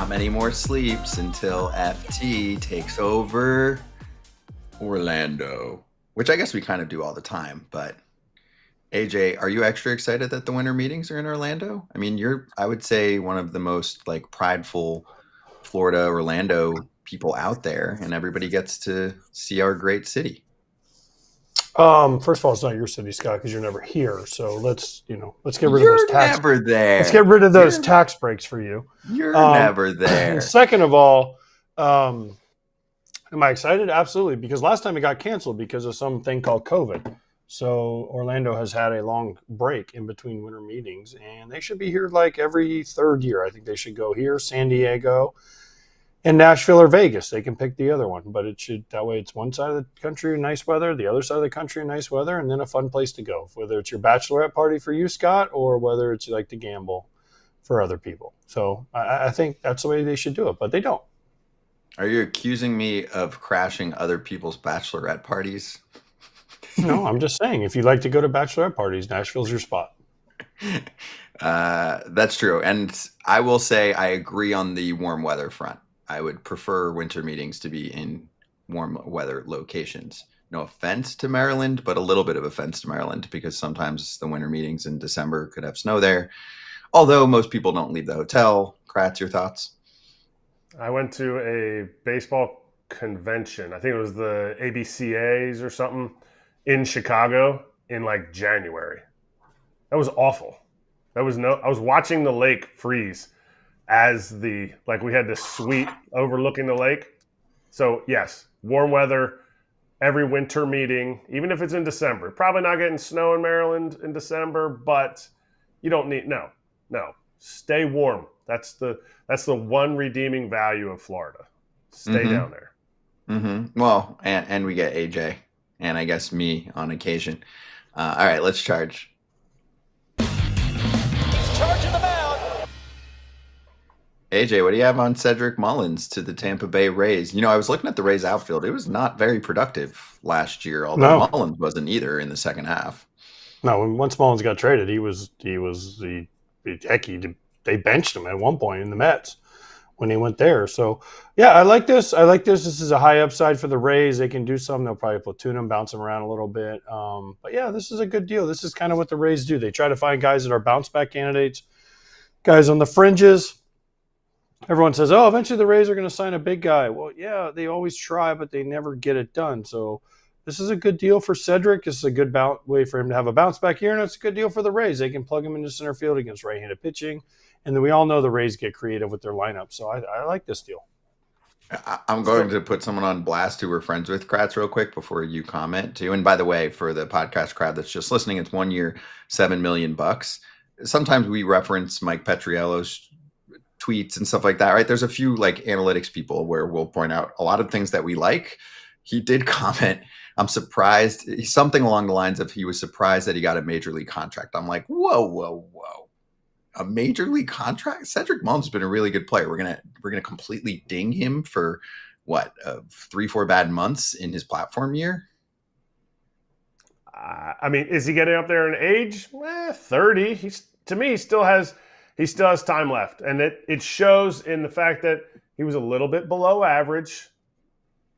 Not many more sleeps until FT takes over Orlando, which I guess we kind of do all the time. But AJ, are you extra excited that the winter meetings are in Orlando? I mean, you're, I would say, one of the most like prideful Florida, Orlando people out there, and everybody gets to see our great city. First of all, it's not your city, Scott, because you're never here. So let's get rid of those tax. Never there. Let's get rid of those tax breaks for you. You're never there. Second of all, am I excited? Absolutely, because last time it got canceled because of something called COVID. So Orlando has had a long break in between winter meetings, and they should be here like every third year. I think they should go here, San Diego, and Nashville or Vegas. They can pick the other one, but it should, that way it's one side of the country in nice weather, the other side of the country in nice weather, and then a fun place to go, whether it's your bachelorette party for you, Scott, or whether it's you like to gamble for other people. So I think that's the way they should do it, but they don't. Are you accusing me of crashing other people's bachelorette parties? No, I'm just saying, if you like to go to bachelorette parties, Nashville's your spot. That's true. And I will say I agree on the warm weather front. I would prefer winter meetings to be in warm weather locations. No offense to Maryland, but a little bit of offense to Maryland because sometimes the winter meetings in December could have snow there. Although most people don't leave the hotel. Kratz, your thoughts? I went to a baseball convention. I think it was the ABCAs or something in Chicago in like January. That was awful. I was watching the lake freeze as we had this suite overlooking the lake. So yes, warm weather, every winter meeting, even if it's in December. Probably not getting snow in Maryland in December, but you don't need, no, stay warm. That's the one redeeming value of Florida. Stay down there. Mm-hmm. Well, and we get AJ and I guess me on occasion. All right, let's charge. Charging the mound. AJ, what do you have on Cedric Mullins to the Tampa Bay Rays? You know, I was looking at the Rays outfield. It was not very productive last year, although Mullins wasn't either in the second half. No, once Mullins got traded, they benched him at one point in the Mets when he went there. So, yeah, I like this. This is a high upside for the Rays. They can do something. They'll probably platoon him, bounce him around a little bit. But, yeah, this is a good deal. This is kind of what the Rays do. They try to find guys that are bounce-back candidates, guys on the fringes. Everyone says, oh, eventually the Rays are going to sign a big guy. Well, yeah, they always try, but they never get it done. So this is a good deal for Cedric. This is a good way for him to have a bounce-back year, and it's a good deal for the Rays. They can plug him into center field against right-handed pitching. And then we all know the Rays get creative with their lineup. So I like this deal. I'm going to put someone on blast who we're friends with, Kratz, real quick before you comment too. And by the way, for the podcast crowd that's just listening, it's 1 year, $7 million. Sometimes we reference Mike Petriello's tweets and stuff like that, right? There's a few like analytics people where we'll point out a lot of things that we like. He did comment, I'm surprised, something along the lines of he was surprised that he got a major league contract. I'm like, whoa. A major league contract? Cedric Mullins has been a really good player. We're gonna completely ding him for what, 3-4 bad months in his platform year? I mean, is he getting up there in age? 30. To me, he still has time left, and it shows in the fact that he was a little bit below average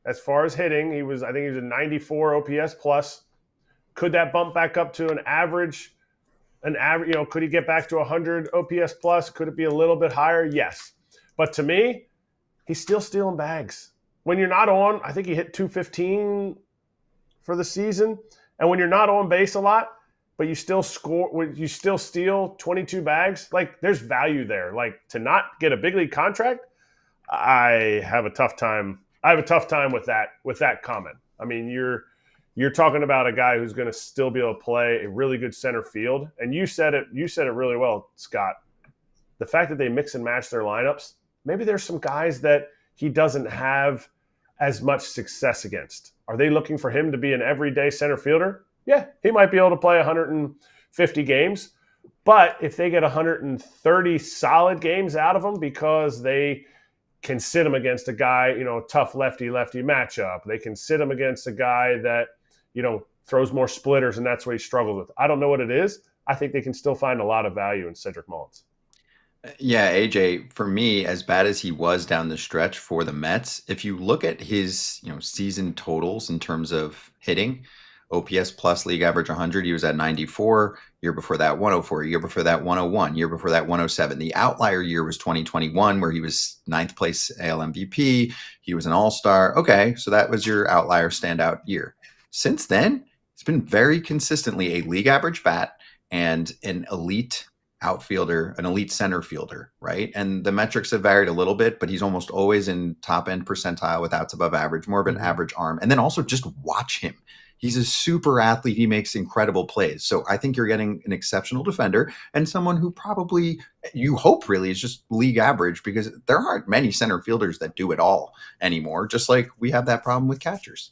as far as hitting. I think he was a 94 OPS plus. Could that bump back up to an average? Could he get back to 100 OPS plus? Could it be a little bit higher? Yes. But to me, he's still stealing bags. When you're not on, I think he hit 215 for the season. And when you're not on base a lot, but you still steal 22 bags, like there's value there. Like to not get a big league contract, I have a tough time with that comment. I mean, you're talking about a guy who's going to still be able to play a really good center field. And you said it really well, Scott. The fact that they mix and match their lineups, maybe there's some guys that he doesn't have as much success against. Are they looking for him to be an everyday center fielder? Yeah, he might be able to play 150 games. But if they get 130 solid games out of him because they can sit him against a guy, tough lefty-lefty matchup. They can sit him against a guy that, throws more splitters, and that's what he struggles with. I don't know what it is. I think they can still find a lot of value in Cedric Mullins. Yeah, AJ, for me, as bad as he was down the stretch for the Mets, if you look at his, season totals in terms of hitting, OPS plus league average 100, he was at 94. Year before that, 104. Year before that, 101. Year before that, 107. The outlier year was 2021, where he was ninth place AL MVP. He was an all-star. Okay, so that was your outlier standout year. Since then, it's been very consistently a league average bat and an elite outfielder, an elite center fielder, right? And the metrics have varied a little bit, but he's almost always in top end percentile with outs above average, more of an average arm. And then also just watch him. He's a super athlete. He makes incredible plays. So I think you're getting an exceptional defender and someone who probably, you hope really, is just league average, because there aren't many center fielders that do it all anymore, just like we have that problem with catchers.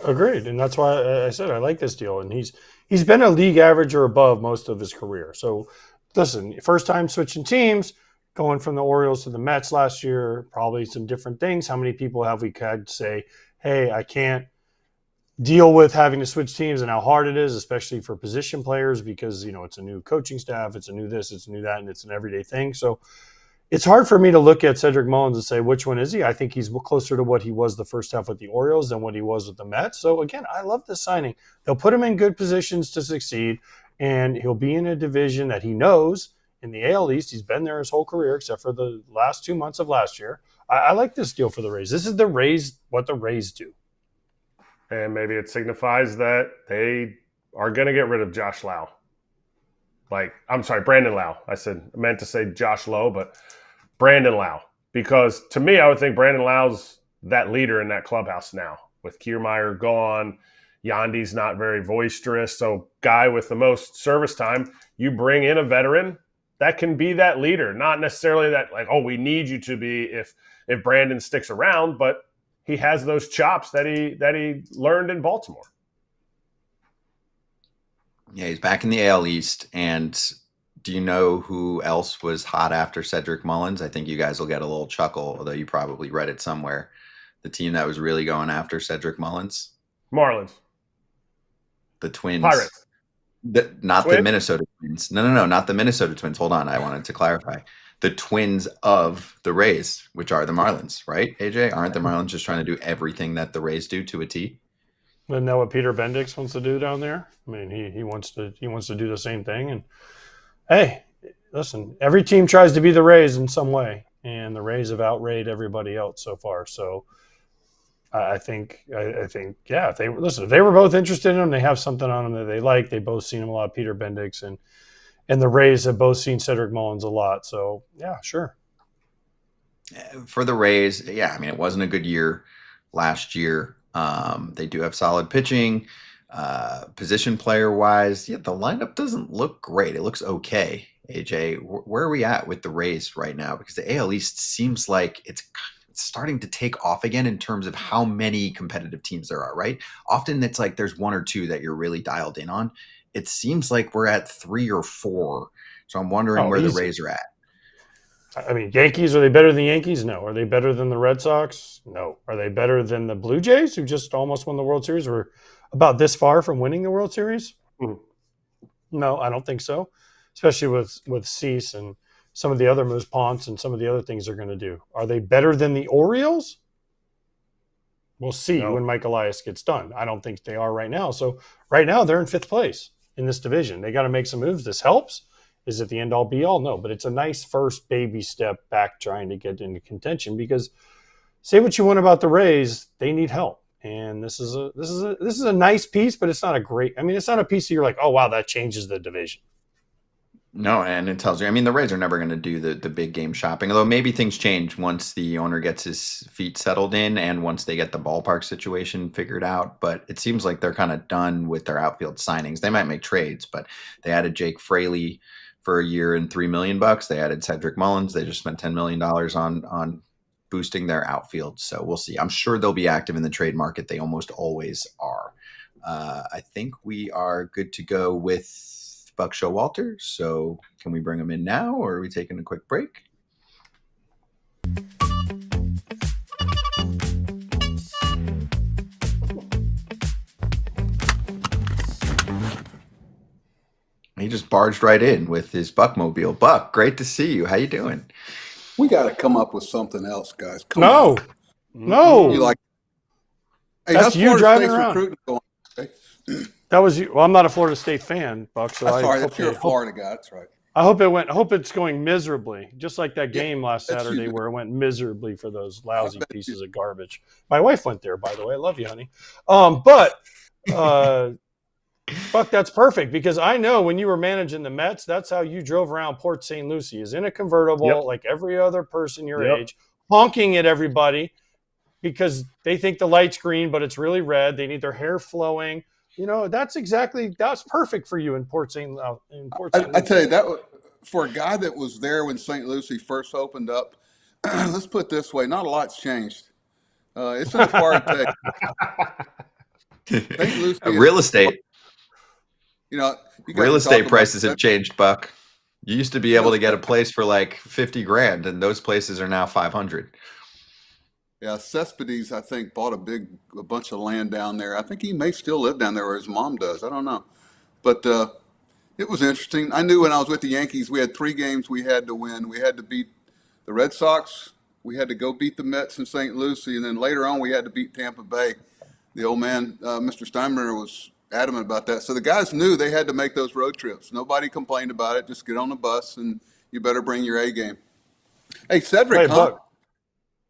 Agreed, and that's why I said I like this deal. And he's been a league average or above most of his career. So listen, first time switching teams, going from the Orioles to the Mets last year, probably some different things. How many people have we had say, "Hey, I can't deal with having to switch teams," and how hard it is, especially for position players, because it's a new coaching staff, it's a new this, it's a new that, and it's an everyday thing. So it's hard for me to look at Cedric Mullins and say, which one is he? I think he's closer to what he was the first half with the Orioles than what he was with the Mets. So, again, I love this signing. They'll put him in good positions to succeed, and he'll be in a division that he knows in the AL East. He's been there his whole career except for the last 2 months of last year. I like this deal for the Rays. This is the Rays, what the Rays do. And maybe it signifies that they are going to get rid of Josh Lau. Brandon Lau. I meant to say Josh Lowe, but Brandon Lau. Because to me, I would think Brandon Lau's that leader in that clubhouse now. With Kiermaier gone, Yandy's not very boisterous. So guy with the most service time, you bring in a veteran that can be that leader. Not necessarily that we need you to be if Brandon sticks around, but he has those chops that he learned in Baltimore. Yeah, he's back in the AL East. And do you know who else was hot after Cedric Mullins? I think you guys will get a little chuckle, although you probably read it somewhere. The team that was really going after Cedric Mullins? Marlins. The Twins. Pirates. Not the Minnesota Twins. No, not the Minnesota Twins. Hold on, I wanted to clarify. The Twins of the Rays, which are the Marlins, right, AJ? Aren't the Marlins just trying to do everything that the Rays do to a T? Isn't that what Peter Bendix wants to do down there? I mean, he wants to do the same thing. And hey, listen, every team tries to be the Rays in some way, and the Rays have outrated everybody else so far. So I think, yeah, if they were both interested in him, they have something on him that they like. They both seen him a lot, Peter Bendix, and the Rays have both seen Cedric Mullins a lot. So yeah, sure. For the Rays, yeah, I mean, it wasn't a good year last year. They do have solid pitching. Position player wise, yeah, the lineup doesn't look great. It looks okay. AJ, where are we at with the Rays right now? Because the AL East seems like it's starting to take off again in terms of how many competitive teams there are, right? Often it's like there's one or two that you're really dialed in on. It seems like we're at 3 or 4. So I'm wondering where the Rays are at. I mean, Yankees, are they better than the Yankees? No. Are they better than the Red Sox? No. Are they better than the Blue Jays, who just almost won the World Series, or about this far from winning the World Series? No, I don't think so, especially with Cease and some of the other moves, Ponce, and some of the other things they're going to do. Are they better than the Orioles? We'll see when Mike Elias gets done. I don't think they are right now. So right now they're in 5th place in this division. They got to make some moves. This helps. Is it the end-all, be-all? No, but it's a nice first baby step back trying to get into contention, because say what you want about the Rays, they need help. And this is a nice piece, but it's not a great – I mean, it's not a piece that you're like, oh, wow, that changes the division. No, and it tells you – I mean, the Rays are never going to do the big game shopping, although maybe things change once the owner gets his feet settled in and once they get the ballpark situation figured out. But it seems like they're kind of done with their outfield signings. They might make trades, but they added Jake Fraley for a year and $3 million. They added Cedric Mullins. They just spent $10 million on boosting their outfield. So we'll see. I'm sure they'll be active in the trade market. They almost always are. I think we are good to go with Buck Showalter. So can we bring him in now, or are we taking a quick break? just barged right in with his Buckmobile. Buck, great to see you. How you doing? We got to come up with something else, guys. Come No, on. no. You like? Hey, That's how's you Florida driving State's around. recruiting going? Okay? That was you. Well, I'm not a Florida State fan, Buck. So That's I all right. hope You're a Florida guy. That's right. I hope it's going miserably, just like that game last that's Saturday you. where it went miserably for those lousy bet pieces you. of garbage. My wife went there, by the way. I love you, honey. But Buck, that's perfect because I know when you were managing the Mets, that's how you drove around Port St. Lucie, is in a convertible like every other person your age, honking at everybody because they think the light's green, but it's really red. They need their hair flowing. You know, that's perfect for you in Port St. Lucie. I tell you that for a guy that was there when St. Lucie first opened up. Let's put it this way: not a lot's changed. It's an acquired taste. St. Lucie Real estate. You know, real estate prices have changed, Buck. You used to be able to get a place for like 50 grand, and those places are now 500. Yeah, Cespedes, I think, bought a bunch of land down there. I think he may still live down there, or his mom does. I don't know, but it was interesting. I knew when I was with the Yankees, we had 3 games we had to win. We had to beat the Red Sox. We had to go beat the Mets in St. Lucie, and then later on, we had to beat Tampa Bay. The old man, Mr. Steinbrenner, was adamant about that. So the guys knew they had to make those road trips. Nobody complained about it. Just get on the bus, and you better bring your A game. Hey, Cedric, Buck.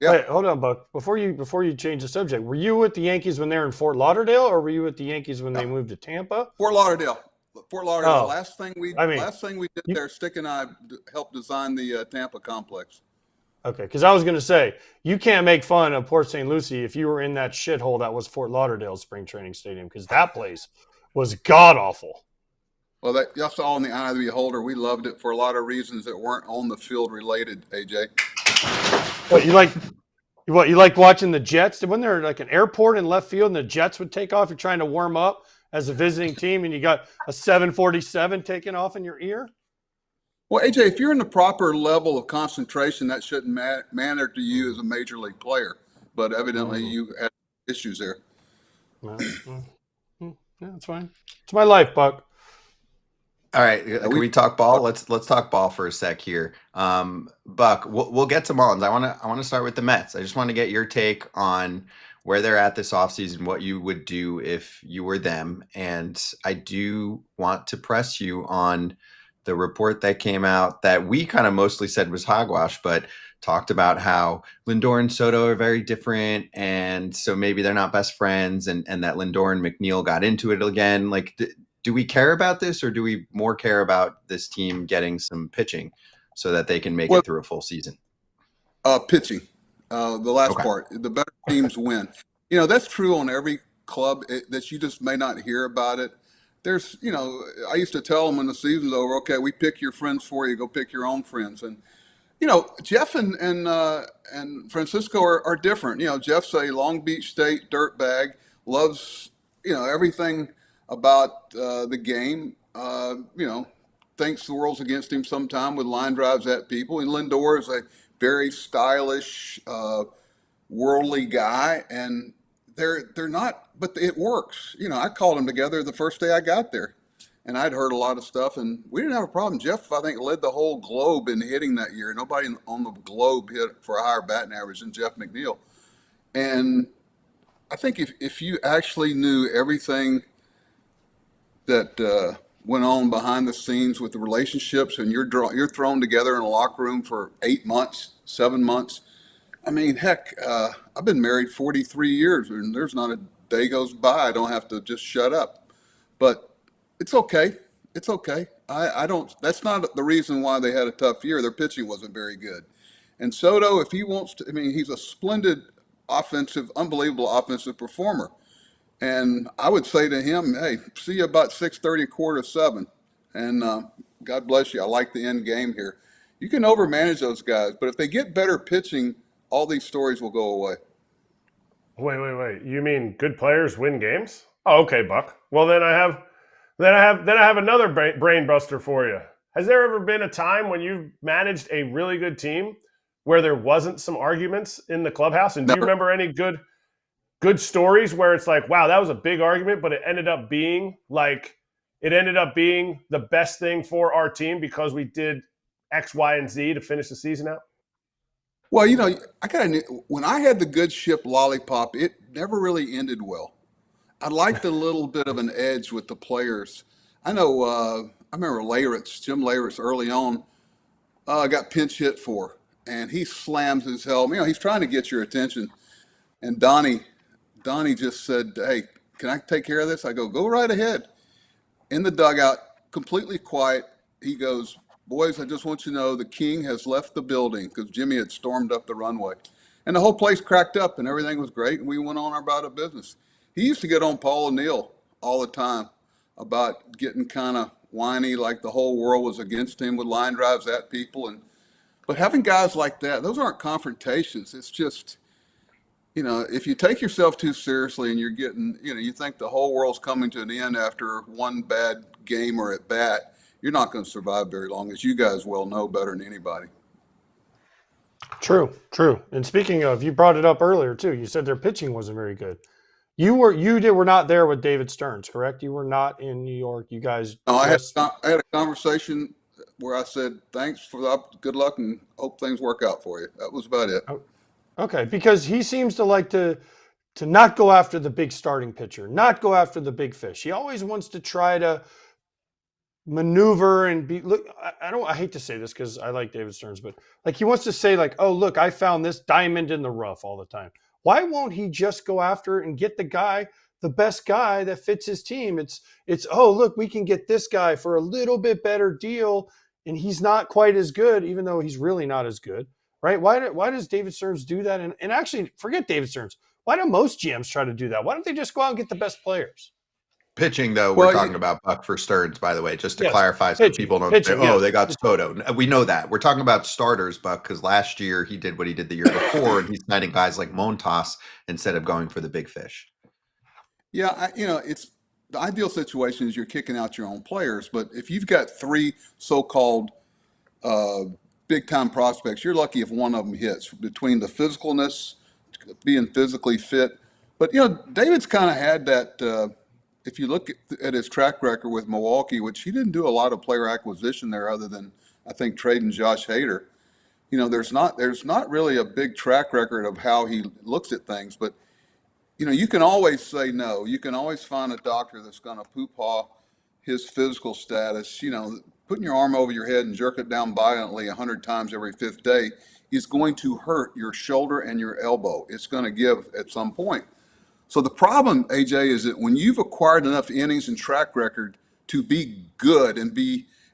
Yeah. Wait, hold on, Buck. Before you change the subject, were you with the Yankees when they were in Fort Lauderdale, or were you with the Yankees when they moved to Tampa? Fort Lauderdale. Oh, Last thing we did there, Stick and I helped design the Tampa complex. Okay, because I was going to say, you can't make fun of Port St. Lucie if you were in that shithole that was Fort Lauderdale spring training stadium, because that place was god-awful. Well, that's all in the eye of the beholder. We loved it for a lot of reasons that weren't on the field related, AJ. What, you like watching the Jets? Wasn't there like an airport in left field and the Jets would take off? You're trying to warm up as a visiting team and you got a 747 taking off in your ear? Well, AJ, if you're in the proper level of concentration, that shouldn't matter to you as a major league player. But evidently you had issues there. Yeah, that's fine. It's my life, Buck. All right, can we talk ball? Let's talk ball for a sec here. Buck, we'll get to Mullins. I want to start with the Mets. I just want to get your take on where they're at this offseason, what you would do if you were them. And I do want to press you on the report that came out that we kind of mostly said was hogwash, but talked about how Lindor and Soto are very different. And so maybe they're not best friends and that Lindor and McNeil got into it again. Like, do we care about this, or do we more care about this team getting some pitching so that they can make it through a full season? Pitching, the last part. The better teams win. You know, that's true on every club that you just may not hear about it. There's, you know, I used to tell them when the season's over, okay, we pick your friends for you, go pick your own friends. And, you know, Jeff and Francisco are different. You know, Jeff's a Long Beach State dirtbag, loves, you know, everything about the game, you know, thinks the world's against him sometime with line drives at people. And Lindor is a very stylish, worldly guy, and they're not, but it works. You know, I called them together the first day I got there, and I'd heard a lot of stuff, and we didn't have a problem. Jeff, I think, led the whole globe in hitting that year. Nobody on the globe hit for a higher batting average than Jeff McNeil. And I think if you actually knew everything that went on behind the scenes with the relationships, and you're thrown together in a locker room for 8 months, 7 months. I mean, heck, I've been married 43 years, and there's not a day goes by I don't have to just shut up. But it's okay. It's okay. I don't. That's not the reason why they had a tough year. Their pitching wasn't very good. And Soto, if he wants to, I mean, he's a splendid unbelievable offensive performer. And I would say to him, hey, see you about 6:30, 6:45. And God bless you. I like the end game here. You can overmanage those guys, but if they get better pitching, all these stories will go away. Wait. You mean good players win games? Oh, okay, Buck. Well, then I have another brain buster for you. Has there ever been a time when you've managed a really good team where there wasn't some arguments in the clubhouse? And do you remember any good stories where it's like, wow, that was a big argument, but it ended up being like it ended up being the best thing for our team because we did X, Y, and Z to finish the season out? Well, when I had the good ship lollipop, it never really ended well. I liked a little bit of an edge with the players. I know, I remember Jim Leyritz early on, got pinch hit for, and he slams his helmet. He's trying to get your attention. And Donnie just said, "Hey, can I take care of this?" I go right ahead. In the dugout, completely quiet. He goes, "Boys, I just want you to know the king has left the building," because Jimmy had stormed up the runway. And the whole place cracked up and everything was great. And we went on about our business. He used to get on Paul O'Neill all the time about getting kind of whiny, like the whole world was against him with line drives at people. But having guys like that, those aren't confrontations. It's just, if you take yourself too seriously and you're getting, you think the whole world's coming to an end after one bad game or at bat, you're not going to survive very long, as you guys well know better than anybody. True. And speaking of, you brought it up earlier too. You said their pitching wasn't very good. You were not there with David Stearns, correct? You were not in New York. You guys. No, I had a conversation where I said, "Thanks for the good luck and hope things work out for you." That was about it. Okay, because he seems to like to not go after the big starting pitcher, not go after the big fish. He always wants to try to maneuver and be. Look, I hate to say this because I like David Stearns, but like he wants to say like, "Oh, look, I found this diamond in the rough" all the time. Why won't he just go after and get the best guy that fits his team? It's oh, look, we can get this guy for a little bit better deal, and he's not quite as good, even though he's really not as good, right? Why does David Stearns do that? And actually, forget David Stearns. Why do most GMs try to do that? Why don't they just go out and get the best players? Pitching, though, we're talking about Buck for Stearns, by the way, just to clarify so people don't say, they got Soto. We know that. We're talking about starters, Buck, because last year he did what he did the year before, and he's signing guys like Montas instead of going for the big fish. Yeah, it's the ideal situation is you're kicking out your own players, but if you've got three so-called big-time prospects, you're lucky if one of them hits between the physicalness, being physically fit. But, David's kind of had that if you look at his track record with Milwaukee, which he didn't do a lot of player acquisition there other than, I think, trading Josh Hader. There's not really a big track record of how he looks at things, but you can always say no. You can always find a doctor that's going to poo-paw his physical status. Putting your arm over your head and jerk it down violently 100 times every fifth day is going to hurt your shoulder and your elbow. It's going to give at some point. So the problem, AJ, is that when you've acquired enough innings and track record to be good and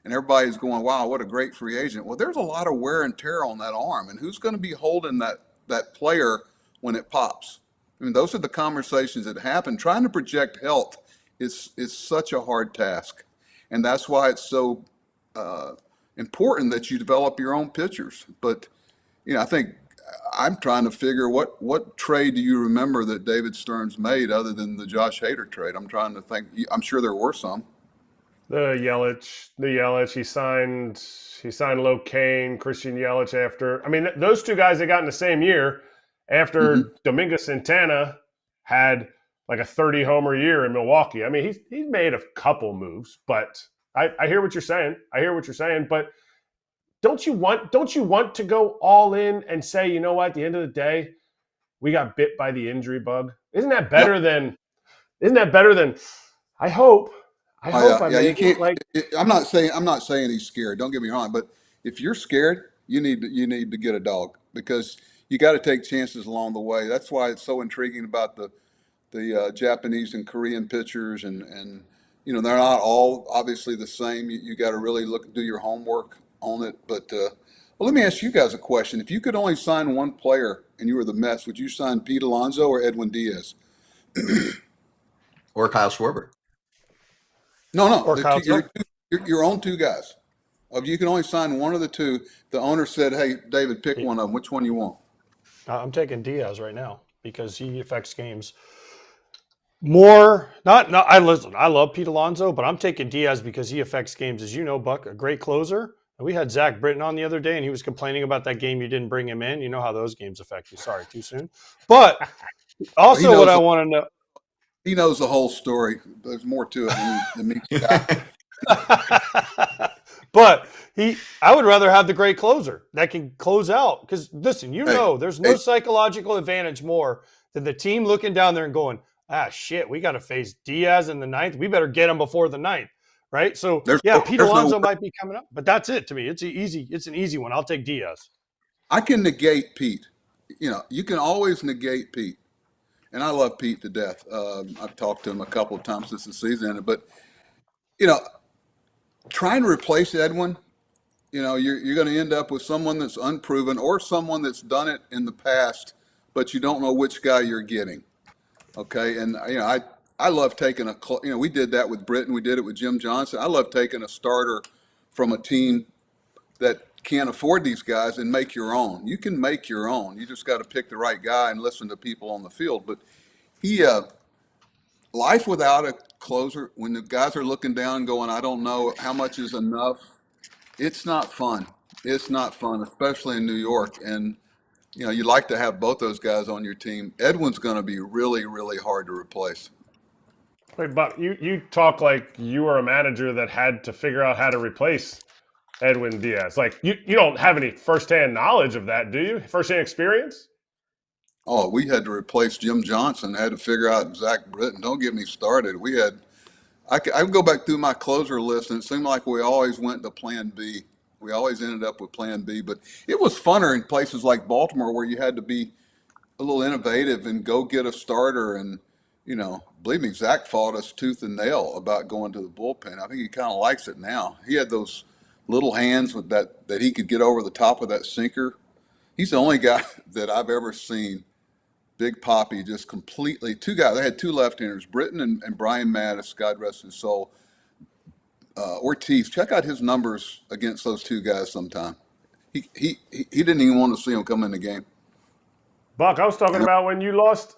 everybody's going, "Wow, what a great free agent." Well, there's a lot of wear and tear on that arm, and who's going to be holding that player when it pops? I mean, those are the conversations that happen. Trying to project health is such a hard task, and that's why it's so important that you develop your own pitchers. But I think I'm trying to figure what trade do you remember that David Stearns made other than the Josh Hader trade? I'm trying to think. I'm sure there were some. The Yelich. He signed Locane, Christian Yelich after. I mean, those two guys they got in the same year after Domingo Santana had like a 30-homer year in Milwaukee. I mean, he's made a couple moves, but I hear what you're saying. But don't you want to go all in and say, you know what, at the end of the day, we got bit by the injury bug? Isn't that better than I hope you can't, I'm not saying he's scared. Don't get me wrong, but if you're scared, you need to get a dog because you got to take chances along the way. That's why it's so intriguing about the Japanese and Korean pitchers, and they're not all obviously the same. You got to really do your homework on it. But let me ask you guys a question. If you could only sign one player and you were the Mets, would you sign Pete Alonso or Edwin Diaz? Or Kyle Schwarber? No. Your own two guys. If you can only sign one of the two, the owner said, "Hey, David, pick one of them. Which one you want?" I'm taking Diaz right now because he affects games more. I love Pete Alonso, but I'm taking Diaz because he affects games. As you know, Buck, a great closer. And we had Zach Britton on the other day, and he was complaining about that game you didn't bring him in. You know how those games affect you. Sorry, too soon. But also what I want to know. He knows the whole story. There's more to it than meets the eye. But I would rather have the great closer that can close out. Because listen, there's no psychological advantage more than the team looking down there and going, shit, we got to face Diaz in the ninth. We better get him before the ninth, right? So Pete Alonso might be coming up, but that's it to me. It's an easy one. I'll take Diaz. I can negate Pete. You can always negate Pete, and I love Pete to death. I've talked to him a couple of times this season ended, but trying to replace Edwin. You're going to end up with someone that's unproven or someone that's done it in the past, but you don't know which guy you're getting. Okay, and I love taking we did that with Britton, we did it with Jim Johnson. I love taking a starter from a team that can't afford these guys and make your own. You can make your own. You just got to pick the right guy and listen to people on the field. But life without a closer, when the guys are looking down going, I don't know how much is enough. It's not fun. It's not fun, especially in New York. And, you'd like to have both those guys on your team. Edwin's going to be really, really hard to replace. Wait, Buck, you talk like you were a manager that had to figure out how to replace Edwin Diaz. Like, you don't have any firsthand knowledge of that, do you? Firsthand experience? Oh, we had to replace Jim Johnson, had to figure out Zach Britton. Don't get me started. I would go back through my closer list, and it seemed like we always went to plan B. We always ended up with plan B, but it was funner in places like Baltimore where you had to be a little innovative and go get a starter. And, believe me, Zach fought us tooth and nail about going to the bullpen. I think he kind of likes it now. He had those little hands with that he could get over the top of that sinker. He's the only guy that I've ever seen, Big Poppy, just completely, two guys. They had two left-handers, Britton and Brian Mattis, God rest his soul. Ortiz, check out his numbers against those two guys sometime. He didn't even want to see him come in the game. Buck, I was talking about when you lost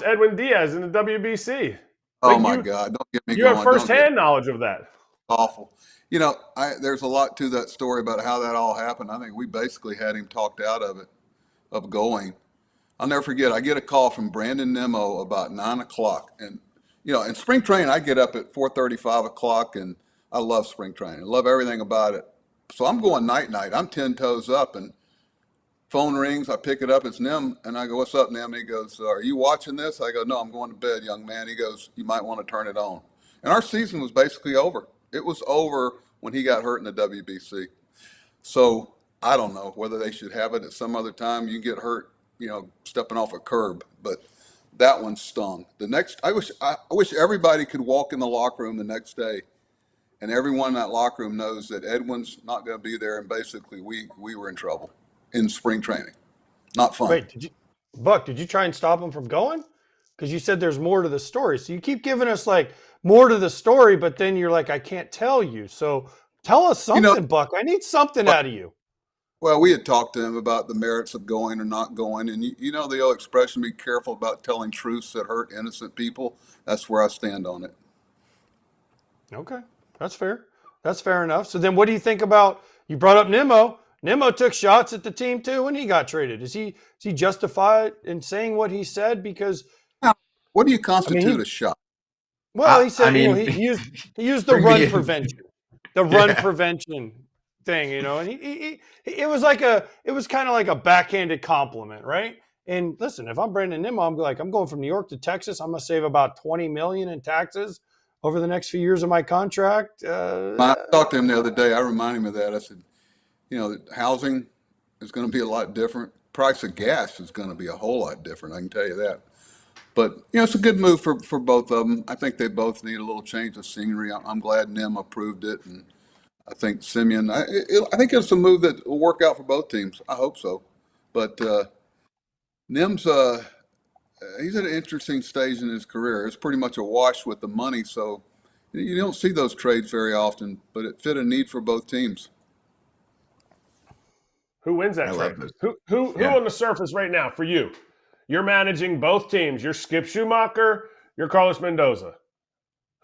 Edwin Diaz in the WBC. Oh my God! Don't get me you going. You have firsthand knowledge of that. Awful. There's a lot to that story about how that all happened. I think we basically had him talked out of it, of going. I'll never forget. I get a call from Brandon Nimmo about 9 o'clock, and in spring training I get up at 4:30, 5 o'clock, and I love spring training. I love everything about it. So I'm going night. I'm 10 toes up, and phone rings. I pick it up. It's Nim, and I go, "What's up, Nim?" And he goes, "Are you watching this?" I go, "No, I'm going to bed, young man." He goes, "You might want to turn it on." And our season was basically over. It was over when he got hurt in the WBC. So I don't know whether they should have it at some other time. You get hurt, stepping off a curb, but that one stung. I wish everybody could walk in the locker room the next day, and everyone in that locker room knows that Edwin's not going to be there, and basically we were in trouble in spring training. Not fun. Wait, did you try and stop him from going? Because you said there's more to the story. So you keep giving us like more to the story, but then you're like, I can't tell you. So tell us something, Buck. I need something out of you. Well, we had talked to him about the merits of going or not going. And the old expression, be careful about telling truths that hurt innocent people. That's where I stand on it. Okay. That's fair. That's fair enough. So then what do you think about, you brought up Nimmo. Nimmo took shots at the team too when he got traded. Is he justified in saying what he said? Because what do you constitute a shot? Well, he said he used the run prevention, prevention thing, and it was kind of like a backhanded compliment, right? And listen, if I'm Brandon Nimmo, I'm going from New York to Texas. I'm gonna save about $20 million in taxes over the next few years of my contract. I talked to him the other day. I reminded him of that. I said, housing is going to be a lot different. Price of gas is going to be a whole lot different. I can tell you that. But, it's a good move for both of them. I think they both need a little change of scenery. I'm glad Nim approved it. And I think Simeon, I think it's a move that will work out for both teams. I hope so. But Nim's, he's at an interesting stage in his career. It's pretty much a wash with the money. So you don't see those trades very often, but it fit a need for both teams. Who wins that trade? Who on the surface right now for you? You're managing both teams. You're Skip Schumacher. You're Carlos Mendoza.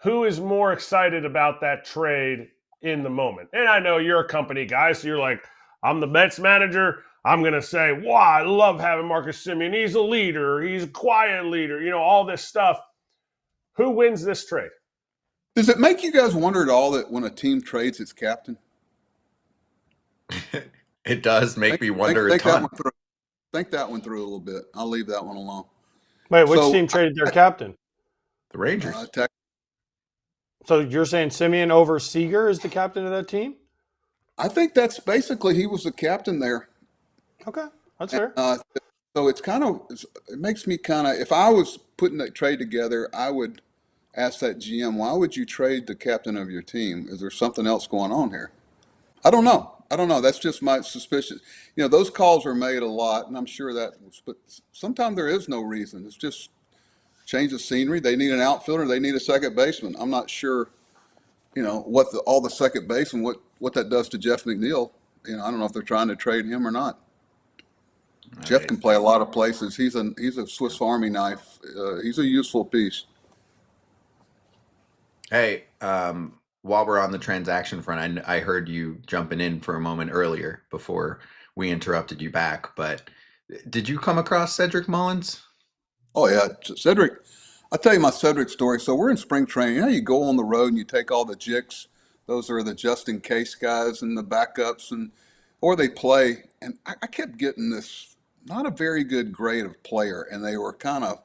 Who is more excited about that trade in the moment? And I know you're a company guy, so you're like, I'm the Mets manager. I'm going to say, wow, I love having Marcus Semien. He's a leader. He's a quiet leader. All this stuff. Who wins this trade? Does it make you guys wonder at all that when a team trades its captain? It does make me wonder a Think that ton. one through. Think that one through a little bit. I'll leave that one alone. Wait, which So, team traded their captain? The Rangers. So you're saying Simeon over Seager is the captain of that team? I think that's basically he was the captain there. Okay, that's fair. So it's it makes me if I was putting that trade together, I would ask that GM, why would you trade the captain of your team? Is there something else going on here? I don't know. That's just my suspicion. Those calls are made a lot, and I'm sure but sometimes there is no reason. It's just change of scenery. They need an outfielder. They need a second baseman. I'm not sure, what all the second base and what that does to Jeff McNeil. I don't know if they're trying to trade him or not. All Jeff can play a lot of places. He's a Swiss Army knife. He's a useful piece. Hey, while we're on the transaction front, I heard you jumping in for a moment earlier before we interrupted you back, but did you come across Cedric Mullins? Oh, yeah. Cedric, I'll tell you my Cedric story. So we're in spring training. You go on the road and you take all the jicks. Those are the just-in-case guys and the backups, or they play. And I kept getting this not a very good grade of player, and they were kind of,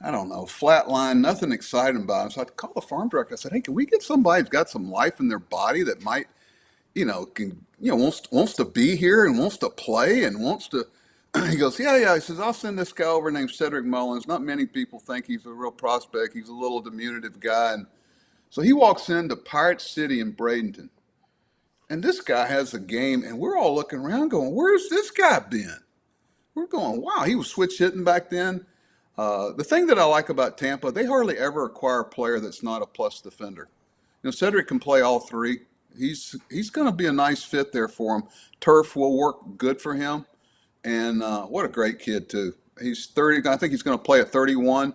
I don't know, flatline, nothing exciting about them. So I called the farm director. I said, hey, can we get somebody who's got some life in their body that might, wants to be here and wants to play and wants to. He goes, yeah. He says, I'll send this guy over named Cedric Mullins. Not many people think he's a real prospect. He's a little diminutive guy. And so he walks into Pirate City in Bradenton. And this guy has a game, and we're all looking around going, where's this guy been? We're going, wow, he was switch hitting back then. The thing that I like about Tampa, they hardly ever acquire a player that's not a plus defender. Cedric can play all three. He's going to be a nice fit there for him. Turf will work good for him. And what a great kid, too. He's 30. I think he's going to play at 31.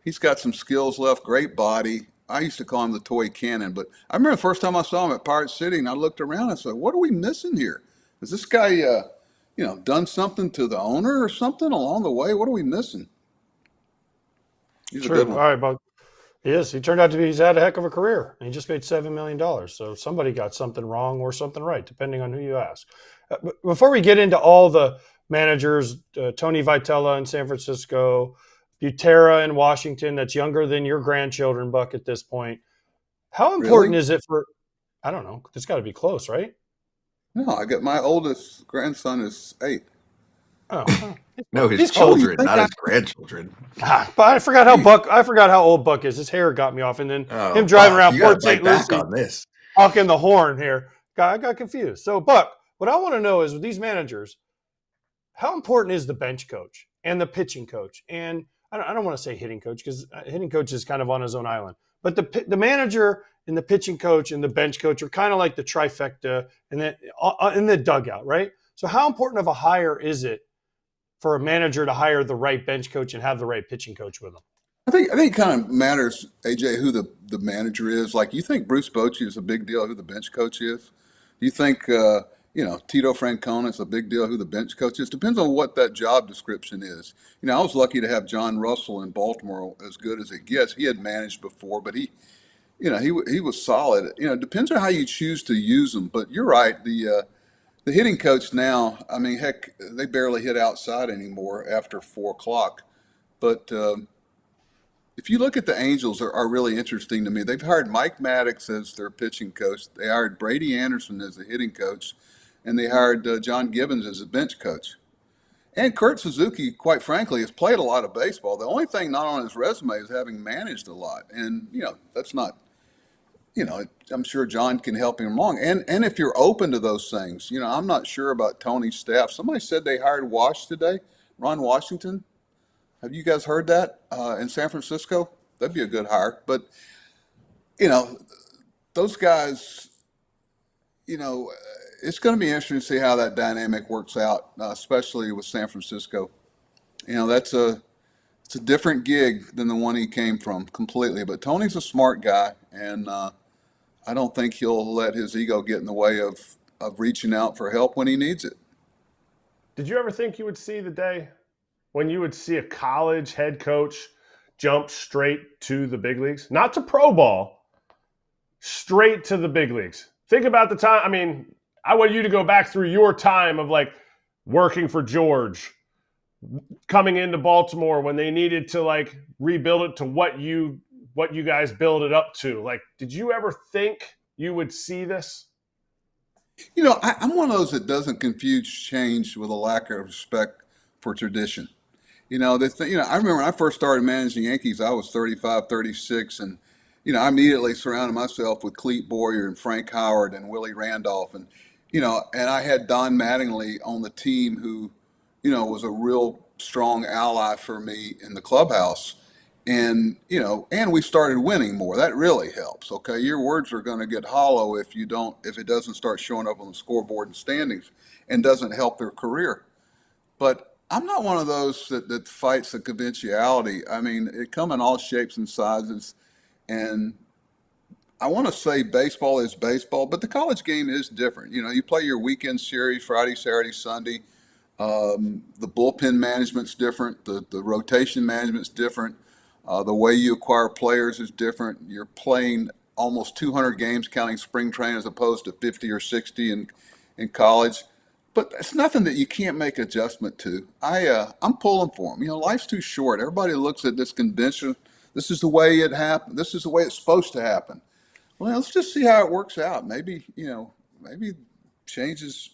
He's got some skills left, great body. I used to call him the toy cannon. But I remember the first time I saw him at Pirate City, and I looked around and said, what are we missing here? Is this guy, done something to the owner or something along the way? What are we missing? He's True. a good one. All right, but he turned out to be, he's had a heck of a career. And he just made $7 million. So somebody got something wrong or something right, depending on who you ask. Before we get into all the managers, Tony Vitella in San Francisco, Butera in Washington, that's younger than your grandchildren, Buck, at this point. How important is it for, I don't know, it's got to be close, right? No, I got my oldest grandson is 8. Oh, no, his children, not his grandchildren. But I forgot how old Buck is. His hair got me off, and then him driving around Port St. Lucie on this, honking the horn here. I got confused. So, Buck, what I want to know is with these managers, how important is the bench coach and the pitching coach? And I don't want to say hitting coach because hitting coach is kind of on his own island. But the manager and the pitching coach and the bench coach are kind of like the trifecta and then in the dugout, right? So how important of a hire is it for a manager to hire the right bench coach and have the right pitching coach with them? I think it kind of matters, AJ, who the manager is. Like, you think Bruce Bochy is a big deal who the bench coach is? Do you think Tito Francona is a big deal who the bench coach is? Depends on what that job description is. I was lucky to have John Russell in Baltimore, as good as it gets. He had managed before, but he was solid. It depends on how you choose to use them. But you're right. The hitting coach now, I mean, heck, they barely hit outside anymore after 4 o'clock. But if you look at the Angels, are really interesting to me. They've hired Mike Maddox as their pitching coach. They hired Brady Anderson as the hitting coach. And they hired John Gibbons as a bench coach. And Kurt Suzuki, quite frankly, has played a lot of baseball. The only thing not on his resume is having managed a lot. And, that's not, I'm sure John can help him along. And if you're open to those things, I'm not sure about Tony's staff. Somebody said they hired Wash today, Ron Washington. Have you guys heard that in San Francisco? That'd be a good hire. But, those guys, it's going to be interesting to see how that dynamic works out, especially with San Francisco. It's a different gig than the one he came from completely. But Tony's a smart guy, and I don't think he'll let his ego get in the way of reaching out for help when he needs it. Did you ever think you would see the day when you would see a college head coach jump straight to the big leagues? Not to pro ball, straight to the big leagues. Think about the time. I mean, I want you to go back through your time of like working for George, coming into Baltimore when they needed to like rebuild it to what you guys build it up to. Like, did you ever think you would see this? You know, I'm one of those that doesn't confuse change with a lack of respect for tradition. You know, I remember when I first started managing Yankees, I was 35, 36, and, I immediately surrounded myself with Clete Boyer and Frank Howard and Willie Randolph. And, and I had Don Mattingly on the team who, was a real strong ally for me in the clubhouse. And, and we started winning more. That really helps. Okay. Your words are going to get hollow if it doesn't start showing up on the scoreboard and standings and doesn't help their career. But I'm not one of those that fights the conventionality. I mean, it come in all shapes and sizes. And I want to say baseball is baseball, but the college game is different. You play your weekend series, Friday, Saturday, Sunday. The bullpen management's different. The rotation management's different. The way you acquire players is different. You're playing almost 200 games counting spring training as opposed to 50 or 60 in college. But it's nothing that you can't make adjustment to. I'm pulling for them. Life's too short. Everybody looks at this convention. This is the way it happened. This is the way it's supposed to happen. Well, let's just see how it works out. Maybe changes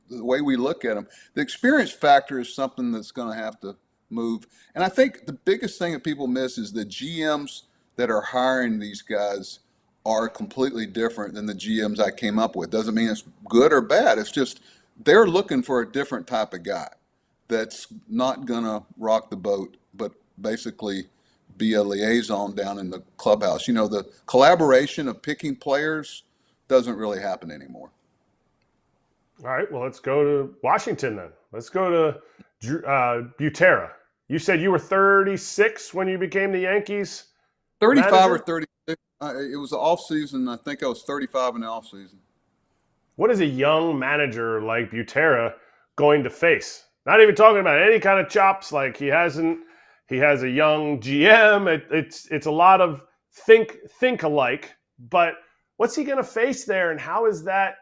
the way we look at them. The experience factor is something that's going to have to move. And I think the biggest thing that people miss is the GMs that are hiring these guys are completely different than the GMs I came up with. Doesn't mean it's good or bad. It's just they're looking for a different type of guy that's not going to rock the boat, but basically be a liaison down in the clubhouse. The collaboration of picking players doesn't really happen anymore. All right, well, let's go to Washington then. Let's go to Butera. You said you were 36 when you became the Yankees 35 manager? or 36. It was the offseason. I think I was 35 in the offseason. What is a young manager like Butera going to face? Not even talking about any kind of chops. Like he has a young GM. It's a lot of think alike. But what's he going to face there, and how is that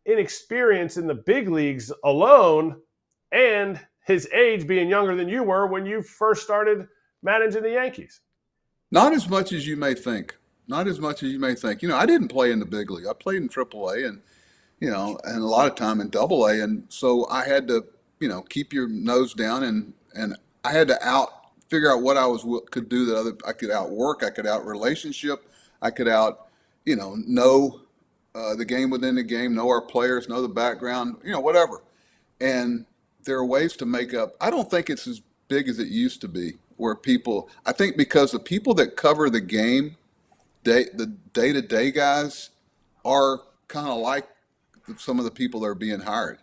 inexperience in the big leagues alone, and his age being younger than you were when you first started managing the Yankees? Not as much as you may think. Not as much as you may think. I didn't play in the big league. I played in AAA and, and a lot of time in AA. And so I had to, keep your nose down and I had to figure out what could do that I could outwork. I could out relationship. I could know the game within the game, know our players, know the background, whatever. And there are ways to make up. I don't think it's as big as it used to be I think because the people that cover the game, the day-to-day guys are kind of like some of the people that are being hired.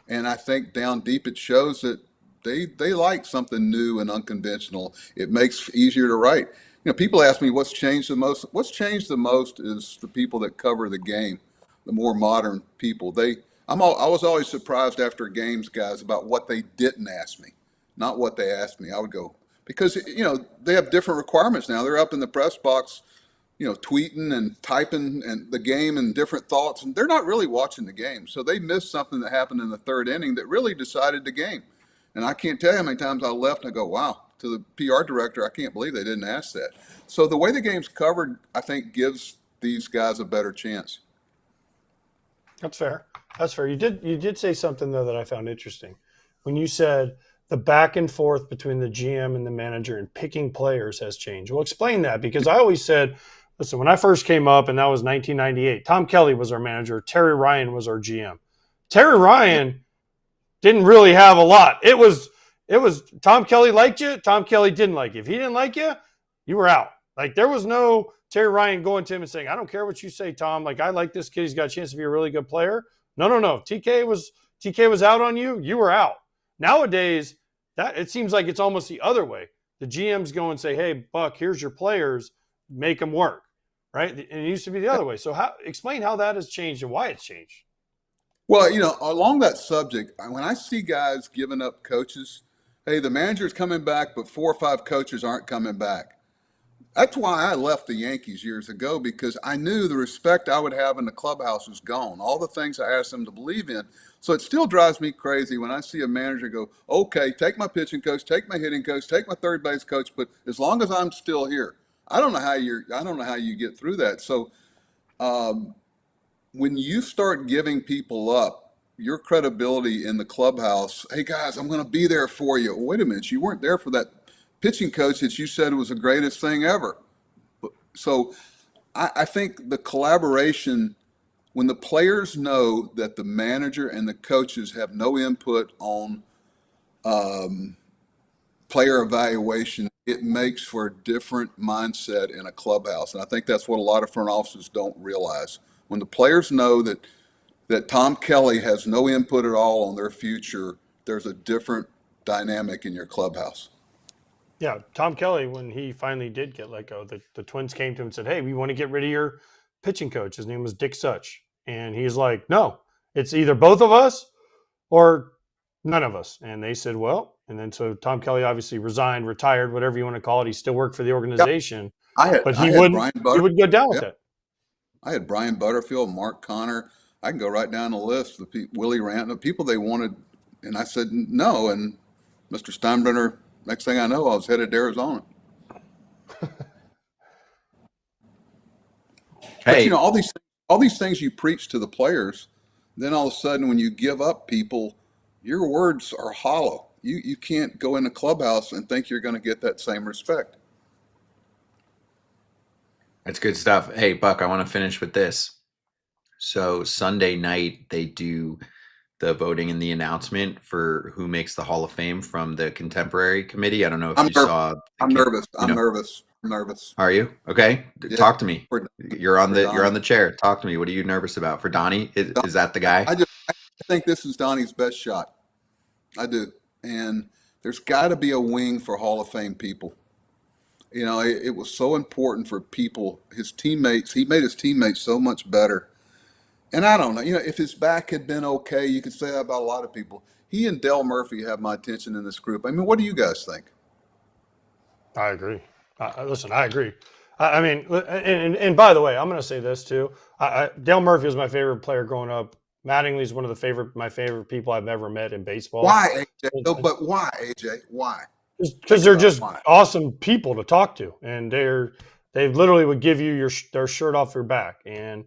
And I think down deep it shows that they like something new and unconventional. It makes it easier to write. People ask me what's changed the most. What's changed the most is the people that cover the game, the more modern people. I was always surprised after games, guys, about what they didn't ask me, not what they asked me. I would go, because, they have different requirements now. They're up in the press box, tweeting and typing and the game and different thoughts, and they're not really watching the game. So they missed something that happened in the third inning that really decided the game. And I can't tell you how many times I left and I go, wow, to the PR director, I can't believe they didn't ask that. So the way the game's covered, I think, gives these guys a better chance. That's fair. That's fair. You did say something, though, that I found interesting. When you said the back and forth between the GM and the manager and picking players has changed. Well, explain that, because I always said, listen, when I first came up, and that was 1998, Tom Kelly was our manager. Terry Ryan was our GM. Terry Ryan didn't really have a lot. It was Tom Kelly liked you, Tom Kelly didn't like you. If he didn't like you, you were out. Like, there was no Terry Ryan going to him and saying, I don't care what you say, Tom. Like, I like this kid. He's got a chance to be a really good player. No. TK was out on you. You were out. Nowadays, it seems like it's almost the other way. The GMs go and say, hey, Buck, here's your players. Make them work, right? And it used to be the other way. So explain how that has changed and why it's changed. Well, along that subject, when I see guys giving up coaches hey, the manager's coming back, but 4 or 5 coaches aren't coming back. That's why I left the Yankees years ago, because I knew the respect I would have in the clubhouse was gone. All the things I asked them to believe in. So it still drives me crazy when I see a manager go, okay, take my pitching coach, take my hitting coach, take my third base coach, but as long as I'm still here. I don't know how you get through that. So when you start giving people up your credibility in the clubhouse, hey guys, I'm going to be there for you. Wait a minute, you weren't there for that pitching coach that you said was the greatest thing ever. So I think the collaboration, when the players know that the manager and the coaches have no input on player evaluation, it makes for a different mindset in a clubhouse. And I think that's what a lot of front offices don't realize. When the players know that Tom Kelly has no input at all on their future, there's a different dynamic in your clubhouse. Yeah, Tom Kelly, when he finally did get let go, the Twins came to him and said, hey, we want to get rid of your pitching coach. His name was Dick Such. And he's like, no, it's either both of us or none of us. And they said, well, and then so Tom Kelly obviously resigned, retired, whatever you want to call it. He still worked for the organization, but he would go down with it. I had Brian Butterfield, Mark Connor. I can go right down the list. Willie Rant, the people they wanted, and I said no. And Mr. Steinbrenner, next thing I know, I was headed to Arizona. But all these things you preach to the players, then all of a sudden when you give up people, your words are hollow. You can't go in the clubhouse and think you're going to get that same respect. That's good stuff. Hey, Buck, I want to finish with this. So Sunday night, they do the voting and the announcement for who makes the Hall of Fame from the Contemporary Committee. I don't know if you saw. I'm nervous. I'm nervous. Are you? Okay. Yeah. Talk to me. You're on the chair. Talk to me. What are you nervous about? For Donnie? Is that the guy? I think this is Donnie's best shot. I do. And there's got to be a wing for Hall of Fame people. It was so important for people, his teammates. He made his teammates so much better. And I don't know, if his back had been okay, you could say that about a lot of people. He and Dale Murphy have my attention in this group. I mean, what do you guys think? I agree. Listen, I agree. I mean, and by the way, I'm going to say this too. Dale Murphy was my favorite player growing up. Mattingly's one of my favorite people I've ever met in baseball. Why, AJ? No, but why, AJ? Why? Because they're just awesome people to talk to, and they literally would give you their shirt off your back, and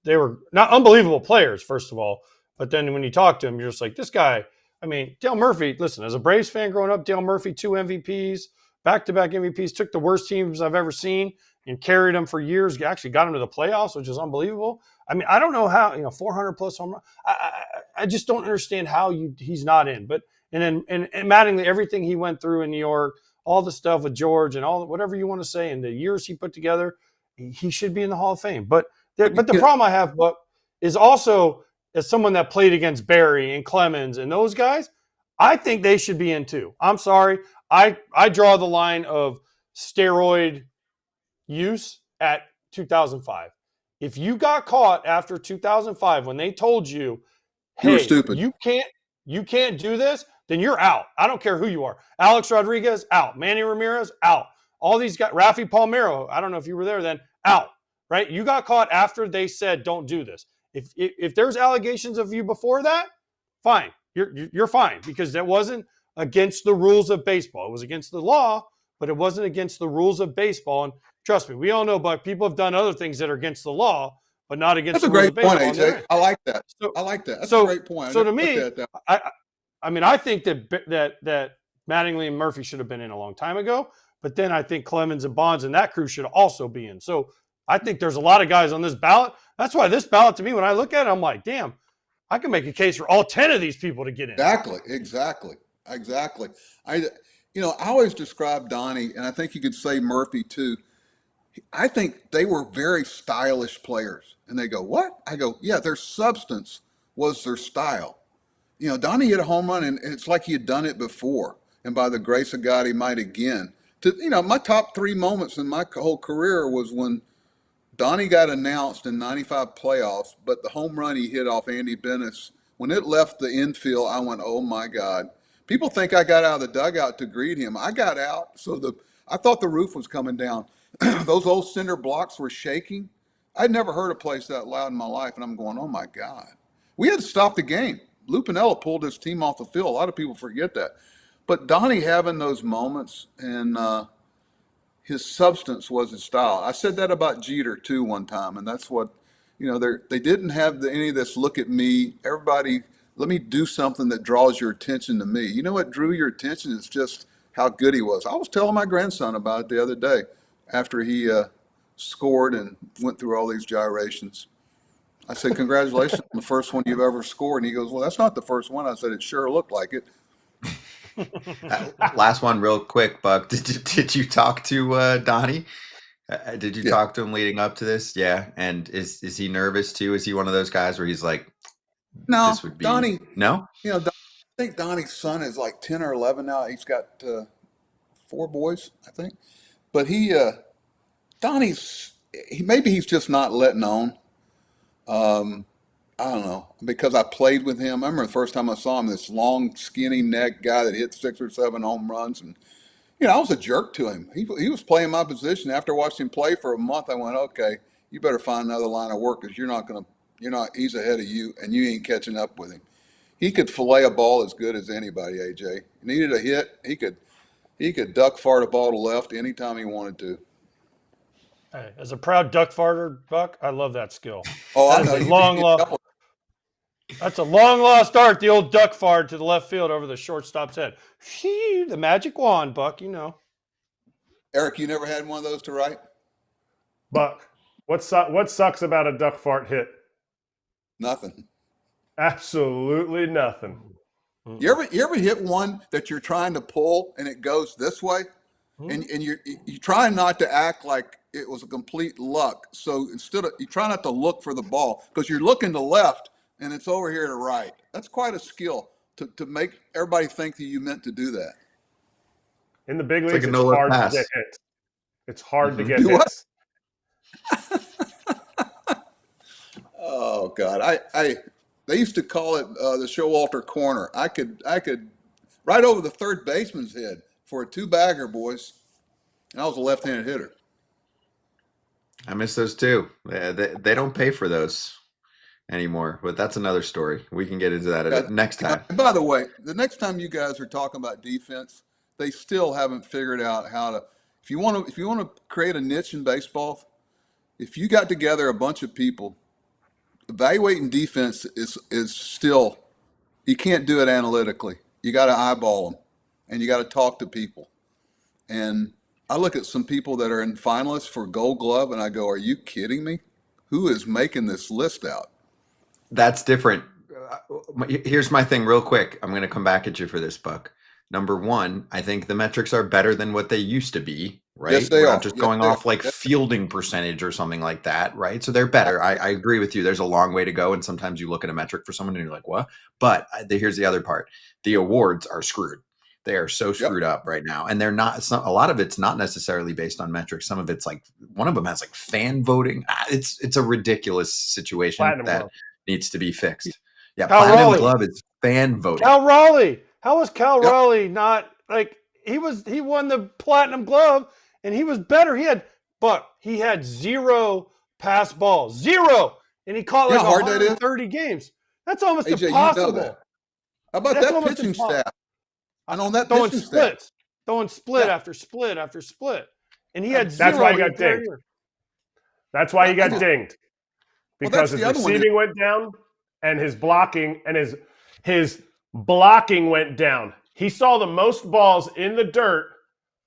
they were not unbelievable players, first of all, but then when you talk to them, you're just like, this guy. I mean, Dale Murphy. Listen, as a Braves fan growing up, Dale Murphy, 2 MVPs, back-to-back MVPs, took the worst teams I've ever seen and carried them for years. Actually got them to the playoffs, which is unbelievable. I mean, I don't know how 400 plus home run. I just don't understand how he's not in, but. And Mattingly, everything he went through in New York, all the stuff with George and all whatever you want to say, and the years he put together, he should be in the Hall of Fame. But the problem I have, Buck, is also as someone that played against Barry and Clemens and those guys, I think they should be in too. I'm sorry. I draw the line of steroid use at 2005. If you got caught after 2005 when they told you, hey, you're stupid. You can't do this, then you're out. I don't care who you are. Alex Rodriguez, out. Manny Ramirez, out. All these guys, Rafi Palmeiro, I don't know if you were there then, out. Right? You got caught after they said, don't do this. If there's allegations of you before that, fine. You're fine, because that wasn't against the rules of baseball. It was against the law, but it wasn't against the rules of baseball. And trust me, we all know, Buck, people have done other things that are against the law, but not against the rules of baseball. That's a great point, AJ. I like that. I like that. That's a great point. So to me, I mean, I think that Mattingly and Murphy should have been in a long time ago, but then I think Clemens and Bonds and that crew should also be in. So I think there's a lot of guys on this ballot. That's why this ballot, to me, when I look at it, I'm like, damn, I can make a case for all 10 of these people to get in. Exactly. I always describe Donnie, and I think you could say Murphy too. I think they were very stylish players. And they go, what? I go, yeah, their substance was their style. Donnie hit a home run, and it's like he had done it before. And by the grace of God, he might again. My top 3 moments in my whole career was when Donnie got announced in 95 playoffs, but the home run he hit off Andy Bennis, when it left the infield, I went, oh, my God. People think I got out of the dugout to greet him. I got out, I thought the roof was coming down. Those old cinder blocks were shaking. I'd never heard a place that loud in my life, and I'm going, oh my God. We had to stop the game. Lou Piniella pulled his team off the field. A lot of people forget that. But Donnie having those moments, and his substance was his style. I said that about Jeter too one time, and that's what, they didn't have any of this look at me. Everybody, let me do something that draws your attention to me. You know what drew your attention is just how good he was. I was telling my grandson about it the other day after he scored and went through all these gyrations. I said, congratulations on the first one you've ever scored. And he goes, well, that's not the first one. I said, it sure looked like it. Last one real quick, Buck. Did you talk to Donnie? Did you talk to him leading up to this? Yeah. And is he nervous too? Is he one of those guys where he's like, no, this would be Donnie? No. I think Donnie's son is like 10 or 11 now. He's got 4 boys, I think. But maybe he's just not letting on. I don't know, because I played with him. I remember the first time I saw him, this long, skinny neck guy that hit 6 or 7 home runs. And, I was a jerk to him. He was playing my position. After watching him play for a month, I went, okay, you better find another line of work because he's ahead of you and you ain't catching up with him. He could fillet a ball as good as anybody, AJ. Needed a hit. He could duck fart a ball to left anytime he wanted to. Hey, as a proud duck farter, Buck, I love that skill. Oh, I know. That's a long lost art, the old duck fart to the left field over the shortstop's head. The magic wand, Buck, Erik, you never had one of those to right? Buck, what sucks about a duck fart hit? Nothing. Absolutely nothing. You ever hit one that you're trying to pull and it goes this way? And you try not to act like it was a complete luck. So you try not to look for the ball because you're looking to left and it's over here to right. That's quite a skill to make everybody think that you meant to do that. In the big leagues, it's hard to get hits. It's hard to get hits. Oh God, they used to call it the Showalter corner. I could right over the third baseman's head for a 2-bagger, boys. And I was a left-handed hitter. I miss those too. They don't pay for those anymore, but that's another story. We can get into that next time. By the way, the next time you guys are talking about defense, they still haven't figured out how to. If you want to create a niche in baseball, if you got together a bunch of people, evaluating defense is still, you can't do it analytically. You got to eyeball them, and you got to talk to people. And I look at some people that are in finalists for Gold Glove, and I go, "Are you kidding me? Who is making this list out?" That's different. Here's my thing real quick. I'm going to come back at you for this, Buck. Number one, I think the metrics are better than what they used to be, right? Yes, they We're are. not just going off like fielding percentage or something like that, right? So they're better. I agree with you. There's a long way to go. And sometimes you look at a metric for someone and you're like, what? But here's the other part. The awards are screwed. They are so screwed up right now. And they're not, a lot of it's not necessarily based on metrics. Some of it's like, one of them has like fan voting. It's a ridiculous situation that needs to be fixed. Yeah, Platinum Glove is fan voting. Cal Raleigh. How was Cal Raleigh not like he won the Platinum Glove and he was better. He had 0 pass balls. 0. And he caught like 130 games. That's almost AJ, impossible. You know that. How about that pitching staff? And on that throwing pitching splits, staff. throwing split after split after split. And he had 0. That's why he got dinged. That's why he got dinged. Because his receiving went down and his blocking went down. He saw the most balls in the dirt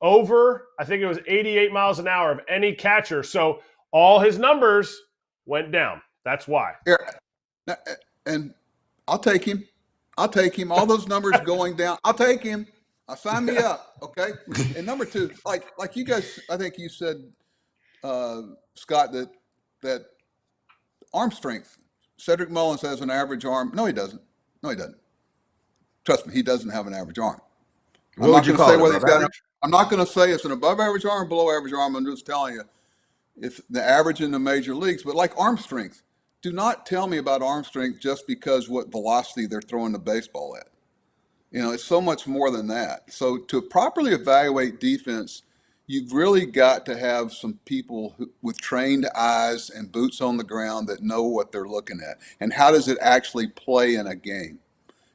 over, I think it was 88 miles an hour of any catcher. So all his numbers went down. That's why. And I'll take him. All those numbers going down. I'll take him. Sign me up. Okay. And number 2, like you guys, I think you said, Scott, that arm strength. Cedric Mullins has an average arm. No, he doesn't. Trust me, he doesn't have an average arm. I'm not going to say whether he's got. I'm not going to say it's an above average arm, below average arm. I'm just telling you, it's the average in the major leagues. But like arm strength, do not tell me about arm strength just because what velocity they're throwing the baseball at. It's so much more than that. So to properly evaluate defense, you've really got to have some people with trained eyes and boots on the ground that know what they're looking at. And how does it actually play in a game?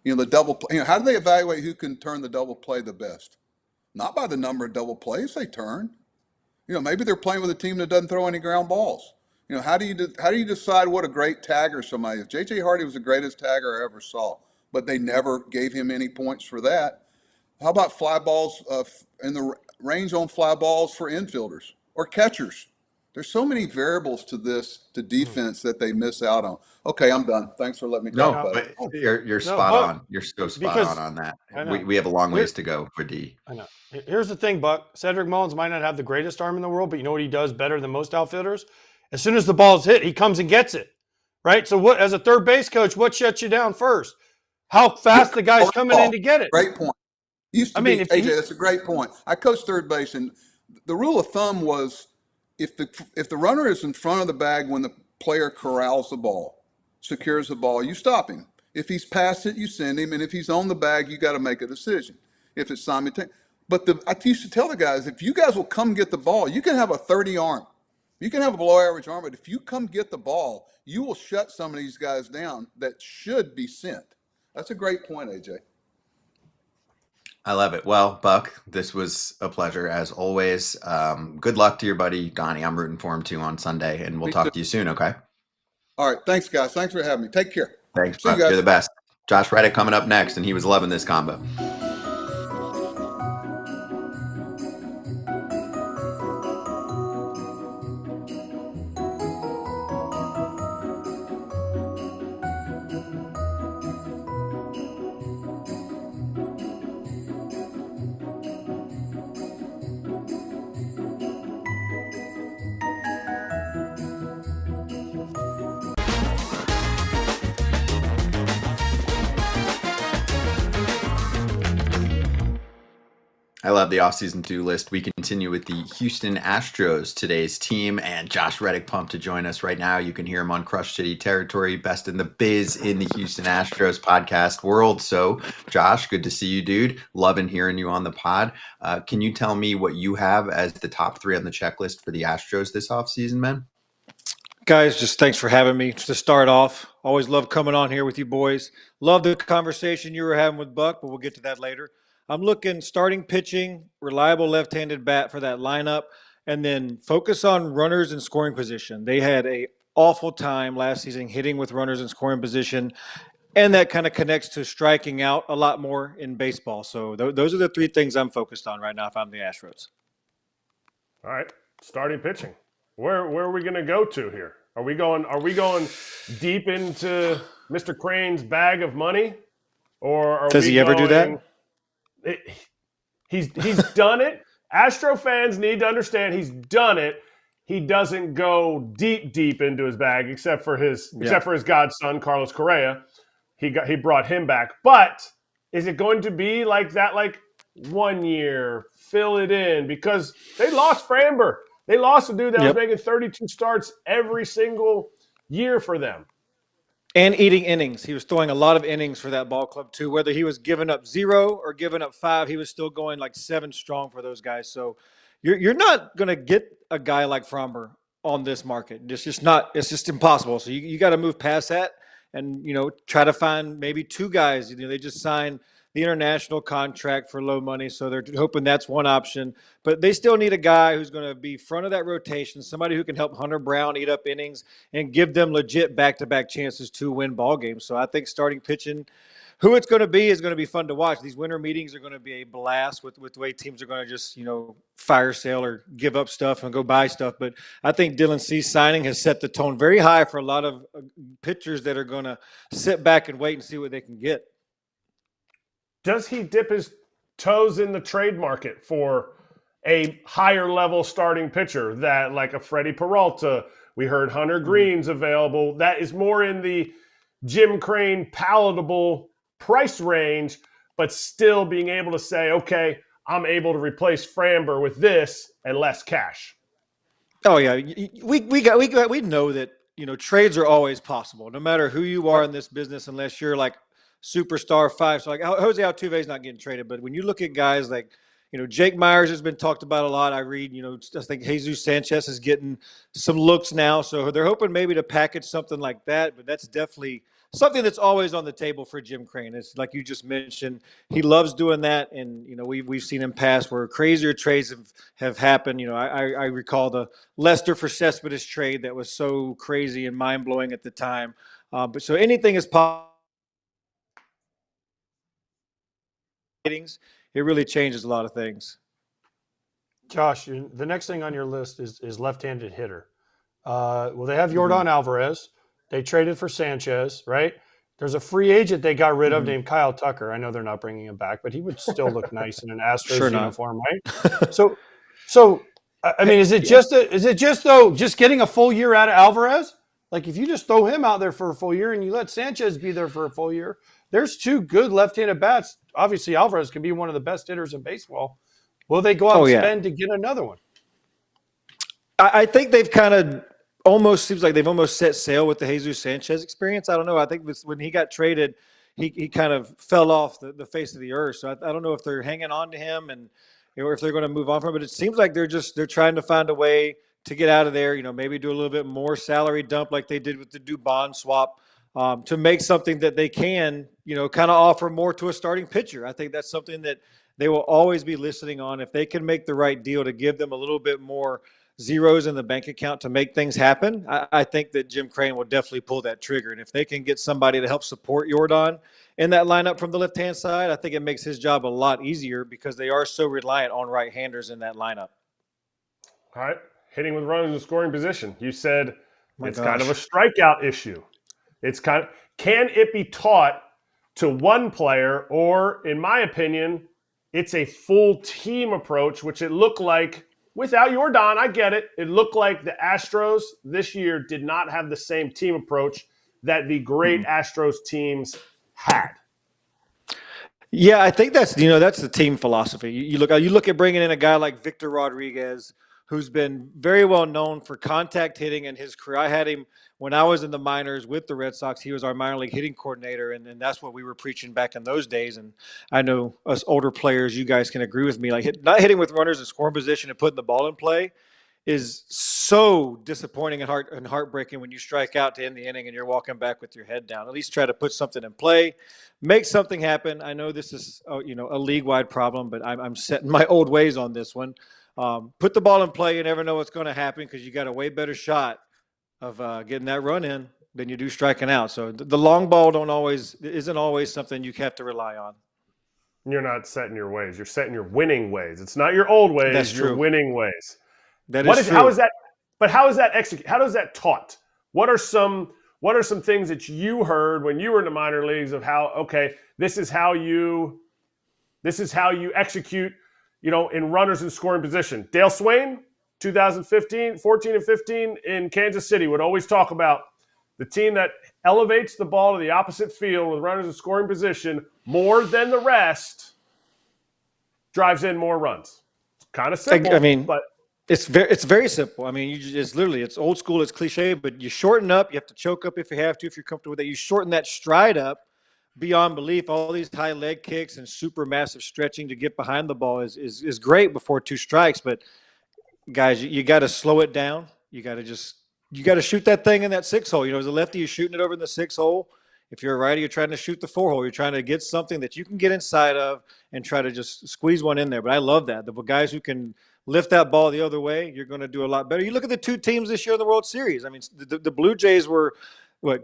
The double play, how do they evaluate who can turn the double play the best? Not by the number of double plays they turn. Maybe they're playing with a team that doesn't throw any ground balls. How do you decide what a great tagger somebody is? J.J. Hardy was the greatest tagger I ever saw, but they never gave him any points for that. How about fly balls in the range on fly balls for infielders or catchers? There's so many variables to defense that they miss out on. Okay, I'm done. Thanks for letting me talk about it. You're spot on. You're so spot on that. We have a long ways to go for D. I know. Here's the thing, Buck. Cedric Mullins might not have the greatest arm in the world, but you know what he does better than most outfielders? As soon as the ball's hit, he comes and gets it, right? So what, as a third base coach, what shuts you down first? How fast the guy's coming in to get it. Great point. AJ, that's a great point. I coached third base, and the rule of thumb was if the runner is in front of the bag when the player corrals the ball, secures the ball, you stop him. If he's past it, you send him, and if he's on the bag, you got to make a decision. If it's simultaneous. But I used to tell the guys, if you guys will come get the ball, you can have a 30 arm. You can have a below average arm, but if you come get the ball, you will shut some of these guys down that should be sent. That's a great point, AJ. I love it. Well, Buck, this was a pleasure as always. Good luck to your buddy Donnie. I'm rooting for him too on Sunday, and we'll talk to you soon, okay? All right. Thanks, guys. Thanks for having me. Take care. Thanks, Buck. You're the best. Josh Reddick coming up next, and he was loving this combo. I love the offseason to list. We continue with the Houston Astros, today's team, and Josh Reddick pumped to join us right now. You can hear him on Crush City Territory, best in the biz in the Houston Astros podcast world. So, Josh, good to see you, dude. Loving hearing you on the pod. Can you tell me what you have as the top 3 on the checklist for the Astros this offseason, man? Guys, just thanks for having me to start off. Always love coming on here with you boys. Love the conversation you were having with Buck, but we'll get to that later. I'm looking starting pitching, reliable left-handed bat for that lineup, and then focus on runners in scoring position. They had an awful time last season hitting with runners in scoring position, and that kind of connects to striking out a lot more in baseball. So those are the 3 things I'm focused on right now if I'm the Astros. All right, starting pitching. Where are we going to go to here? Are we going deep into Mr. Crane's bag of money, or does he ever do that? He's done it. Astro fans need to understand he's done it. He doesn't go deep into his bag, except for his godson Carlos Correa. He brought him back. But is it going to be like that? Like 1 year, fill it in, because they lost Framber. They lost a dude that was making 32 starts every single year for them. And eating innings. He was throwing a lot of innings for that ball club, too. Whether he was giving up 0 or giving up 5, he was still going like 7 strong for those guys. So you're not going to get a guy like Framber on this market. It's just impossible. So you got to move past that and, try to find maybe 2 guys. They just signed the international contract for low money, so they're hoping that's one option. But they still need a guy who's going to be front of that rotation, somebody who can help Hunter Brown eat up innings and give them legit back-to-back chances to win ball games. So I think starting pitching, who it's going to be is going to be fun to watch. These winter meetings are going to be a blast with the way teams are going to just, fire sale or give up stuff and go buy stuff. But I think Dylan Cease signing has set the tone very high for a lot of pitchers that are going to sit back and wait and see what they can get. Does he dip his toes in the trade market for a higher level starting pitcher that, like a Freddie Peralta? We heard Hunter Green's available. That is more in the Jim Crane palatable price range, but still being able to say, okay, I'm able to replace Framber with this and less cash. Oh yeah, we know that trades are always possible, no matter who you are in this business, unless you're like superstar 5. So like Jose Altuve is not getting traded, but when you look at guys like, Jake Myers has been talked about a lot. I read, I think Jesus Sanchez is getting some looks now. So they're hoping maybe to package something like that, but that's definitely something that's always on the table for Jim Crane. It's like you just mentioned, he loves doing that. And, we've seen him pass where crazier trades have happened. I recall the Lester for Cespedes trade that was so crazy and mind blowing at the time. But so anything is possible. It really changes a lot of things. Josh, the next thing on your list is left-handed hitter. Well, they have Yordan Alvarez. They traded for Sanchez, right? There's a free agent they got rid of named Kyle Tucker. I know they're not bringing him back, but he would still look nice in an Astros uniform, right? So I mean, is it just getting a full year out of Alvarez? Like if you just throw him out there for a full year and you let Sanchez be there for a full year, there's two good left-handed bats. Obviously, Alvarez can be one of the best hitters in baseball. Will they go out and spend to get another one? I think they've kind of almost seems like they've almost set sail with the Jesus Sanchez experience. I don't know. I think when he got traded, he kind of fell off the face of the earth. So I don't know if they're hanging on to him and or if they're going to move on from him. But it seems like they're trying to find a way to get out of there. Maybe do a little bit more salary dump like they did with the Dubon swap. To make something that they can, kind of offer more to a starting pitcher. I think that's something that they will always be listening on. If they can make the right deal to give them a little bit more zeros in the bank account to make things happen, I think that Jim Crane will definitely pull that trigger. And if they can get somebody to help support Yordan in that lineup from the left-hand side, I think it makes his job a lot easier because they are so reliant on right-handers in that lineup. All right. Hitting with runners in scoring position. You said kind of a strikeout issue. Can it be taught to one player, or in my opinion, it's a full team approach, which it looked like without Yordan. I get it. It looked like the Astros this year did not have the same team approach that the great Astros teams had. Yeah, I think that's the team philosophy. You look at bringing in a guy like Victor Rodriguez, who's been very well known for contact hitting in his career. I had him when I was in the minors with the Red Sox. He was our minor league hitting coordinator, and that's what we were preaching back in those days. And I know us older players, you guys can agree with me. Like not hitting with runners in scoring position and putting the ball in play is so disappointing and heartbreaking when you strike out to end the inning and you're walking back with your head down. At least try to put something in play, make something happen. I know this is a league-wide problem, but I'm setting my old ways on this one. Put the ball in play. You never know what's going to happen because you got a way better shot of getting that run in than you do striking out. So the long ball isn't always something you have to rely on. You're not setting your ways. You're setting your winning ways. It's not your old ways. That's true. Your winning ways. That is true. How is that? But how is that executed? How does that taught? What are some things that you heard when you were in the minor leagues of how this is how you execute? In runners in scoring position. Dale Swain, 14 and 15 in Kansas City would always talk about the team that elevates the ball to the opposite field with runners in scoring position more than the rest drives in more runs. It's kind of simple. But it's very simple. I mean, it's old school, it's cliche, but you shorten up. You have to choke up if you have to, if you're comfortable with that. You shorten that stride up beyond belief. All these high leg kicks and super massive stretching to get behind the ball is great before two strikes. But guys, you got to slow it down. You got to shoot that thing in that 6 hole. As a lefty, you're shooting it over in the 6 hole. If you're a righty, you're trying to shoot the 4 hole. You're trying to get something that you can get inside of and try to just squeeze one in there. But I love that. The guys who can lift that ball the other way, you're going to do a lot better. You look at the two teams this year in the World Series. I mean, the Blue Jays were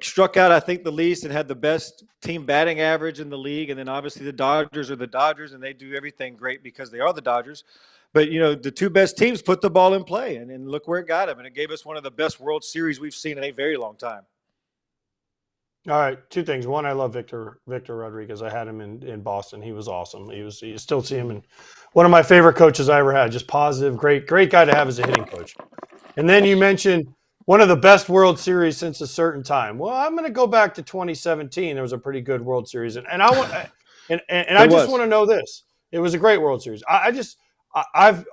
struck out, I think, the least and had the best team batting average in the league. And then obviously the Dodgers are the Dodgers, and they do everything great because they are the Dodgers. But, the two best teams put the ball in play, and look where it got them. And it gave us one of the best World Series we've seen in a very long time. All right, two things. One, I love Victor Rodriguez. I had him in Boston. He was awesome. You still see him, and one of my favorite coaches I ever had. Just positive, great guy to have as a hitting coach. And then you mentioned one of the best World Series since a certain time. Well, I'm going to go back to 2017. There was a pretty good World Series, and I want I just want to know this. It was a great World Series. I've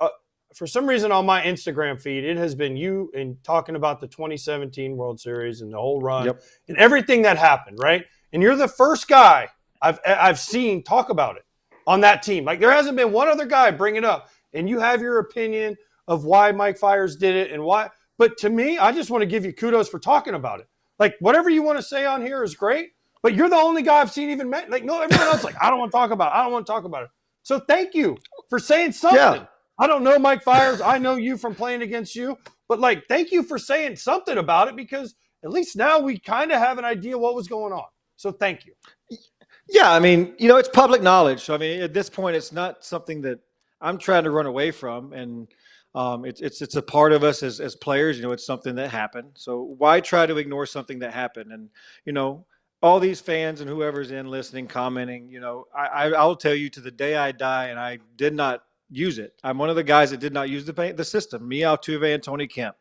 for some reason on my Instagram feed, it has been you and talking about the 2017 World Series and the whole run and everything that happened, right? And you're the first guy I've seen talk about it on that team. Like there hasn't been one other guy bring it up, and you have your opinion of why Mike Fiers did it and why. But to me, I just want to give you kudos for talking about it. Like whatever you want to say on here is great, but you're the only guy I've seen even like no everyone else like I don't want to talk about it. I don't want to talk about it. So thank you for saying something. Yeah. I don't know Mike Fiers. I know you from playing against you, but like thank you for saying something about it because at least now we kind of have an idea what was going on. So thank you. Yeah, I mean, it's public knowledge. So I mean, at this point, it's not something that I'm trying to run away from, and it's a part of us as players. It's something that happened. So why try to ignore something that happened? And all these fans and whoever's in listening, commenting, I'll tell you to the day I die, and I did not use it. I'm one of the guys that did not use the system. Me, Altuve, and Tony Kemp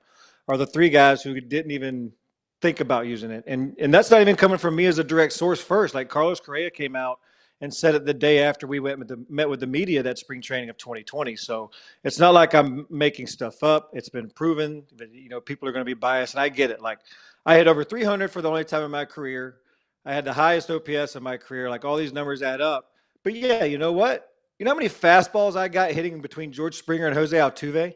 are the three guys who didn't even think about using it. And that's not even coming from me as a direct source first. Like Carlos Correa came out and said it the day after we met with the media that spring training of 2020. So it's not like I'm making stuff up. It's been proven that, people are going to be biased. And I get it. Like I had over 300 for the only time in my career. I had the highest OPS in my career. Like all these numbers add up. But yeah, you know what? You know how many fastballs I got hitting between George Springer and Jose Altuve?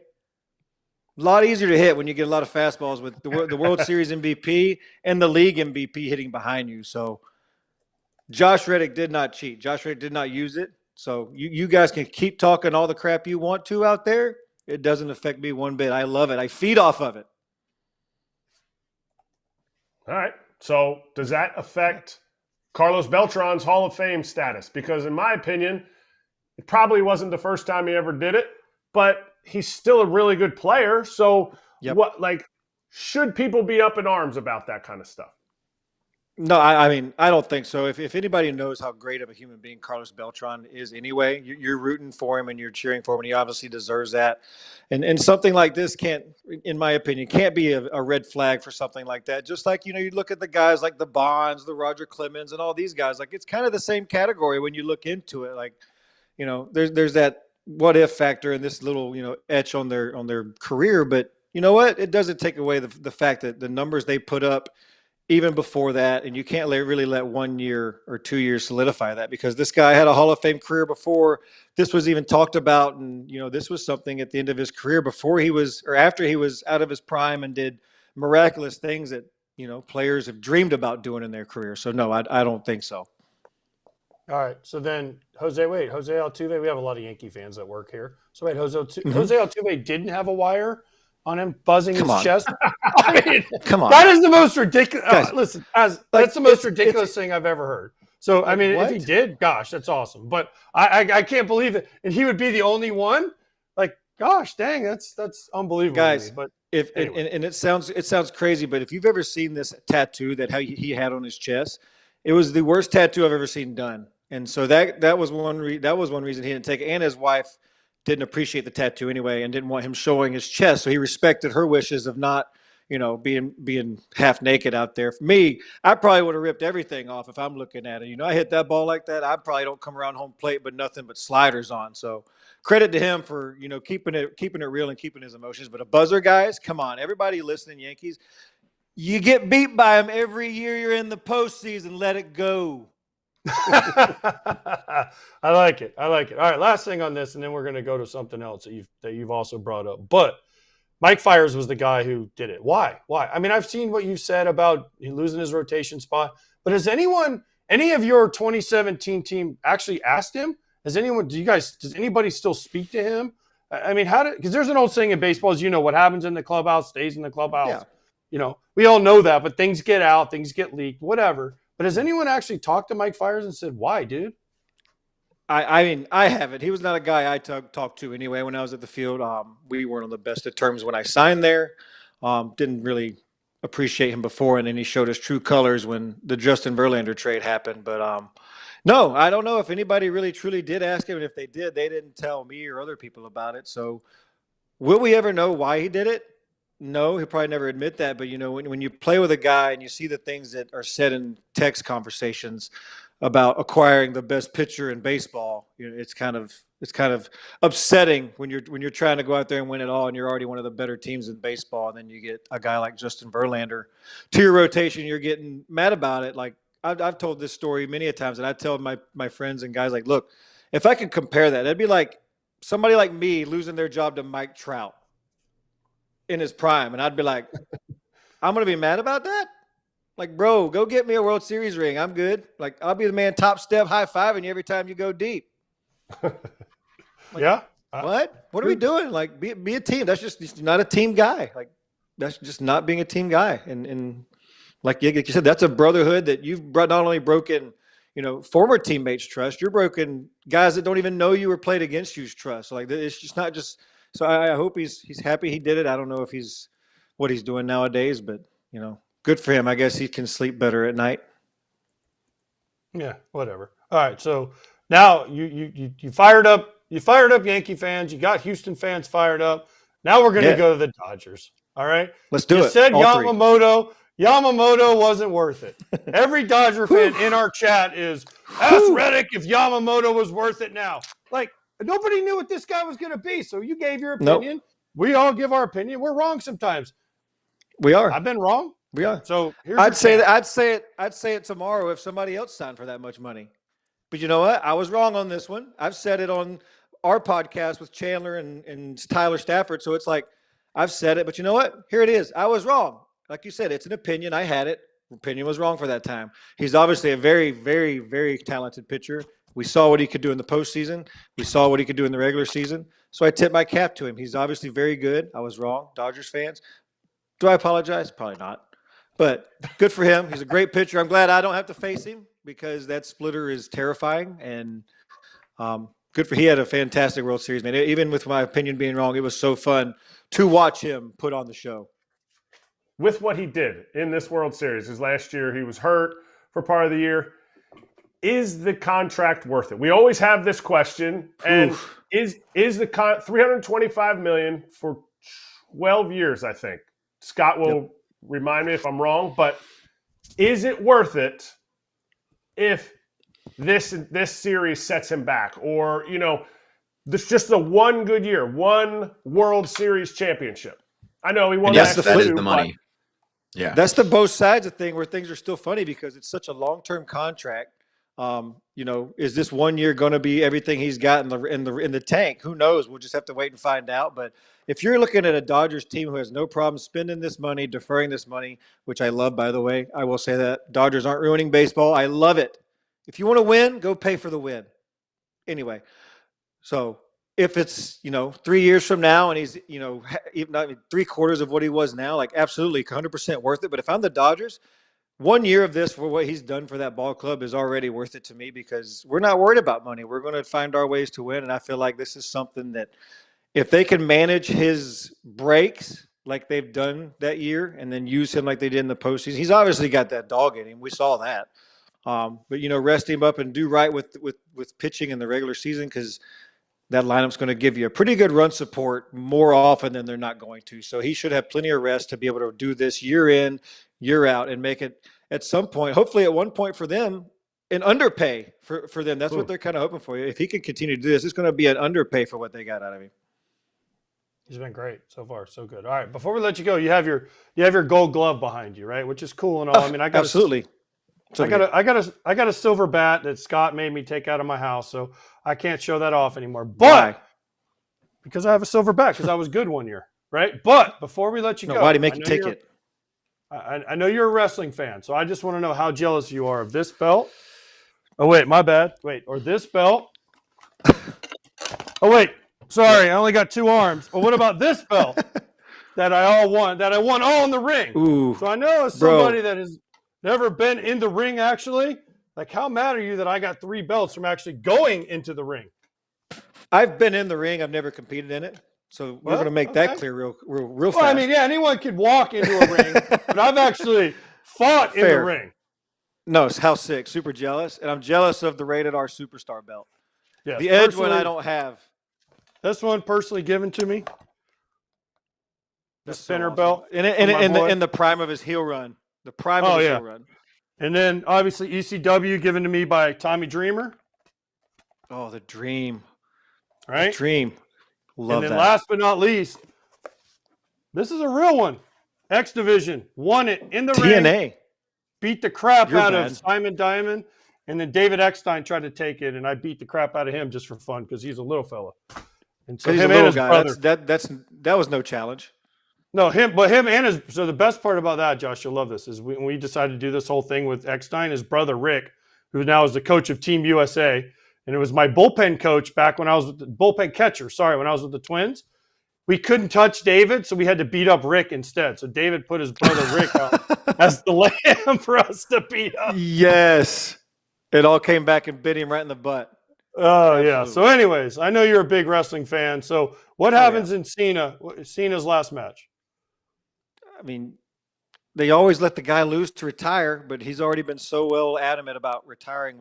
A lot easier to hit when you get a lot of fastballs with the World Series MVP and the league MVP hitting behind you. So Josh Reddick did not cheat. Josh Reddick did not use it. So you guys can keep talking all the crap you want to out there. It doesn't affect me one bit. I love it. I feed off of it. All right. So does that affect Carlos Beltran's Hall of Fame status? Because in my opinion, it probably wasn't the first time he ever did it, but he's still a really good player. So should people be up in arms about that kind of stuff? No, I mean, I don't think so. If anybody knows how great of a human being Carlos Beltran is anyway, you're rooting for him and you're cheering for him, and he obviously deserves that. And something like this can't, in my opinion, can't be a red flag for something like that. Just like, you look at the guys like the Bonds, the Roger Clemens, and all these guys. Like, it's kind of the same category when you look into it. Like, there's that what if factor and this little, etch on their career. But you know what? It doesn't take away the fact that the numbers they put up even before that, and you can't really let 1 year or 2 years solidify that, because this guy had a Hall of Fame career before this was even talked about. And, this was something at the end of his career before he was, or after he was out of his prime and did miraculous things that, players have dreamed about doing in their career. So no, I don't think so. All right. So then Jose Altuve, we have a lot of Yankee fans that work here. So wait, Jose Altuve didn't have a wire on him buzzing his chest. I mean, come on. That is the most ridiculous. Listen, that's the most ridiculous thing I've ever heard. So, I mean, if he did, gosh, that's awesome. But I can't believe it. And he would be the only one? Like, gosh, dang, that's unbelievable. Guys, to me. But anyway. and it sounds crazy, but if you've ever seen this tattoo that he had on his chest, it was the worst tattoo I've ever seen done. And so that was one reason he didn't take it. And his wife didn't appreciate the tattoo anyway and didn't want him showing his chest. So he respected her wishes of not, being half naked out there. For me, I probably would have ripped everything off if I'm looking at it. I hit that ball like that. I probably don't come around home plate, but nothing but sliders on. So credit to him for, keeping it real and keeping his emotions. But a buzzer, guys, come on. Everybody listening, Yankees, you get beat by him every year you're in the postseason. Let it go. I like it. All right, last thing on this, and then we're going to go to something else that you've also brought up. But Mike Fiers was the guy who did it. Why? I mean, I've seen what you said about losing his rotation spot, but has any of your 2017 team actually asked him? Does anybody still speak to him? I mean, because there's an old saying in baseball is, what happens in the clubhouse stays in the clubhouse. Yeah. We all know that, but things get out, things get leaked, whatever. But has anyone actually talked to Mike Fiers and said, why, dude? I mean, I haven't. He was not a guy I talked to anyway when I was at the field. We weren't on the best of terms when I signed there. Didn't really appreciate him before, and then he showed his true colors when the Justin Verlander trade happened. But no, I don't know if anybody really truly did ask him, and if they did, they didn't tell me or other people about it. So will we ever know why he did it? No, he'll probably never admit that. But, when you play with a guy and you see the things that are said in text conversations about acquiring the best pitcher in baseball, it's kind of upsetting when you're trying to go out there and win it all, and you're already one of the better teams in baseball, and then you get a guy like Justin Verlander to your rotation. You're getting mad about it. Like, I've told this story many a times, and I tell my friends and guys, like, look, if I could compare that, it'd be like somebody like me losing their job to Mike Trout in his prime, and I'd be like, I'm gonna be mad about that. Like, bro, go get me a World Series ring. I'm good. Like, I'll be the man top step high fiving you every time you go deep. Like, yeah. What? What are we doing? Like, be a team. That's just not a team guy. Like, that's just not being a team guy. And like you said, that's a brotherhood that you've not only broken, former teammates' trust, you're broken guys that don't even know you or played against you's trust. So, like, it's just not just. So I hope he's happy he did it. I don't know if he's what he's doing nowadays, but good for him. I guess he can sleep better at night. Yeah, whatever. All right, so now you fired up. You fired up Yankee fans. You got Houston fans fired up. Now we're going to go to the Dodgers. All right? Let's do it. You said All three. Yamamoto wasn't worth it. Every Dodger fan in our chat is, ask Reddick if Yamamoto was worth it now. Like, nobody knew what this guy was going to be, so you gave your opinion. Nope. We all give our opinion. We're wrong sometimes. We are. I've been wrong. We are. So I'd say it tomorrow if somebody else signed for that much money. But you know what? I was wrong on this one. I've said it on our podcast with Chandler and Tyler Stafford. So it's like, I've said it, but you know what? Here it is. I was wrong. Like you said, it's an opinion. I had it. Opinion was wrong for that time. He's obviously a very, very, very talented pitcher. We saw what he could do in the postseason. We saw what he could do in the regular season. So I tip my cap to him. He's obviously very good. I was wrong. Dodgers fans. Do I apologize? Probably not. But good for him. He's a great pitcher. I'm glad I don't have to face him because that splitter is terrifying. And he had a fantastic World Series, man. Even with my opinion being wrong, it was so fun to watch him put on the show. With what he did in this World Series, because last year he was hurt for part of the year, is the contract worth it? We always have this question, and is the $325 million for 12 years? I think Scott will remind me if I'm wrong, but is it worth it if this series sets him back, or this just a one good year, one World Series championship? I know he won. Yes, that is the money. Yeah, that's the both sides of thing where things are still funny because it's such a long-term contract. Is this 1 year going to be everything he's got in the tank? Who knows? We'll just have to wait and find out. But if you're looking at a Dodgers team who has no problem spending this money, deferring this money, which I love, by the way, I will say that Dodgers aren't ruining baseball. I love it. If you want to win, go pay for the win. Anyway, so if it's 3 years from now and he's even not 3/4 of what he was now, like absolutely 100% worth it. But if I'm the Dodgers, 1 year of this for what he's done for that ball club is already worth it to me because we're not worried about money. We're going to find our ways to win. And I feel like this is something that if they can manage his breaks like they've done that year and then use him like they did in the postseason, he's obviously got that dog in him. We saw that. But rest him up and do right with pitching in the regular season because that lineup's going to give you a pretty good run support more often than they're not going to. So he should have plenty of rest to be able to do this year in, year out, and make it at some point, hopefully at one point for them, an underpay for them. That's what they're kind of hoping for. If he can continue to do this, it's going to be an underpay for what they got out of him. He's been great so far, so good. All right, before we let you go, you have your Gold Glove behind you, right? Which is cool and all. I mean, I got absolutely. I got a silver bat that Scott made me take out of my house, so I can't show that off anymore. But why? Because I have a silver bat because I was good one year, right? But before we let you go, why do you make you take it? I know you're a wrestling fan, so I just want to know how jealous you are of this belt. Oh wait, my bad. Wait, or this belt? Oh wait, sorry, I only got 2 arms. Well, what about this belt that I won all in the ring? Ooh, so I know as somebody that has never been in the ring actually. Like, how mad are you that I got 3 belts from actually going into the ring? I've been in the ring. I've never competed in it. So we're going to make that clear real fast. Well, I mean, yeah, anyone could walk into a ring, but I've actually fought in the ring. No, how sick. Super jealous. And I'm jealous of the Rated R Superstar belt. Yes, the Edge one I don't have. This one personally given to me. The spinner awesome. belt. In the prime of his heel run. The prime of his heel run. And then, obviously, ECW given to me by Tommy Dreamer. Oh, the Dream. Right? The Dream. Love that. And then last but not least, this is a real one. X Division won it in the ring. TNA. beat the crap You're out bad. of Simon Diamond, and then David Eckstein tried to take it, and I beat the crap out of him just for fun because he's a little fella. And so He's him a and little his guy. brother. That was no challenge. No, him and his. So the best part about that, Josh, you'll love this, is when we decided to do this whole thing with Eckstein, his brother Rick, who now is the coach of Team USA, and it was my bullpen coach back when I was with the bullpen catcher. Sorry, when I was with the Twins. We couldn't touch David, so we had to beat up Rick instead. So David put his brother Rick out as the lamb for us to beat up. Yes. It all came back and bit him right in the butt. Oh, yeah. Absolutely. So anyways, I know you're a big wrestling fan. So what happens in Cena's last match? I mean, they always let the guy lose to retire, but he's already been so well adamant about retiring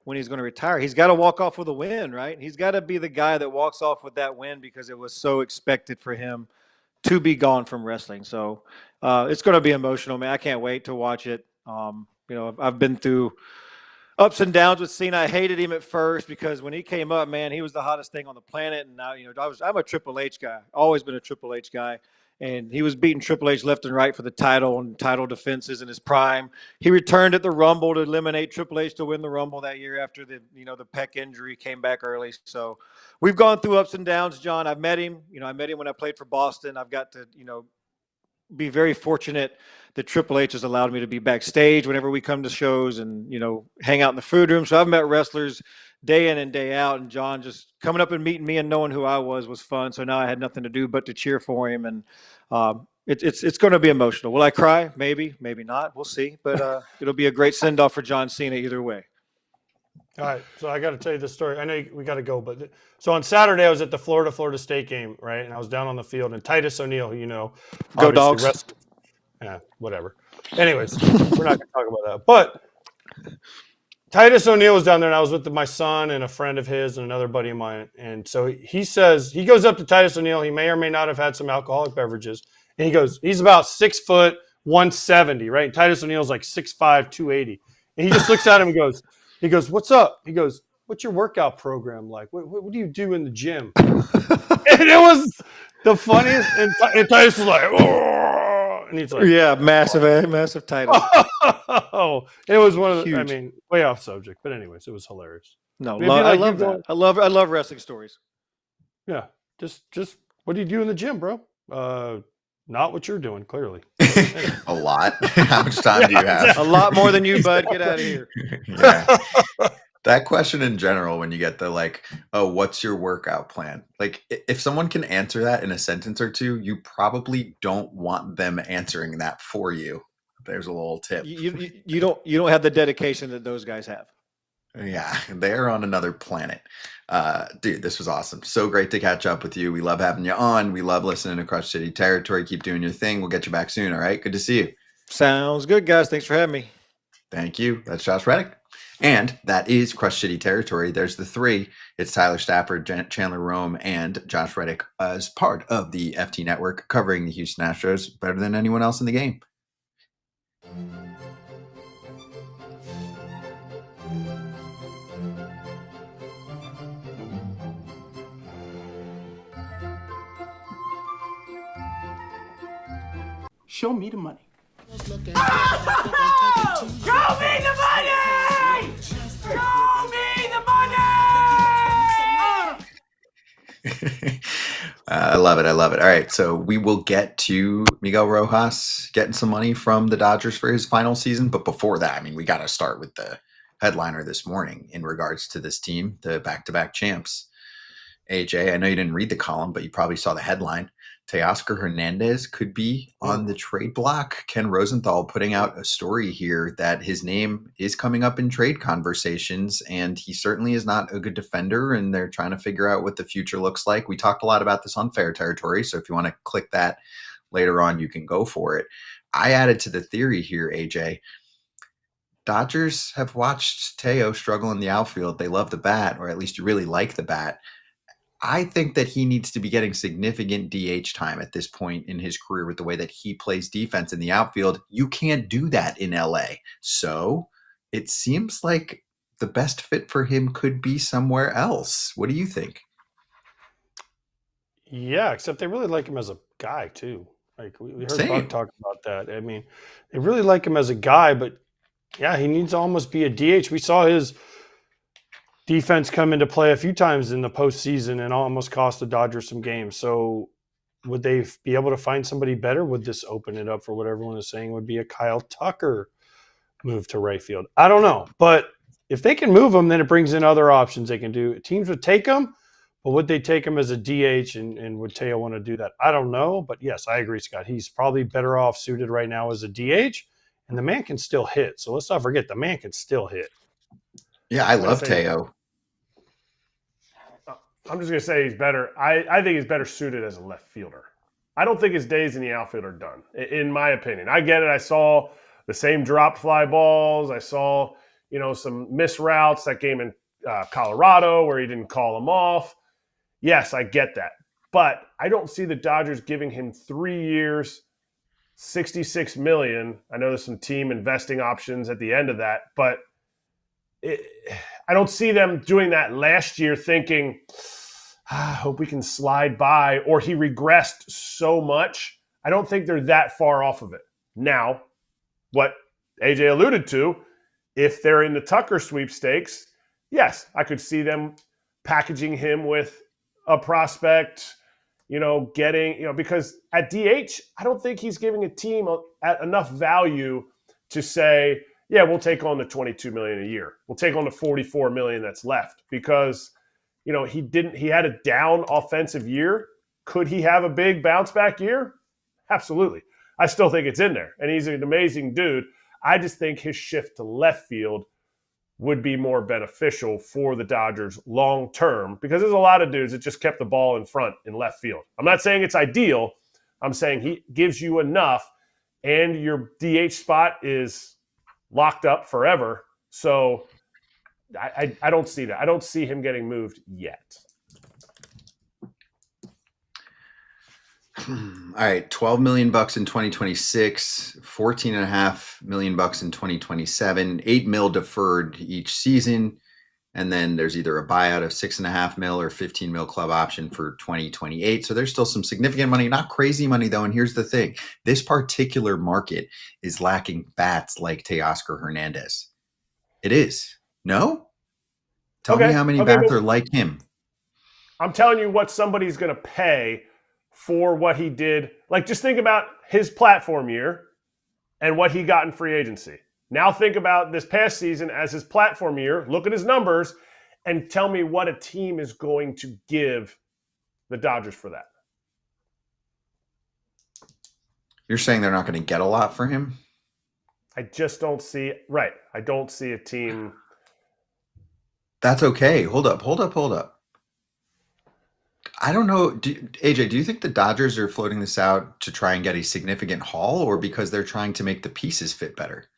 when he's going to retire. He's got to walk off with a win, right? He's got to be the guy that walks off with that win because it was so expected for him to be gone from wrestling. So it's going to be emotional, man. I can't wait to watch it. I've been through ups and downs with Cena. I hated him at first because when he came up, man, he was the hottest thing on the planet. And now, I'm a Triple H guy. Always been a Triple H guy. And he was beating Triple H left and right for the title and title defenses in his prime. He returned at the Rumble to eliminate Triple H to win the Rumble that year after the pec injury, came back early. So we've gone through ups and downs, John. I've met him. I met him when I played for Boston. I've got to, be very fortunate that Triple H has allowed me to be backstage whenever we come to shows and, hang out in the food room. So I've met wrestlers day in and day out, and John just coming up and meeting me and knowing who I was fun. So now I had nothing to do but to cheer for him. And it's going to be emotional. Will I cry? Maybe not. We'll see. But it'll be a great send-off for John Cena either way. All right, so I got to tell you this story. I know we got to go, but so on Saturday I was at the Florida State game, right? And I was down on the field, and Titus O'Neil, who Go Dogs. Whatever. Anyways, we're not going to talk about that. But Titus O'Neil was down there, and I was with my son and a friend of his and another buddy of mine. And so he goes up to Titus O'Neil. He may or may not have had some alcoholic beverages. And he goes, he's about 6 foot, 170, right? And Titus O'Neil's like 6'5", 280. And he just looks at him and goes, what's up? He goes, what's your workout program like? What do you do in the gym? And it was the funniest. And Titus was like, oh, and he's like, yeah, massive title. Oh, it was one of the, Huge. Way off subject, but anyways, it was hilarious. No, I love that. I love wrestling stories. Yeah, just what do you do in the gym, bro? Not what you're doing, clearly. A lot. How much time do you have? A lot more than you, bud. Get out of here. Yeah. That question in general, when you get the what's your workout plan? Like, if someone can answer that in a sentence or two, you probably don't want them answering that for you. There's a little tip. You don't have the dedication that those guys have. Yeah, they're on another planet. Dude, this was awesome. So great to catch up with you. We love having you on. We love listening to Crush City Territory. Keep doing your thing. We'll get you back soon, all right? Good to see you. Sounds good, guys. Thanks for having me. Thank you. That's Josh Reddick. And that is Crush City Territory. There's the three. It's Tyler Stafford, Chandler Rome, and Josh Reddick as part of the FT Network covering the Houston Astros better than anyone else in the game. Show me the money. Show me the money! Show me the money! I love it. All right, so we will get to Miguel Rojas getting some money from the Dodgers for his final season. But before that, we got to start with the headliner this morning in regards to this team, the back-to-back champs. AJ, I know you didn't read the column, but you probably saw the headline. Teoscar Hernández could be on the trade block. Ken Rosenthal putting out a story here that his name is coming up in trade conversations, and he certainly is not a good defender, and they're trying to figure out what the future looks like. We talked a lot about this on Fair Territory, so if you want to click that later on, you can go for it. I added to the theory here, AJ. Dodgers have watched Teo struggle in the outfield. They love the bat, or at least you really like the bat. I think that he needs to be getting significant DH time at this point in his career with the way that he plays defense in the outfield. You can't do that in LA. So it seems like the best fit for him could be somewhere else. What do you think? Yeah, except they really like him as a guy too. Like we heard Buck talk about that. They really like him as a guy, but Yeah, he needs to almost be a DH. We saw his defense come into play a few times in the postseason and almost cost the Dodgers some games. So would they be able to find somebody better? Would this open it up for what everyone is saying would be a Kyle Tucker move to right field? I don't know. But if they can move him, then it brings in other options they can do. Teams would take him, but would they take him as a DH, and would Teo want to do that? I don't know. But yes, I agree, Scott. He's probably better off suited right now as a DH, and the man can still hit. So let's not forget, the man can still hit. Yeah, I love Teo. I'm just going to say he's better. I think he's better suited as a left fielder. I don't think his days in the outfield are done, in my opinion. I get it. I saw the same drop fly balls. I saw, some missed routes that game in Colorado where he didn't call them off. Yes, I get that. But I don't see the Dodgers giving him 3 years, $66 million. I know there's some team investing options at the end of that, but I don't see them doing that last year thinking, I hope we can slide by, or he regressed so much. I don't think they're that far off of it. Now, what AJ alluded to, if they're in the Tucker sweepstakes, yes, I could see them packaging him with a prospect, getting, because at DH, I don't think he's giving a team enough value to say, yeah, we'll take on the $22 million a year. We'll take on the $44 million that's left because, he had a down offensive year. Could he have a big bounce back year? Absolutely. I still think it's in there, and he's an amazing dude. I just think his shift to left field would be more beneficial for the Dodgers long term because there's a lot of dudes that just kept the ball in front in left field. I'm not saying it's ideal. I'm saying he gives you enough, and your DH spot is locked up forever. So I don't see that. I don't see him getting moved yet. All right, $12 million in 2026, $14.5 million in 2027, $8 million deferred each season, and then there's either a buyout of $6.5 million or $15 million club option for 2028. So there's still some significant money, not crazy money though. And here's the thing: this particular market is lacking bats like Teoscar Hernández. It is. No? Tell me how many bats are like him. I'm telling you what somebody's going to pay for what he did. Like, just think about his platform year and what he got in free agency. Now think about this past season as his platform year. Look at his numbers and tell me what a team is going to give the Dodgers for that. You're saying they're not going to get a lot for him? I just don't see it. Right. I don't see a team. That's okay. Hold up. I don't know. AJ, do you think the Dodgers are floating this out to try and get a significant haul, or because they're trying to make the pieces fit better?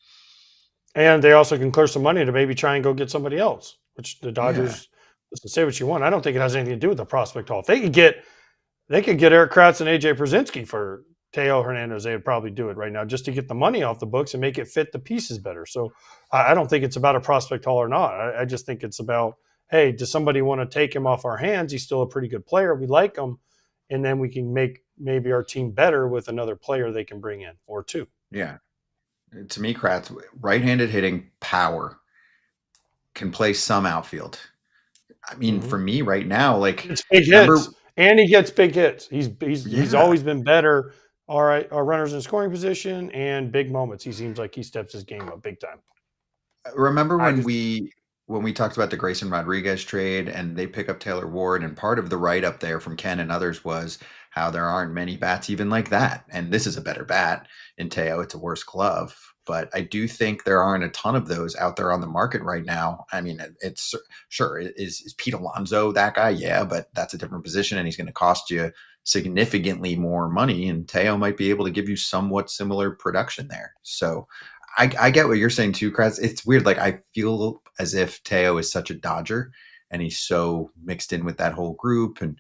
And they also can clear some money to maybe try and go get somebody else, which the Dodgers, listen, say what you want. I don't think it has anything to do with the prospect haul. If they could get Erik Kratz and AJ Pierzynski for Teo Hernandez, they would probably do it right now just to get the money off the books and make it fit the pieces better. So I don't think it's about a prospect haul or not. I just think it's about, hey, does somebody want to take him off our hands? He's still a pretty good player. We like him. And then we can make maybe our team better with another player they can bring in or two. Yeah. To me, Kratz, right-handed hitting, power, can play some outfield. I mean, for me right now, like, it's big hits, and he gets big hits. He's always been better. All right, our runners in scoring position and big moments. He seems like he steps his game up big time. Remember when we talked about the Grayson Rodriguez trade and they pick up Taylor Ward, and part of the write-up there from Ken and others was how there aren't many bats even like that. And this is a better bat in Teo. It's a worse glove. But I do think there aren't a ton of those out there on the market right now. I mean, it's sure, is Pete Alonso that guy? Yeah, but that's a different position and he's going to cost you significantly more money. And Teo might be able to give you somewhat similar production there. So I get what you're saying too, Kratz. It's weird. Like, I feel as if Teo is such a Dodger and he's so mixed in with that whole group, and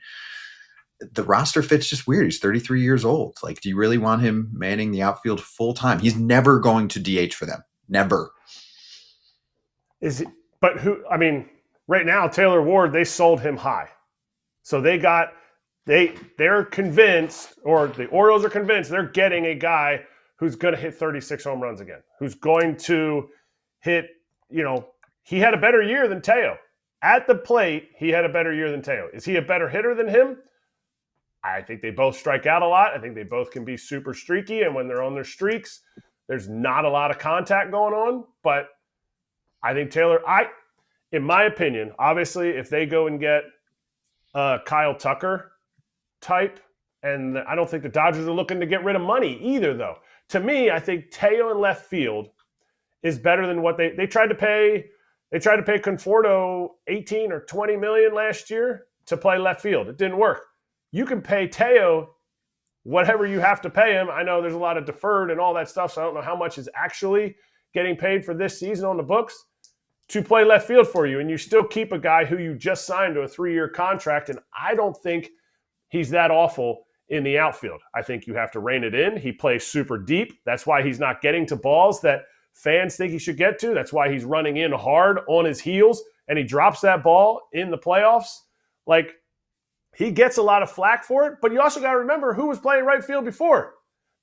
the roster fit's just weird. He's 33 years old. Like, do you really want him manning the outfield full time? He's never going to DH for them. Never. Is it? But who? I mean, right now, Taylor Ward, they sold him high, so they're convinced, or the Orioles are convinced, they're getting a guy who's going to hit 36 home runs again, who's going to hit, he had a better year than Teo. At the plate, he had a better year than Teo. Is he a better hitter than him? I think they both strike out a lot. I think they both can be super streaky, and when they're on their streaks, there's not a lot of contact going on. But I think Taylor, in my opinion, obviously, if they go and get Kyle Tucker type, and I don't think the Dodgers are looking to get rid of money either, though. To me, I think Teo in left field is better than what they tried to pay. They tried to pay Conforto 18 or 20 million last year to play left field. It didn't work. You can pay Teo whatever you have to pay him. I know there's a lot of deferred and all that stuff, so I don't know how much is actually getting paid for this season on the books to play left field for you, and you still keep a guy who you just signed to a 3-year contract, and I don't think he's that awful in the outfield. I think you have to rein it in. He plays super deep. That's why he's not getting to balls that fans think he should get to. That's why he's running in hard on his heels, and he drops that ball in the playoffs. Like, he gets a lot of flack for it, but you also got to remember who was playing right field before.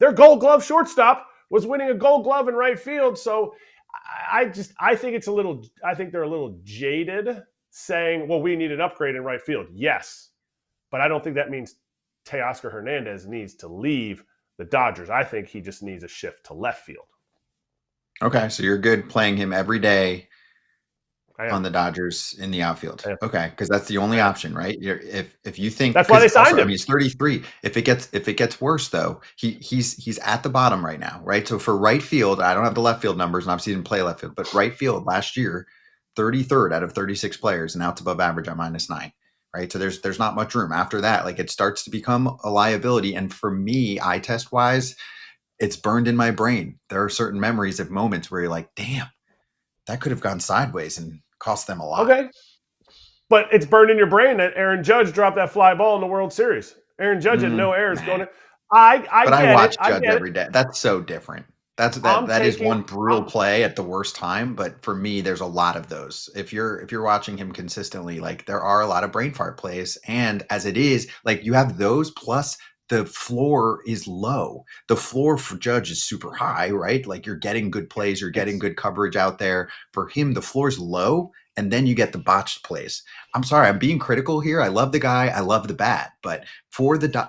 Their Gold Glove shortstop was winning a Gold Glove in right field, so I think they're a little jaded saying, well, we need an upgrade in right field. Yes, but I don't think that means Teoscar Hernández needs to leave the Dodgers. I think he just needs a shift to left field. Okay, so you're good playing him every day on the Dodgers in the outfield. Okay, because that's the only option, right? If you think that's why they signed him. I mean, he's 33. If it gets worse though, he's at the bottom right now, right? So for right field, I don't have the left field numbers, and obviously he didn't play left field, but right field last year, 33rd out of 36 players, and outs above average at -9. Right. So there's not much room after that. Like, it starts to become a liability. And for me, eye test wise, it's burned in my brain. There are certain memories of moments where you're like, damn, that could have gone sideways and cost them a lot. Okay. But it's burned in your brain that Aaron Judge dropped that fly ball in the World Series. Aaron Judge had no errors going in. I watch Judge every day. That's so different. That is one brutal play at the worst time, but for me, there's a lot of those. If you're watching him consistently, like, there are a lot of brain fart plays, and as it is, like, you have those plus the floor is low. The floor for Judge is super high, right? Like, you're getting good plays, you're getting good coverage out there. For him, the floor is low, and then you get the botched plays. I'm sorry, I'm being critical here. I love the guy, I love the bat, but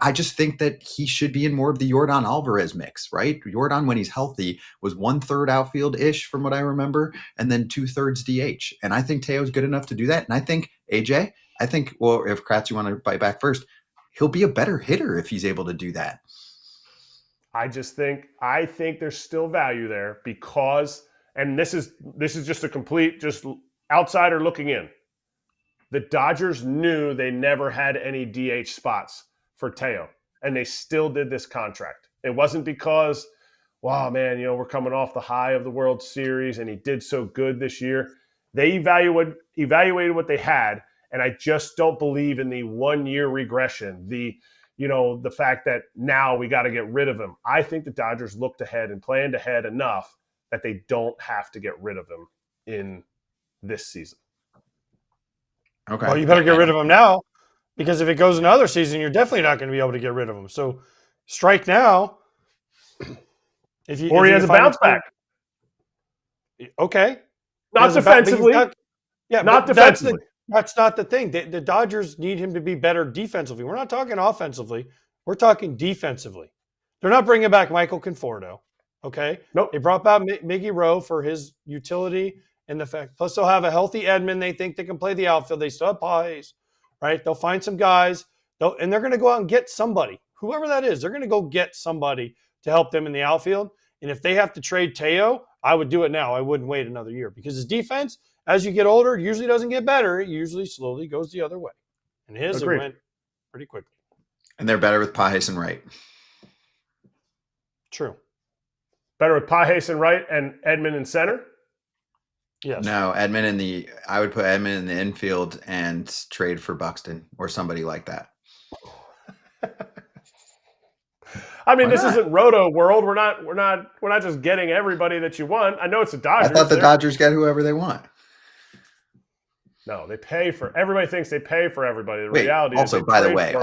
I just think that he should be in more of the Yordan Alvarez mix, right? Yordan, when he's healthy, was 1/3 outfield-ish from what I remember, and then 2/3 DH. And I think Teo's good enough to do that. And I think, AJ, well, if Kratz, you want to bite back first, he'll be a better hitter if he's able to do that. I think there's still value there because, and this is just a complete, just outsider looking in. The Dodgers knew they never had any DH spots for Teo, and they still did this contract. It wasn't because, wow, man, we're coming off the high of the World Series and he did so good this year. They evaluated what they had, and I just don't believe in the 1-year regression, the fact that now we got to get rid of him. I think the Dodgers looked ahead and planned ahead enough that they don't have to get rid of him in this season. Okay. Well, you better get rid of him now, because if it goes another season, you're definitely not going to be able to get rid of him. So strike now. If he has a bounce back. Okay. Not defensively. Not defensively. That's not the thing. The Dodgers need him to be better defensively. We're not talking offensively. We're talking defensively. They're not bringing back Michael Conforto. Okay. Nope. They brought back Miggy Rowe for his utility. And the fact, plus they'll have a healthy Edman. They think they can play the outfield. They still have Pies, right? They'll find some guys, and they're going to go out and get somebody, whoever that is. They're going to go get somebody to help them in the outfield. And if they have to trade Teo, I would do it now. I wouldn't wait another year, because his defense, as you get older, usually doesn't get better. It usually slowly goes the other way. And it went pretty quickly. And they're better with Pages and right. True. Better with Pages and right and Edman in center. Yes. No, I would put Edman in the infield and trade for Buxton or somebody like that. I mean, this isn't Roto world. We're not just getting everybody that you want. I know it's the Dodgers. I thought the Dodgers get whoever they want. No, they pay for everybody. Thinks they pay for everybody. The reality also, is, by the way,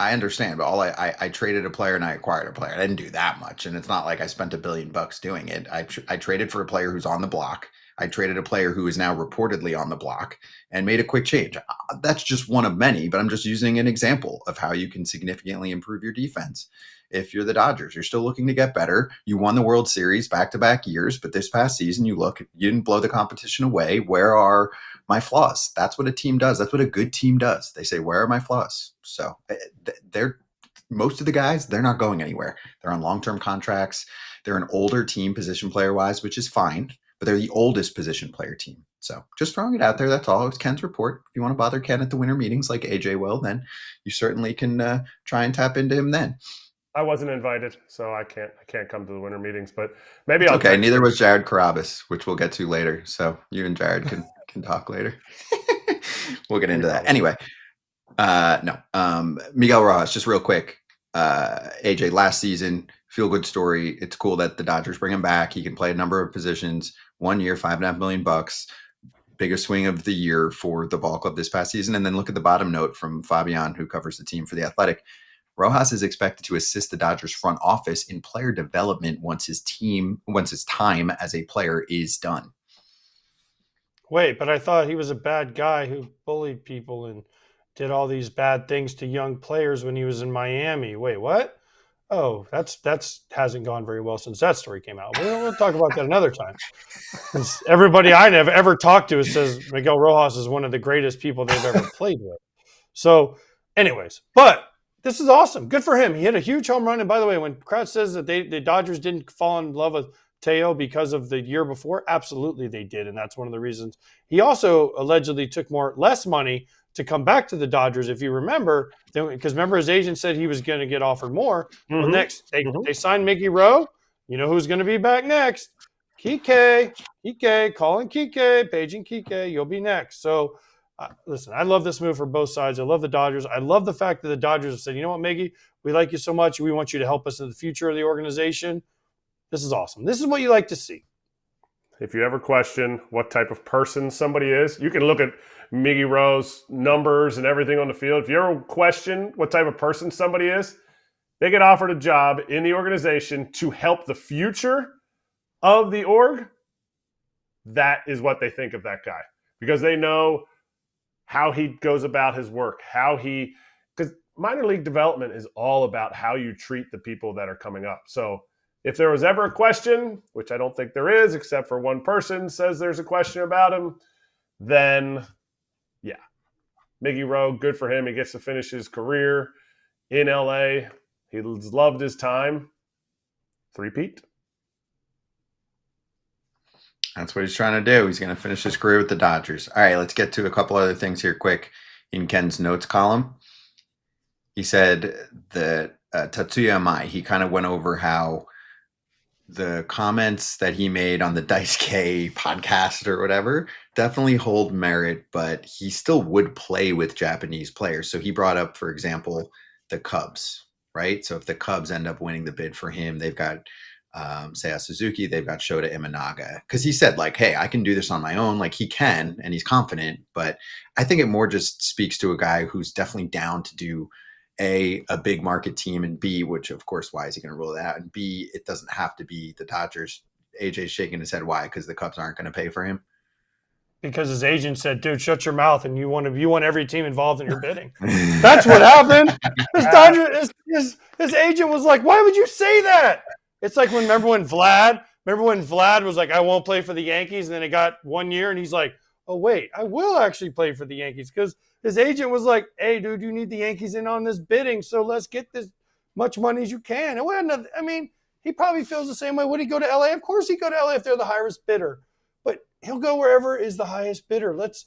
I understand, but I traded a player and I acquired a player. I didn't do that much, and it's not like I spent $1 billion doing it. I traded for a player who's on the block. I traded a player who is now reportedly on the block and made a quick change. That's just one of many, but I'm just using an example of how you can significantly improve your defense. If you're the Dodgers, you're still looking to get better. You won the World Series back-to-back years, but this past season, you didn't blow the competition away. Where are my flaws? That's what a team does. That's what a good team does. They say, where are my flaws? So most of the guys, they're not going anywhere. They're on long-term contracts. They're an older team position player-wise, which is fine, but they're the oldest position player team. So just throwing it out there, that's all. It's Ken's report. If you want to bother Ken at the winter meetings like AJ will, then you certainly can try and tap into him then. I wasn't invited, so I can't come to the winter meetings, but maybe I'll. Okay, neither was Jared Carabas, which we'll get to later. So you and Jared can talk later. We'll get into that. Anyway, no. Miguel Rojas, just real quick. AJ, last season, feel good story. It's cool that the Dodgers bring him back. He can play a number of positions. 1 year, $5.5 million. Biggest swing of the year for the ball club this past season. And then look at the bottom note from Fabian, who covers the team for The Athletic. Rojas is expected to assist the Dodgers front office in player development once his time as a player is done. Wait, but I thought he was a bad guy who bullied people and did all these bad things to young players when he was in Miami. Wait, what? Oh, that's hasn't gone very well since that story came out. We'll talk about that another time. Everybody I have ever talked to says Miguel Rojas is one of the greatest people they've ever played with. So, anyways, but this is awesome. Good for him. He hit a huge home run. And by the way, when Kratz says that the Dodgers didn't fall in love with Teo because of the year before, absolutely they did. And that's one of the reasons. He also allegedly took less money to come back to the Dodgers, if you remember, because remember his agent said he was going to get offered more. Mm-hmm. Well, next, they signed Mickey Rowe. You know who's going to be back next? Kike, calling Kike, paging Kike. You'll be next. So, listen, I love this move for both sides. I love the Dodgers. I love the fact that the Dodgers have said, you know what, Miggy, we like you so much. We want you to help us in the future of the organization. This is awesome. This is what you like to see. If you ever question what type of person somebody is, you can look at Miggy Rowe's numbers and everything on the field. If you ever question what type of person somebody is, they get offered a job in the organization to help the future of the org. That is what they think of that guy, because they know how he goes about his work, because minor league development is all about how you treat the people that are coming up. So if there was ever a question, which I don't think there is, except for one person says there's a question about him, then yeah, Miggy Rowe, good for him. He gets to finish his career in LA. He's loved his time. Three-peat. That's what he's trying to do. He's going to finish his career with the Dodgers. All right, let's get to a couple other things here quick. In Ken's notes column, he said that Tatsuya Imai, he kind of went over how the comments that he made on the Dice K podcast or whatever definitely hold merit, but he still would play with Japanese players. So he brought up, for example, the Cubs, right? So if the Cubs end up winning the bid for him, they've got Seiya Suzuki, they've got Shota Imanaga. Because he said, like, hey, I can do this on my own. Like, he can, and he's confident. But I think it more just speaks to a guy who's definitely down to do A, big market team, and B, which, of course, why is he going to rule it out? And B, it doesn't have to be the Dodgers. AJ's shaking his head. Why? Because the Cubs aren't going to pay for him? Because his agent said, dude, shut your mouth, and you want every team involved in your bidding. That's what happened. His agent was like, why would you say that? It's like remember when Vlad was like, I won't play for the Yankees, and then it got 1 year, and he's like, oh, wait, I will actually play for the Yankees, because his agent was like, hey, dude, you need the Yankees in on this bidding, so let's get this much money as you can. And I mean, he probably feels the same way. Would he go to LA? Of course he'd go to LA if they're the highest bidder. But he'll go wherever is the highest bidder. Let's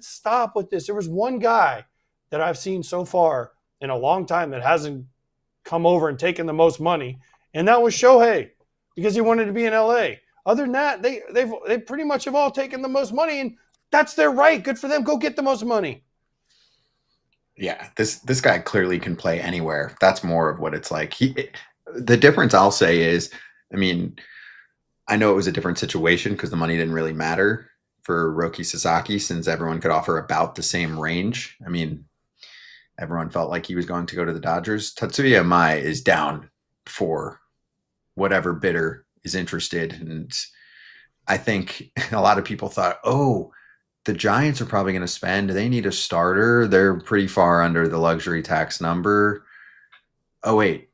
stop with this. There was one guy that I've seen so far in a long time that hasn't come over and taken the most money, and that was Shohei, because he wanted to be in LA. Other than that, they pretty much have all taken the most money, and that's their right. Good for them. Go get the most money. Yeah, this guy clearly can play anywhere. That's more of what it's like. The difference I'll say is, I mean, I know it was a different situation because the money didn't really matter for Roki Sasaki, since everyone could offer about the same range. I mean, Everyone felt like he was going to go to the Dodgers. Tatsuya Imai is down for whatever bidder is interested. And I think a lot of people thought, oh, the Giants are probably going to spend. They need a starter. They're pretty far under the luxury tax number. Oh, wait.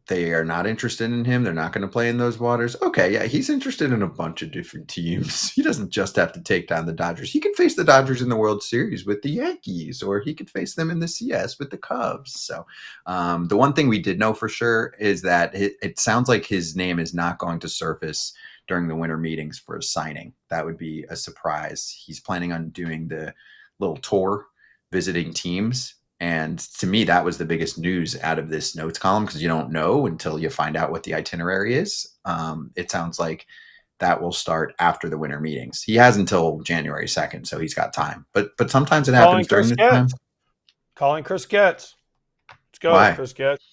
They are not interested in him. They're not going to play in those waters. Okay, yeah, he's interested in a bunch of different teams. He doesn't just have to take down the Dodgers. He can face the Dodgers in the World Series with the Yankees, or he could face them in the CS with the Cubs. So the one thing we did know for sure is that it sounds like his name is not going to surface during the winter meetings for a signing. That would be a surprise. He's planning on doing the little tour, visiting teams. And to me, that was the biggest news out of this notes column, because you don't know until you find out what the itinerary is. It sounds like that will start after the winter meetings. He has until January 2nd, so he's got time. But sometimes it happens during this time. Calling Chris Getz. Let's go, Why? Chris Getz.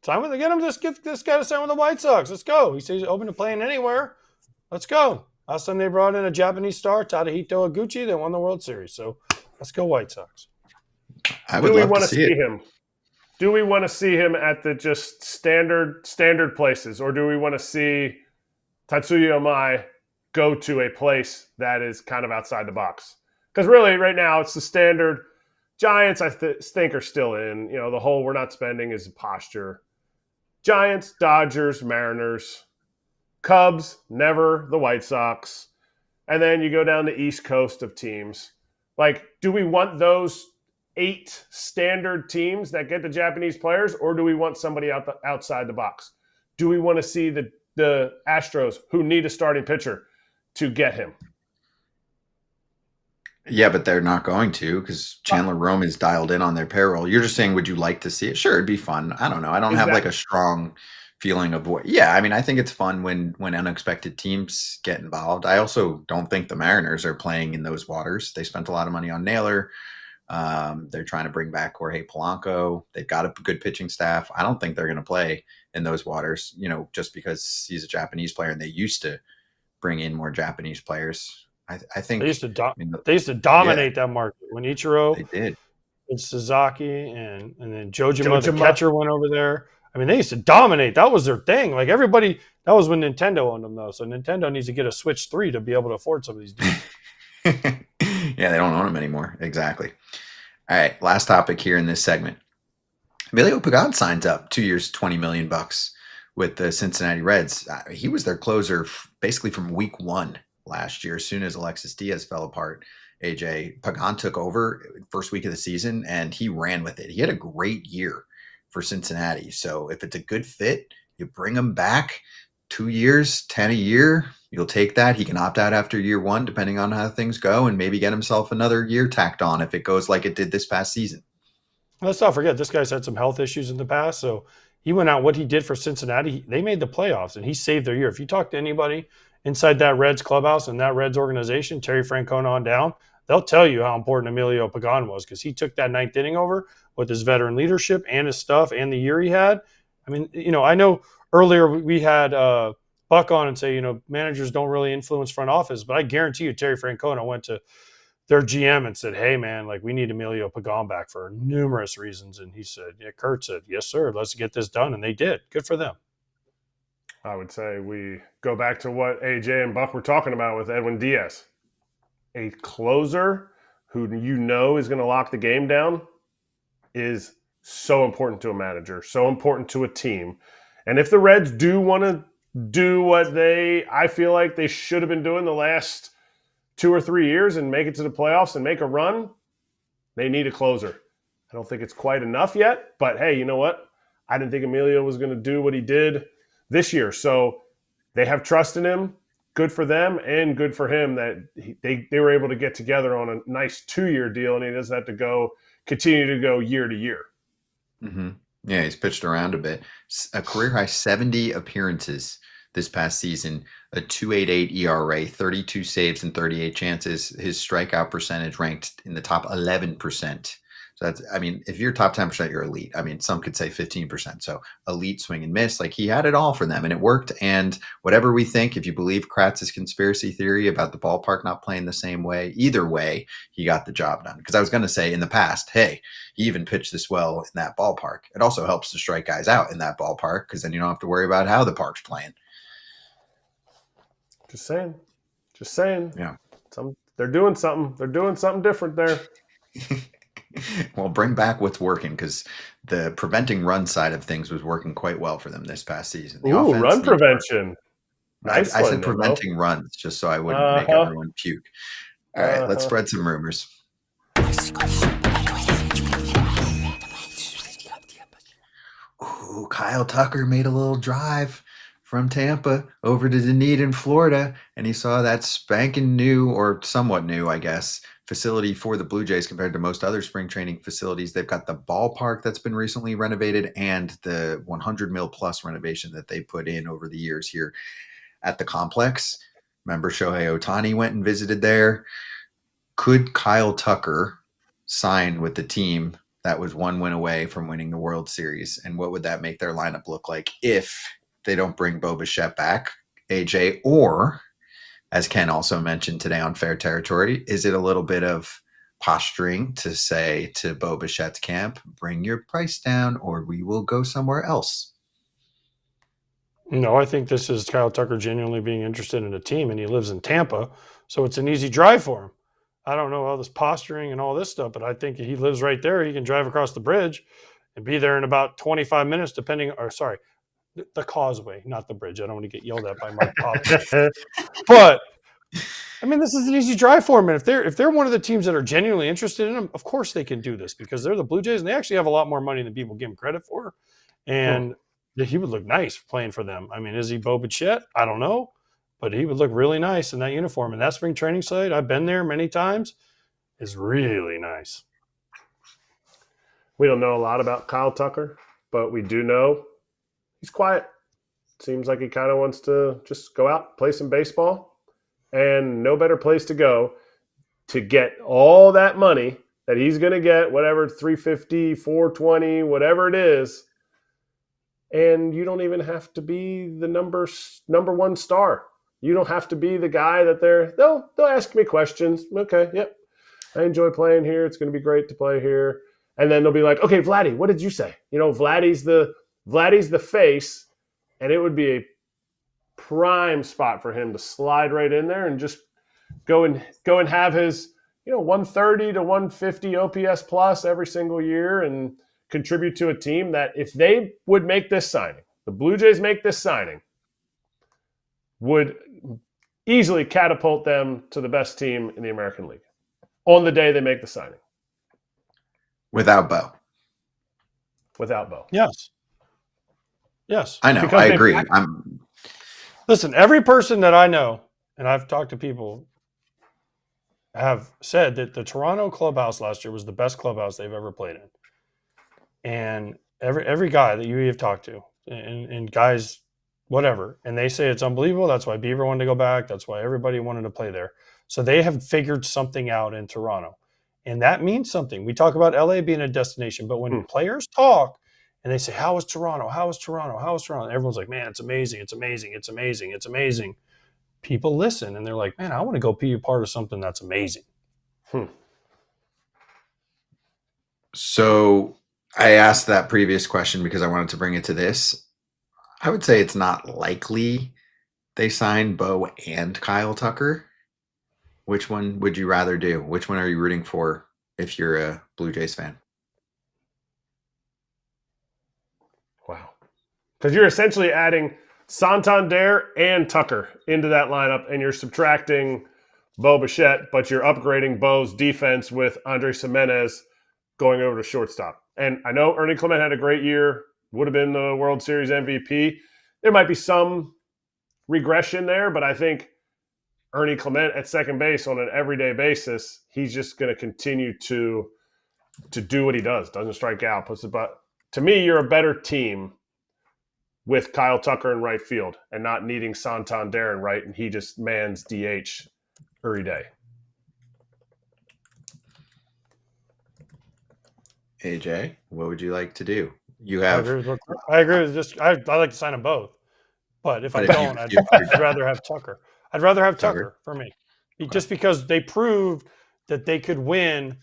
Sign with get him. Just get this guy to sign with the White Sox. Let's go. He says he's open to playing anywhere. Let's go. Last time they brought in a Japanese star, Tadahito Iguchi, they won the World Series. So let's go, White Sox. I would love to see him? Do we want to see him at the just standard places, or do we want to see Tatsuya Imai go to a place that is kind of outside the box? Because really, right now, it's the standard. Giants, I think, are still in. You know, the whole we're not spending is a posture. Giants, Dodgers, Mariners, Cubs, never the White Sox. And then you go down the East Coast of teams. Like, do we want those 8 standard teams that get the Japanese players, or do we want somebody outside the box? Do we want to see the Astros, who need a starting pitcher, to get him? Yeah, but they're not going to, because Chandler Rome is dialed in on their payroll. You're just saying, would you like to see it? Sure, it'd be fun. I don't know. I don't have like a strong feeling of what. Yeah, I mean, I think it's fun when unexpected teams get involved. I also don't think the Mariners are playing in those waters. They spent a lot of money on Naylor. They're trying to bring back Jorge Polanco. They've got a good pitching staff. I don't think they're going to play in those waters, just because he's a Japanese player and they used to bring in more Japanese players. I think they used to dominate that market when Ichiro, they did, and Sasaki, and then Jojima, the catcher, went over there. I mean, they used to dominate. That was their thing. Like everybody, that was when Nintendo owned them, though. So Nintendo needs to get a Switch 3 to be able to afford some of these deals. Yeah, they don't own them anymore. Exactly. All right, last topic here in this segment. Emilio Pagán signs up 2 years, $20 million with the Cincinnati Reds. He was their closer basically from week 1 last year. As soon as Alexis Diaz fell apart, Pagan took over first week of the season, and he ran with it. He had a great year for Cincinnati. So if it's a good fit, you bring him back 2 years, 10 a year. You'll take that. He can opt out after year 1, depending on how things go, and maybe get himself another year tacked on if it goes like it did this past season. Let's not forget, this guy's had some health issues in the past. So he went out. What he did for Cincinnati, they made the playoffs, and he saved their year. If you talk to anybody inside that Reds clubhouse and that Reds organization, Terry Francona on down, they'll tell you how important Emilio Pagán was, because he took that 9th inning over with his veteran leadership and his stuff and the year he had. I mean, I know earlier we had Buck on and say, managers don't really influence front office, but I guarantee you Terry Francona went to their GM and said, hey, man, like we need Emilio Pagán back for numerous reasons. And he said, Kurt said, yes, sir, let's get this done. And they did. Good for them. I would say we go back to what AJ and Buck were talking about with Edwin Diaz. A closer who is going to lock the game down is so important to a manager, so important to a team. And if the Reds do want to do what I feel like they should have been doing the last 2 or 3 years and make it to the playoffs and make a run, they need a closer. I don't think it's quite enough yet, but hey, you know what? I didn't think Emilio was going to do what he did this year. So they have trust in him. Good for them and good for him that they were able to get together on a nice 2-year deal, and he doesn't have to continue to go year to year. Mm-hmm. Yeah, he's pitched around a bit. A career high 70 appearances this past season, a 2.88 ERA, 32 saves and 38 chances. His strikeout percentage ranked in the top 11%. So that's, I mean, if you're top 10%, you're elite. I mean, some could say 15%. So elite swing and miss, like he had it all for them and it worked. And whatever we think, if you believe Kratz's conspiracy theory about the ballpark not playing the same way, either way, he got the job done. Because I was going to say in the past, hey, he even pitched this well in that ballpark. It also helps to strike guys out in that ballpark because then you don't have to worry about how the park's playing. Just saying. Just saying. Yeah. They're doing something. They're doing something different there. Well, bring back what's working because the preventing run side of things was working quite well for them this past season. The Ooh, offense, run prevention. Nice. I said preventing runs just so I wouldn't make everyone puke. All right, let's spread some rumors. Ooh, Kyle Tucker made a little drive from Tampa over to Dunedin, Florida, and he saw that spanking new, or somewhat new, I guess, facility for the Blue Jays compared to most other spring training facilities. They've got the ballpark that's been recently renovated and the 100 mil plus renovation that they put in over the years here at the complex. Remember, Shohei Ohtani went and visited there. Could Kyle Tucker sign with the team that was one win away from winning the World Series? And what would that make their lineup look like if they don't bring Bo Bichette back, AJ? Or, as Ken also mentioned today on Fair Territory, is it a little bit of posturing to say to Bo Bichette's camp, bring your price down or we will go somewhere else? No, I think this is Kyle Tucker genuinely being interested in a team, and he lives in Tampa, so it's an easy drive for him. I don't know all this posturing and all this stuff, but I think he lives right there. He can drive across the bridge and be there in about 25 minutes, the causeway, not the bridge. I don't want to get yelled at by Mike Pop. But I mean, this is an easy drive for him. And if they're one of the teams that are genuinely interested in him, of course they can do this because they're the Blue Jays and they actually have a lot more money than people give him credit for. And he would look nice playing for them. I mean, is he Bo Bichette? I don't know, but he would look really nice in that uniform. And that spring training site, I've been there many times, is really nice. We don't know a lot about Kyle Tucker, but we do know he's quiet. Seems like he kind of wants to just go out, play some baseball, and no better place to go to get all that money that he's going to get, whatever, $350, $420, whatever it is. And you don't even have to be the number one star. You don't have to be the guy that they'll ask me questions. Okay, yep. I enjoy playing here. It's going to be great to play here. And then they'll be like, okay, Vladdy, what did you say? Vladdy's the face, and it would be a prime spot for him to slide right in there and just go and have his 130 to 150 OPS plus every single year and contribute to a team that if they would make this signing, the Blue Jays make this signing, would easily catapult them to the best team in the American League on the day they make the signing. Without Bo. Without Bo. Yes. I know. I agree. Listen, every person that I know, and I've talked to people, have said that the Toronto clubhouse last year was the best clubhouse they've ever played in. And every guy that you have talked to, and guys, whatever, and they say it's unbelievable. That's why Beaver wanted to go back. That's why everybody wanted to play there. So they have figured something out in Toronto. And that means something. We talk about LA being a destination, but when players talk and they say, how is Toronto? How is Toronto? How is Toronto? And everyone's like, man, it's amazing. It's amazing. It's amazing. It's amazing. People listen and they're like, man, I want to go be a part of something that's amazing. So I asked that previous question because I wanted to bring it to this. I would say it's not likely they sign Bo and Kyle Tucker. Which one would you rather do? Which one are you rooting for if you're a Blue Jays fan? Wow. Because you're essentially adding Santander and Tucker into that lineup, and you're subtracting Bo Bichette, but you're upgrading Bo's defense with Andres Gimenez going over to shortstop. And I know Ernie Clement had a great year, would have been the World Series MVP. There might be some regression there, but I think Ernie Clement at second base on an everyday basis, he's just going to continue to do what he does. Doesn't strike out, puts the butt. To me, you're a better team with Kyle Tucker in right field and not needing Santander in right, and he just mans DH every day. AJ, what would you like to do? You I have, agree with I agree with just I like to sign them both. But if but I'm if going, I'd, you I'd rather have Tucker. I'd rather have Tucker, Tucker for me. okay. Just because they proved that they could win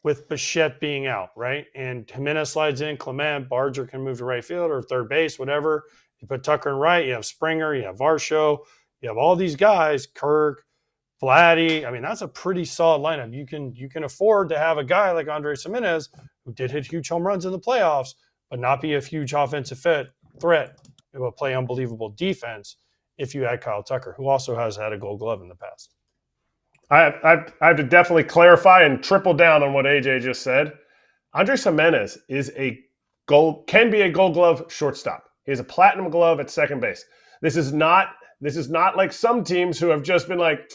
with Bichette being out, right? And Jimenez slides in, Clement, Barger can move to right field or third base, whatever. You put Tucker in right, you have Springer, you have Varsho, you have all these guys, Kirk, Vladdy. I mean, that's a pretty solid lineup. You can afford to have a guy like Andres Jimenez who did hit huge home runs in the playoffs, but not be a huge offensive threat. It will play unbelievable defense if you add Kyle Tucker, who also has had a Gold Glove in the past. I have to definitely clarify and triple down on what AJ just said. Andres Jimenez can be a Gold Glove shortstop. He has a Platinum Glove at second base. This is not like some teams who have just been like,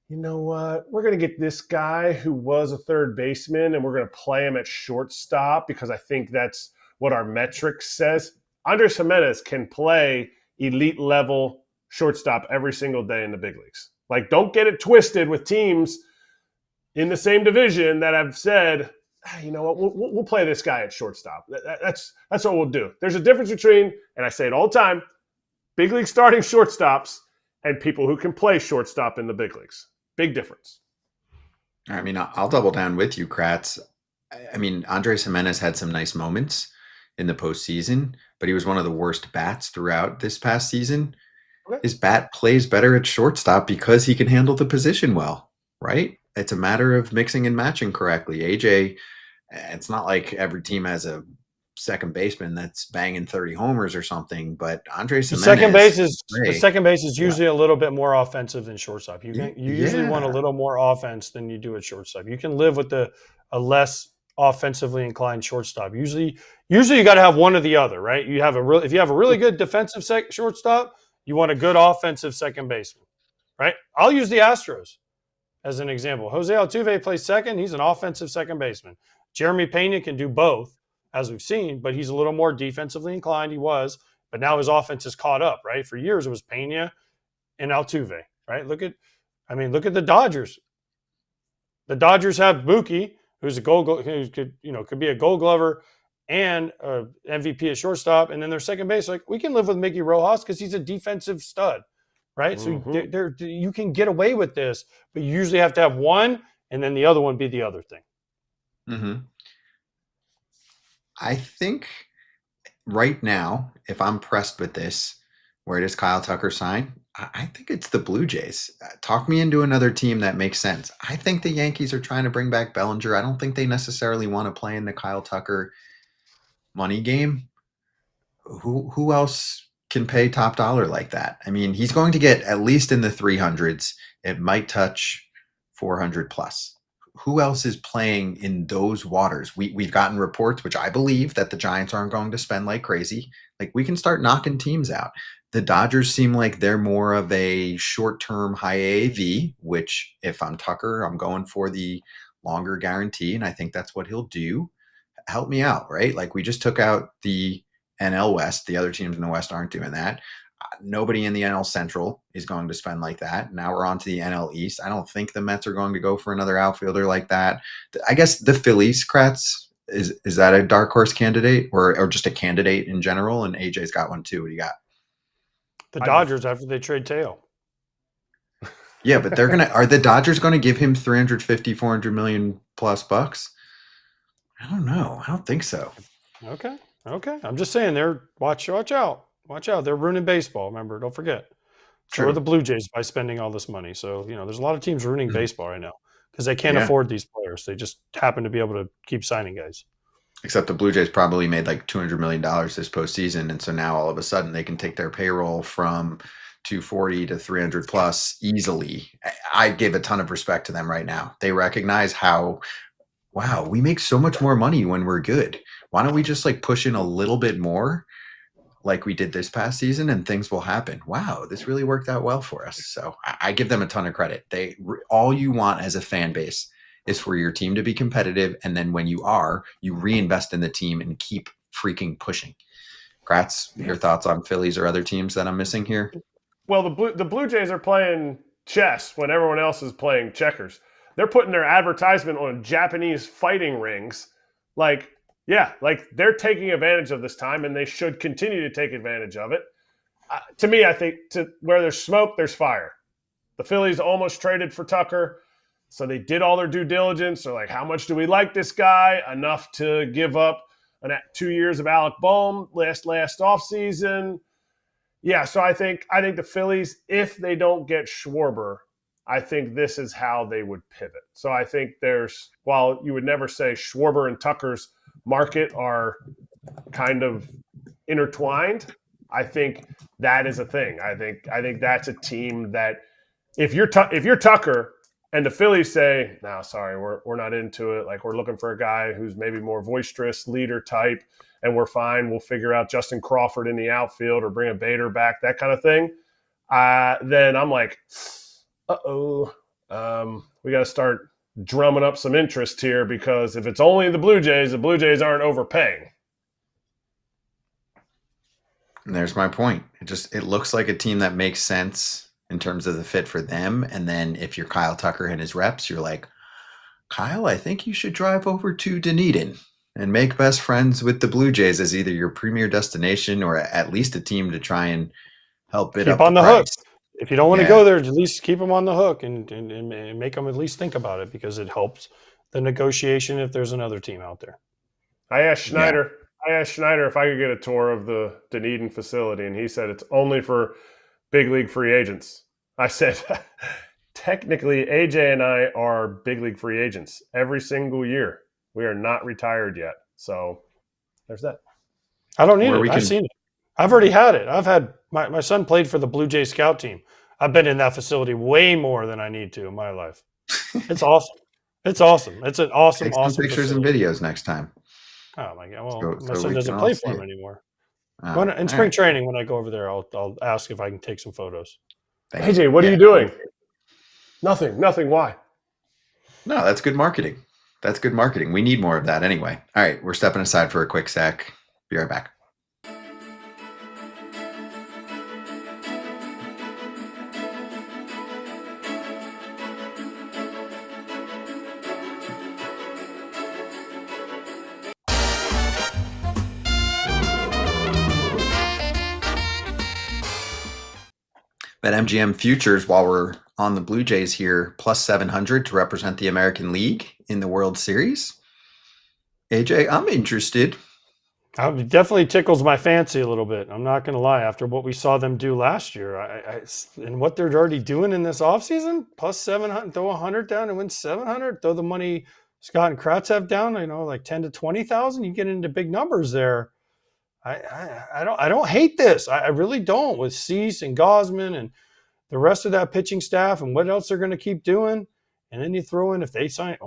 you know what, we're going to get this guy who was a third baseman and we're going to play him at shortstop because I think that's what our metrics says. Andres Jimenez can play elite level shortstop every single day in the big leagues. Like, don't get it twisted with teams in the same division that have said, you know what, we'll play this guy at shortstop. That's what we'll do. There's a difference between, and I say it all the time, big league starting shortstops and people who can play shortstop in the big leagues. Big difference. I mean, I'll double down with you, Kratz. I mean, Andres Jimenez had some nice moments in the postseason, but he was one of the worst bats throughout this past season. Okay. His bat plays better at shortstop because he can handle the position well, right? It's a matter of mixing and matching correctly. AJ, it's not like every team has a second baseman that's banging 30 homers or something, but Andres Jimenez, The second base is usually a little bit more offensive than shortstop. You usually want a Yeah. little more offense than you do at shortstop. You can live with a less offensively inclined shortstop. Usually you got to have one or the other, right? If you have a really good defensive shortstop, you want a good offensive second baseman, right? I'll use the Astros as an example. Jose Altuve plays second. He's an offensive second baseman. Jeremy Pena can do both, as we've seen, but he's a little more defensively inclined. He was, but now his offense is caught up, right? For years, it was Pena and Altuve, right? Look at the Dodgers. The Dodgers have Mookie, who could be a Gold Glover and MVP at shortstop, and then their second base, like, we can live with Mickey Rojas because he's a defensive stud, right? Mm-hmm. So you can get away with this, but you usually have to have one, and then the other one be the other thing. Mm-hmm. I think right now, if I'm pressed with this, where does Kyle Tucker sign? I think it's the Blue Jays. Talk me into another team that makes sense. I think the Yankees are trying to bring back Bellinger. I don't think they necessarily want to play in the Kyle Tucker money game. Who else can pay top dollar like that? I mean, he's going to get at least in the 300s. It might touch 400 plus. Who else is playing in those waters? We've gotten reports, which I believe, that the Giants aren't going to spend like crazy. Like, we can start knocking teams out. The Dodgers seem like they're more of a short-term high AAV, which if I'm Tucker, I'm going for the longer guarantee, and I think that's what he'll do. Help me out, right? Like, we just took out the NL West. The other teams in the West aren't doing that. Nobody in the NL Central is going to spend like that. Now we're on to the NL East. I don't think the Mets are going to go for another outfielder like that. I guess the Phillies, Kratz, is that a dark horse candidate or just a candidate in general? And AJ's got one too. What do you got? The Dodgers, after they trade Teo. Yeah, but are the Dodgers going to give him 350, 400 million plus bucks? I don't know. I don't think so. Okay. I'm just saying, watch out. They're ruining baseball. Remember, don't forget. So are the Blue Jays by spending all this money. So, there's a lot of teams ruining baseball right now because they can't afford these players. They just happen to be able to keep signing guys. Except the Blue Jays probably made like $200 million this postseason. And so now all of a sudden they can take their payroll from 240 to 300 plus easily. I give a ton of respect to them right now. They recognize wow, we make so much more money when we're good. Why don't we just like push in a little bit more like we did this past season and things will happen? Wow, this really worked out well for us. So I give them a ton of credit. All you want as a fan base is for your team to be competitive. And then when you reinvest in the team and keep freaking pushing. Kratz, your thoughts on Phillies or other teams that I'm missing here? Well, the Blue Jays are playing chess when everyone else is playing checkers. They're putting their advertisement on Japanese fighting rings Like, yeah, like they're taking advantage of this time, and they should continue to take advantage of it. To me, I think where there's smoke, there's fire. The Phillies almost traded for Tucker, so they did all their due diligence. They're like, how much do we like this guy? Enough to give up 2 years of Alec Bohm last offseason. Yeah, so I think the Phillies, if they don't get Schwarber, I think this is how they would pivot. So I think while you would never say Schwarber and Tucker's market are kind of intertwined, I think that is a thing. I think that's a team that if you're Tucker and the Phillies say, no, sorry, we're not into it. Like, we're looking for a guy who's maybe more boisterous, leader type, and we're fine. We'll figure out Justin Crawford in the outfield or bring a Bader back, that kind of thing. Then I'm like, we got to start drumming up some interest here, because if it's only the Blue Jays aren't overpaying. And there's my point. It looks like a team that makes sense in terms of the fit for them. And then if you're Kyle Tucker and his reps, you're like, Kyle, I think you should drive over to Dunedin and make best friends with the Blue Jays as either your premier destination or at least a team to try and help it Keep up on the the hook. price. If you don't want to go there, at least keep them on the hook and make them at least think about it, because it helps the negotiation if there's another team out there. I asked Schneider if I could get a tour of the Dunedin facility, and he said it's only for big league free agents. I said, technically, AJ and I are big league free agents every single year. We are not retired yet. So there's that. I don't need it. I've seen it. I've already had it. I've had my son played for the Blue Jay scout team. I've been in that facility way more than I need to in my life. It's awesome. It's awesome. It's an awesome, Take some awesome pictures facility. and videos next time. Oh my God! Well, So my son we doesn't can play all for see him it. anymore. In All spring right. training, when I go over there, I'll ask if I can take some photos. Thank AJ, what are you doing? Nothing. Why? No, that's good marketing. That's good marketing. We need more of that anyway. All right, we're stepping aside for a quick sec. Be right back. BetMGM futures, while we're on the Blue Jays here, plus 700 to represent the American League in the World Series. AJ, I'm interested. It definitely tickles my fancy a little bit. I'm not going to lie. After what we saw them do last year, and what they're already doing in this offseason, plus 700, throw 100 down and win 700, throw the money Scott and Kratz have down, like 10 to 20,000, you get into big numbers there. I don't hate this. I really don't, with Cease and Gosman and the rest of that pitching staff and what else they're going to keep doing. And then you throw in, if they sign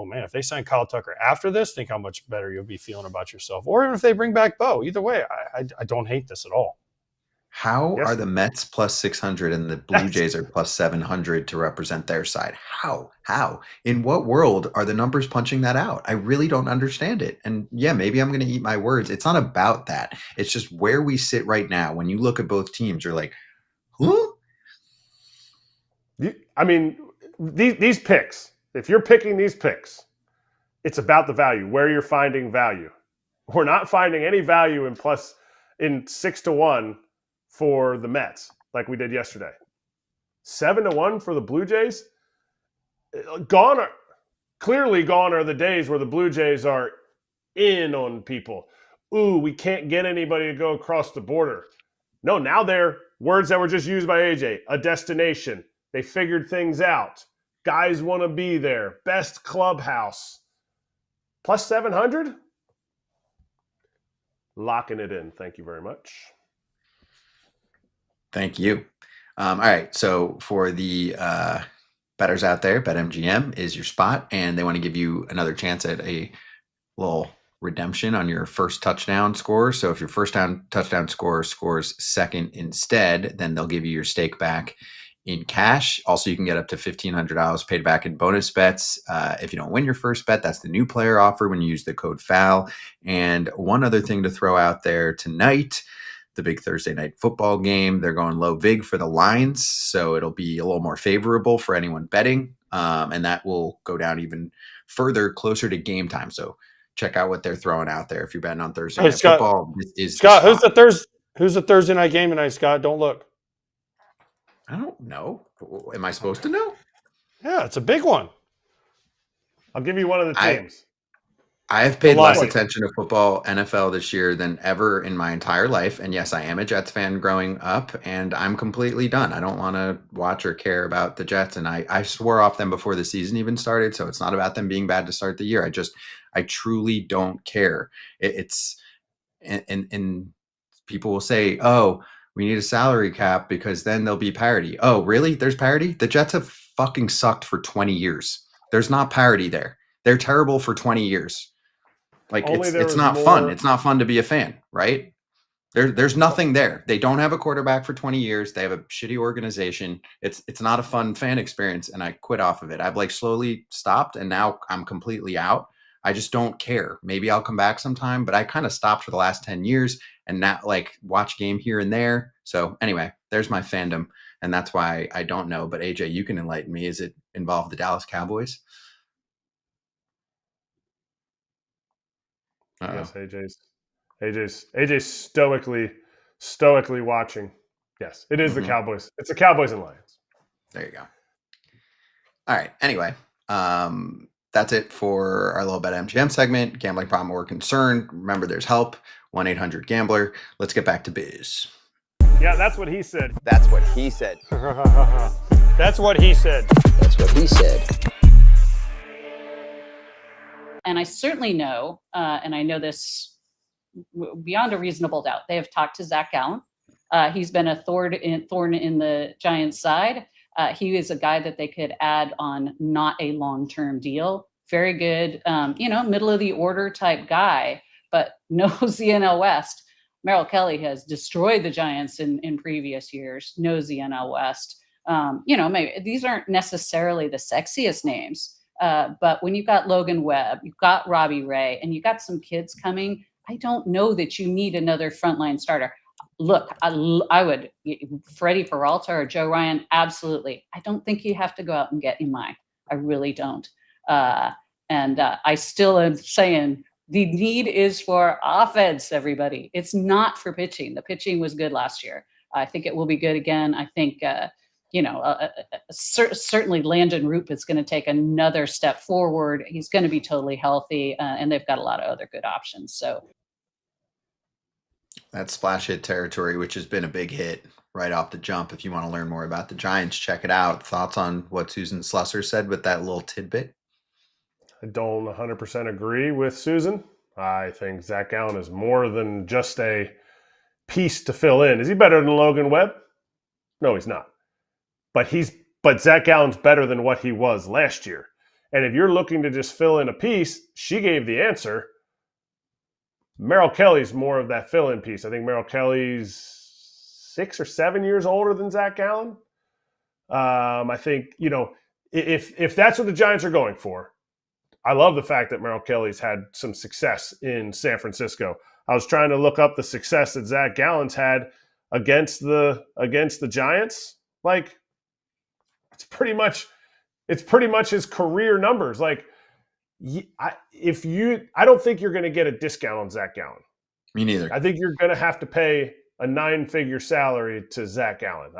Kyle Tucker after this, think how much better you'll be feeling about yourself. Or even if they bring back Bo. Either way, I don't hate this at all. How are the Mets plus 600 and the Blue Jays are plus 700 to represent their side? How? In what world are the numbers punching that out? I really don't understand it. And yeah, maybe I'm going to eat my words. It's not about that. It's just where we sit right now. When you look at both teams, you're like, huh? I mean, these picks, if you're picking these picks, it's about the value, where you're finding value. We're not finding any value in 6-1 for the Mets like we did yesterday. 7-1 for the Blue Jays. Clearly gone are the days where the Blue Jays are in on people. Ooh, we can't get anybody to go across the border. No, now they're words that were just used by AJ. A destination. They figured things out. Guys want to be there. Best clubhouse. Plus 700? Locking it in. Thank you very much. Thank you. All right. So for the bettors out there, BetMGM is your spot, and they want to give you another chance at a little redemption on your first touchdown score. So if your first touchdown scorer scores second instead, then they'll give you your stake back in cash. Also, you can get up to $1,500 paid back in bonus bets. If you don't win your first bet, that's the new player offer when you use the code FOUL. And one other thing to throw out there tonight, the big Thursday night football game, they're going low vig for the lines. So it'll be a little more favorable for anyone betting. And that will go down even further closer to game time. So check out what they're throwing out there. If you're betting on Thursday Hey, Night Scott, Football, this is Scott, the spot. who's the Thursday night game tonight, Scott? Don't look. I don't know. Am I supposed to know? Yeah, it's a big one. I'll give you one of the teams. I have paid The less Lions. attention to football, NFL this year than ever in my entire life. And yes, I am a Jets fan growing up, and I'm completely done. I don't want to watch or care about the Jets. And I swore off them before the season even started. So it's not about them being bad to start the year. I truly don't care. And people will say, oh, we need a salary cap because then there'll be parity. Oh, really? There's parity? The Jets have fucking sucked for 20 years. There's not parity there. They're terrible for 20 years. Like it's not fun. It's not fun to be a fan, right? There's nothing there. They don't have a quarterback for 20 years. They have a shitty organization. It's not a fun fan experience, and I quit off of it. I've like slowly stopped, and now I'm completely out. I just don't care. Maybe I'll come back sometime, but I kind of stopped for the last 10 years and now like watch game here and there. So anyway, there's my fandom, and that's why I don't know. But AJ, you can enlighten me. Is it involve the Dallas Cowboys? Yes, AJ's stoically watching. Yes, it is the Cowboys. It's the Cowboys and Lions. There you go. All right. Anyway, that's it for our little BetMGM segment. Gambling problem or concern? Remember, there's help. 1-800-GAMBLER. Let's get back to biz. Yeah, that's what he said. That's what he said. That's what he said. That's what he said. And I certainly know, and I know this beyond a reasonable doubt, they have talked to Zac Gallen. He's been a thorn in the Giants' side. He is a guy that they could add on not a long-term deal. Very good, middle of the order type guy, but knows the NL West. Merrill Kelly has destroyed the Giants in previous years, knows the NL West. Maybe these aren't necessarily the sexiest names, but when you've got Logan Webb, you've got Robbie Ray, and you've got some kids coming, I don't know that you need another frontline starter. Look, I would, Freddie Peralta or Joe Ryan, absolutely. I don't think you have to go out and get Imai. I really don't. And I still am saying the need is for offense, everybody. It's not for pitching. The pitching was good last year. I think it will be good again. I think, certainly Landon Roop is going to take another step forward. He's going to be totally healthy, and they've got a lot of other good options. So that's splash hit territory, which has been a big hit right off the jump. If you want to learn more about the Giants, check it out. Thoughts on what Susan Slusser said with that little tidbit? I don't 100% agree with Susan. I think Zac Gallen is more than just a piece to fill in. Is he better than Logan Webb? No, he's not. But Zac Gallen's better than what he was last year. And if you're looking to just fill in a piece, she gave the answer. Merrill Kelly's more of that fill-in piece. I think Merrill Kelly's 6 or 7 years older than Zac Gallen. I think, if that's what the Giants are going for, I love the fact that Merrill Kelly's had some success in San Francisco. I was trying to look up the success that Zac Gallen's had against the Giants. Like, it's pretty much his career numbers. Like, I don't think you're going to get a discount on Zac Gallen. Me neither. I think you're going to have to pay a 9-figure salary to Zac Gallen.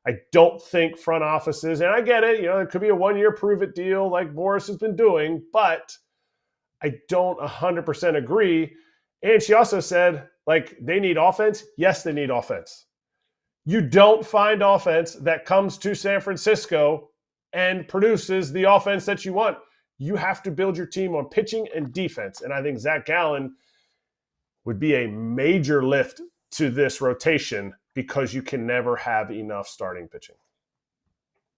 I don't think front offices, and I get it, it could be a 1-year prove-it deal like Boris has been doing, but I don't 100% agree. And she also said, they need offense. Yes, they need offense. You don't find offense that comes to San Francisco and produces the offense that you want. You have to build your team on pitching and defense. And I think Zac Gallen would be a major lift to this rotation because you can never have enough starting pitching.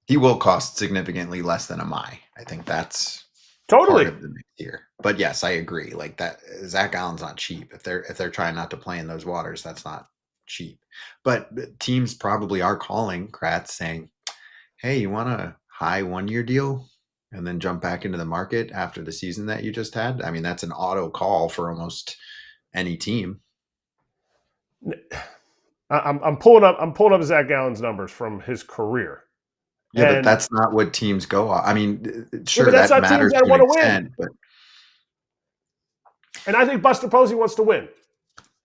He will cost significantly less than Imai. I think that's totally part of the mix here. But yes, I agree. Like that, Zac Gallen's not cheap. If they're trying not to play in those waters, that's not cheap. But teams probably are calling Kratz saying, hey, you want a high 1-year deal and then jump back into the market after the season that you just had? I mean, that's an auto call for almost any team. I'm pulling up Zac Gallen's numbers from his career. Yeah, but that's not what teams go on. I mean, sure, that matters to an extent, but And I think Buster Posey wants to win.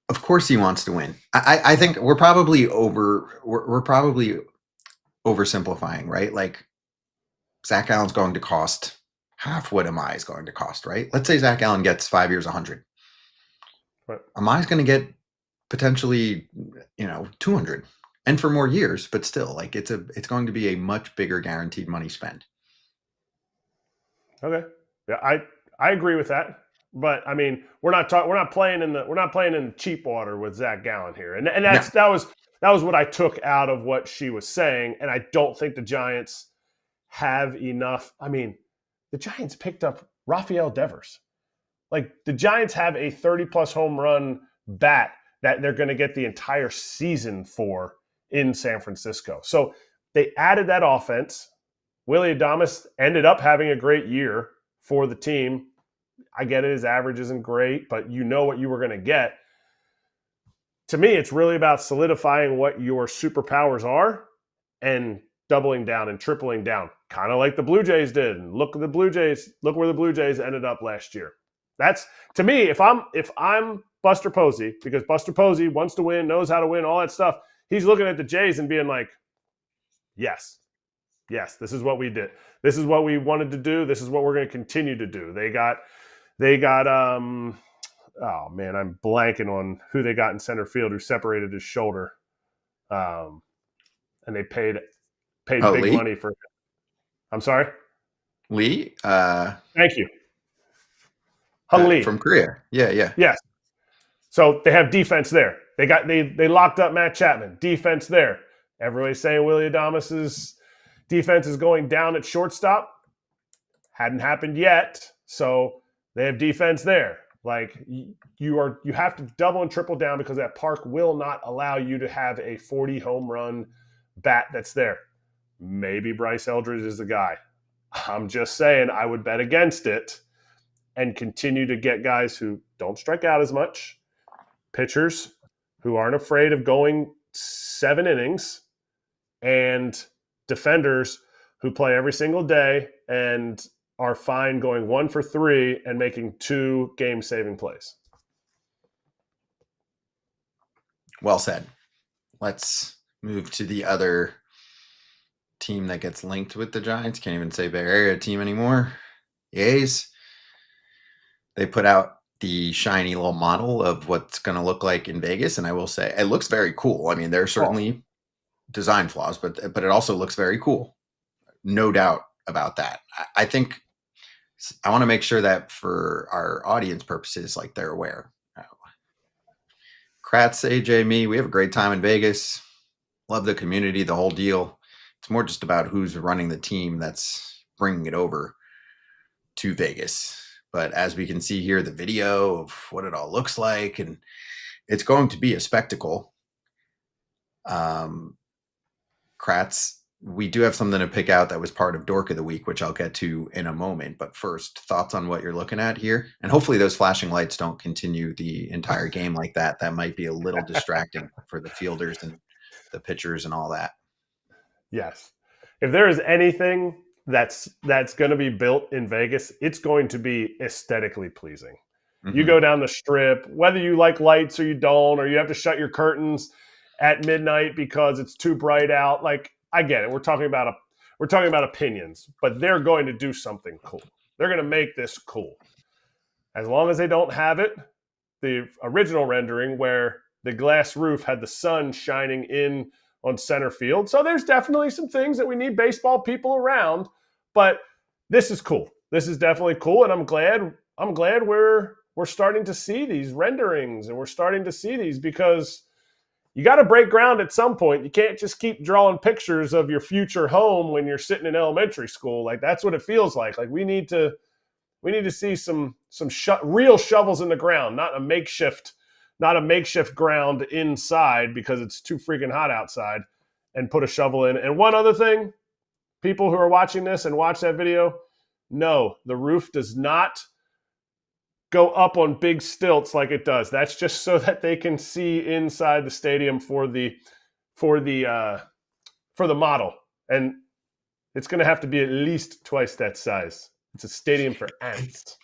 Of course he wants to win. I think we're probably oversimplifying, right? Like Zac Gallen's going to cost half what Imai is going to cost, right? Let's say Zac Gallen gets 5 years, 100. Right. Imai's going to get potentially, 200, and for more years, but still, like it's going to be a much bigger guaranteed money spend. Okay, yeah, I agree with that. But I mean, we're not playing in cheap water with Zac Gallen here, and that was what I took out of what she was saying, and I don't think the Giants have enough. I mean, the Giants picked up Rafael Devers. Like the Giants have a 30+ home run bat that they're going to get the entire season for in San Francisco. So they added that offense. Willy Adames ended up having a great year for the team. I get it, his average isn't great, but you know what you were going to get. To me, it's really about solidifying what your superpowers are and doubling down and tripling down, kind of like the Blue Jays did. And look where the Blue Jays ended up last year. That's, to me, if I'm Buster Posey, because Buster Posey wants to win, knows how to win, all that stuff, he's looking at the Jays and being like, yes, this is what we did. This is what we wanted to do. This is what we're going to continue to do. They got oh man, I'm blanking on who they got in center field who separated his shoulder. And they paid big Lee? money for him. I'm sorry? Lee? Thank you. Hung Lee. From Korea. Yeah. Yes. So they have defense there. They locked up Matt Chapman. Defense there. Everybody's saying Willy Adames's defense is going down at shortstop. Hadn't happened yet. So they have defense there. Like you have to double and triple down because that park will not allow you to have a 40 home run bat that's there. Maybe Bryce Eldridge is the guy. I'm just saying I would bet against it and continue to get guys who don't strike out as much, pitchers who aren't afraid of going 7 innings, and defenders who play every single day and are fine going 1 for 3 and making 2 game-saving plays. Well said. Let's move to the other team that gets linked with the Giants. Can't even say Bay Area team anymore. The A's. They put out the shiny little model of what's going to look like in Vegas, and I will say it looks very cool. I mean, there are certainly design flaws, but it also looks very cool. No doubt about that. I think I want to make sure that for our audience purposes, like they're aware. Kratz, AJ, me, we have a great time in Vegas. Love the community, the whole deal. It's more just about who's running the team that's bringing it over to Vegas. But as we can see here, the video of what it all looks like, and it's going to be a spectacle. Kratz, we do have something to pick out that was part of Dork of the Week, which I'll get to in a moment. But first, thoughts on what you're looking at here? And hopefully those flashing lights don't continue the entire game like that. That might be a little distracting for the fielders and the pitchers and all that. Yes. If there is anything that's going to be built in Vegas, it's going to be aesthetically pleasing. Mm-hmm. You go down the strip, whether you like lights or you don't, or you have to shut your curtains at midnight because it's too bright out. Like, I get it. We're talking about opinions, but they're going to do something cool. They're going to make this cool. As long as they don't have it, the original rendering where the glass roof had the sun shining in on center field. So there's definitely some things that we need baseball people around, but this is cool. This is definitely cool, and I'm glad we're starting to see these renderings, and we're starting to see these because you got to break ground at some point. You can't just keep drawing pictures of your future home when you're sitting in elementary school. Like, that's what it feels like. Like, we need to see some real shovels in the ground, not a makeshift ground inside because it's too freaking hot outside, and put a shovel in. And one other thing, people who are watching this and watch that video, no, the roof does not go up on big stilts like it does. That's just so that they can see inside the stadium for the model. And it's going to have to be at least twice that size. It's a stadium for ants.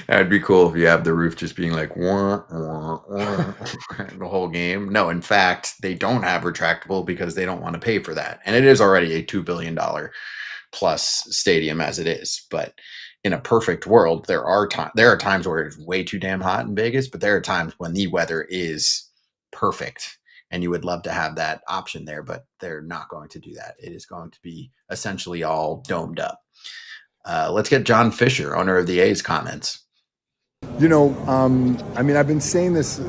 That'd be cool if you have the roof just being like wah, wah, wah, the whole game. No, in fact, they don't have retractable because they don't want to pay for that. And it is already a $2 billion plus stadium as it is. But in a perfect world, there are times where it's way too damn hot in Vegas, but there are times when the weather is perfect. And you would love to have that option there, but they're not going to do that. It is going to be essentially all domed up. Let's get John Fisher, owner of the A's, comments. You know, I mean, I've been saying this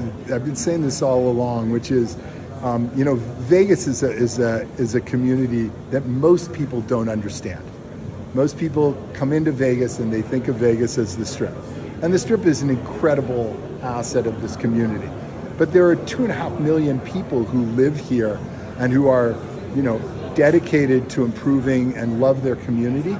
all along, which is, you know, Vegas is a community that most people don't understand. Most people come into Vegas and they think of Vegas as the Strip, and the Strip is an incredible asset of this community. But there are 2.5 million people who live here and who are, you know, dedicated to improving and love their community.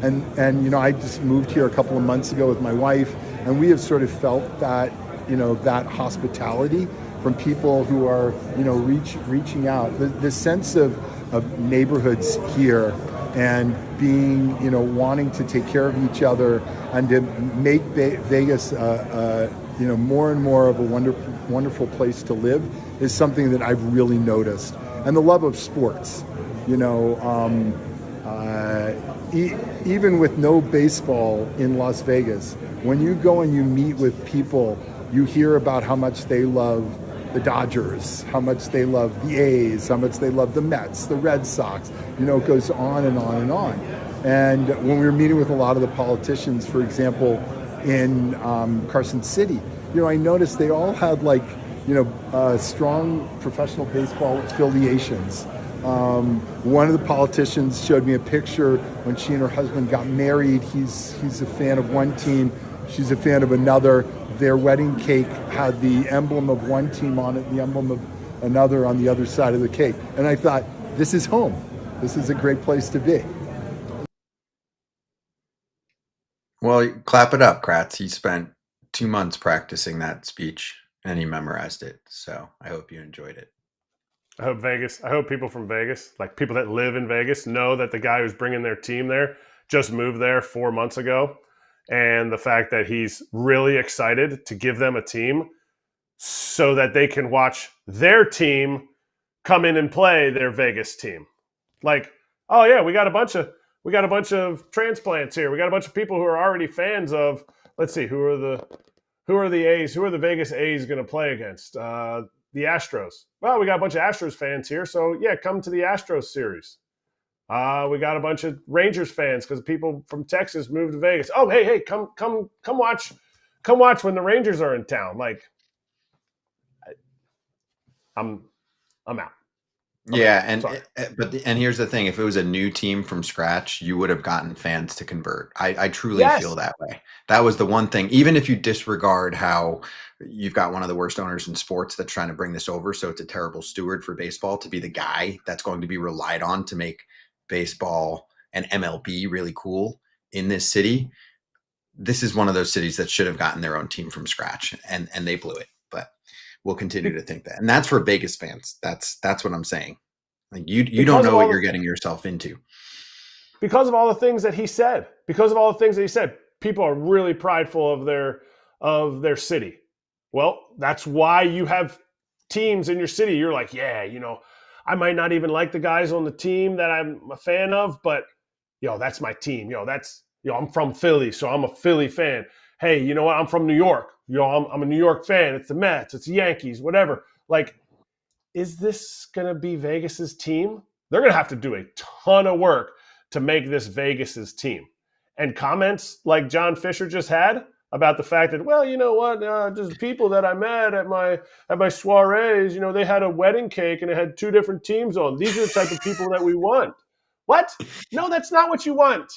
And you know, I just moved here a couple of months ago with my wife, and we have sort of felt that, you know, that hospitality from people who are, you know, reaching out. The sense of neighborhoods here and being, you know, wanting to take care of each other and to make Vegas, you know, more and more of a wonderful place to live is something that I've really noticed. And the love of sports, you know, even with no baseball in Las Vegas, when you go and you meet with people, you hear about how much they love the Dodgers, how much they love the A's, how much they love the Mets, the Red Sox. You know, it goes on and on and on. And when we were meeting with a lot of the politicians, for example, in Carson City, you know, I noticed they all had, like, you know, strong professional baseball affiliations. One of the politicians showed me a picture when she and her husband got married. He's a fan of one team, she's a fan of another. Their wedding cake had the emblem of one team on it, the emblem of another on the other side of the cake. And I thought, this is home. This is a great place to be. Well, clap it up, Kratz. He spent 2 months practicing that speech and he memorized it. So I hope you enjoyed it. I hope people from Vegas, like people that live in Vegas, know that the guy who's bringing their team there just moved there 4 months ago. And the fact that he's really excited to give them a team so that they can watch their team come in and play their Vegas team. Like, oh yeah, we got a bunch of transplants here. We got a bunch of people who are already fans of, let's see, who are the A's? Who are the Vegas A's going to play against? The Astros. Well, we got a bunch of Astros fans here, so yeah, come to the Astros series. We got a bunch of Rangers fans because people from Texas moved to Vegas. Oh, hey, come watch when the Rangers are in town. Like, I'm out. Yeah, and here's the thing: if it was a new team from scratch, you would have gotten fans to convert. I truly feel that way. That was the one thing. Even if you disregard how you've got one of the worst owners in sports that's trying to bring this over, so it's a terrible steward for baseball to be the guy that's going to be relied on to make baseball and MLB really cool in this city. This is one of those cities that should have gotten their own team from scratch, and they blew it. But we'll continue to think that. And that's for Vegas fans. That's what I'm saying. Like you don't know what you're getting yourself into. Because of all the things that he said. People are really prideful of their city. Well, that's why you have teams in your city. You're like, yeah, you know, I might not even like the guys on the team that I'm a fan of, but that's my team. I'm from Philly, so I'm a Philly fan. Hey, you know what? I'm from New York. I'm a New York fan. It's the Mets, it's the Yankees, whatever. Like, is this going to be Vegas's team? They're going to have to do a ton of work to make this Vegas's team. And comments like John Fisher just had about the fact that, well, you know what? Just people that I met at my soirees, they had a wedding cake and it had two different teams on. These are the type of people that we want. What? No, that's not what you want.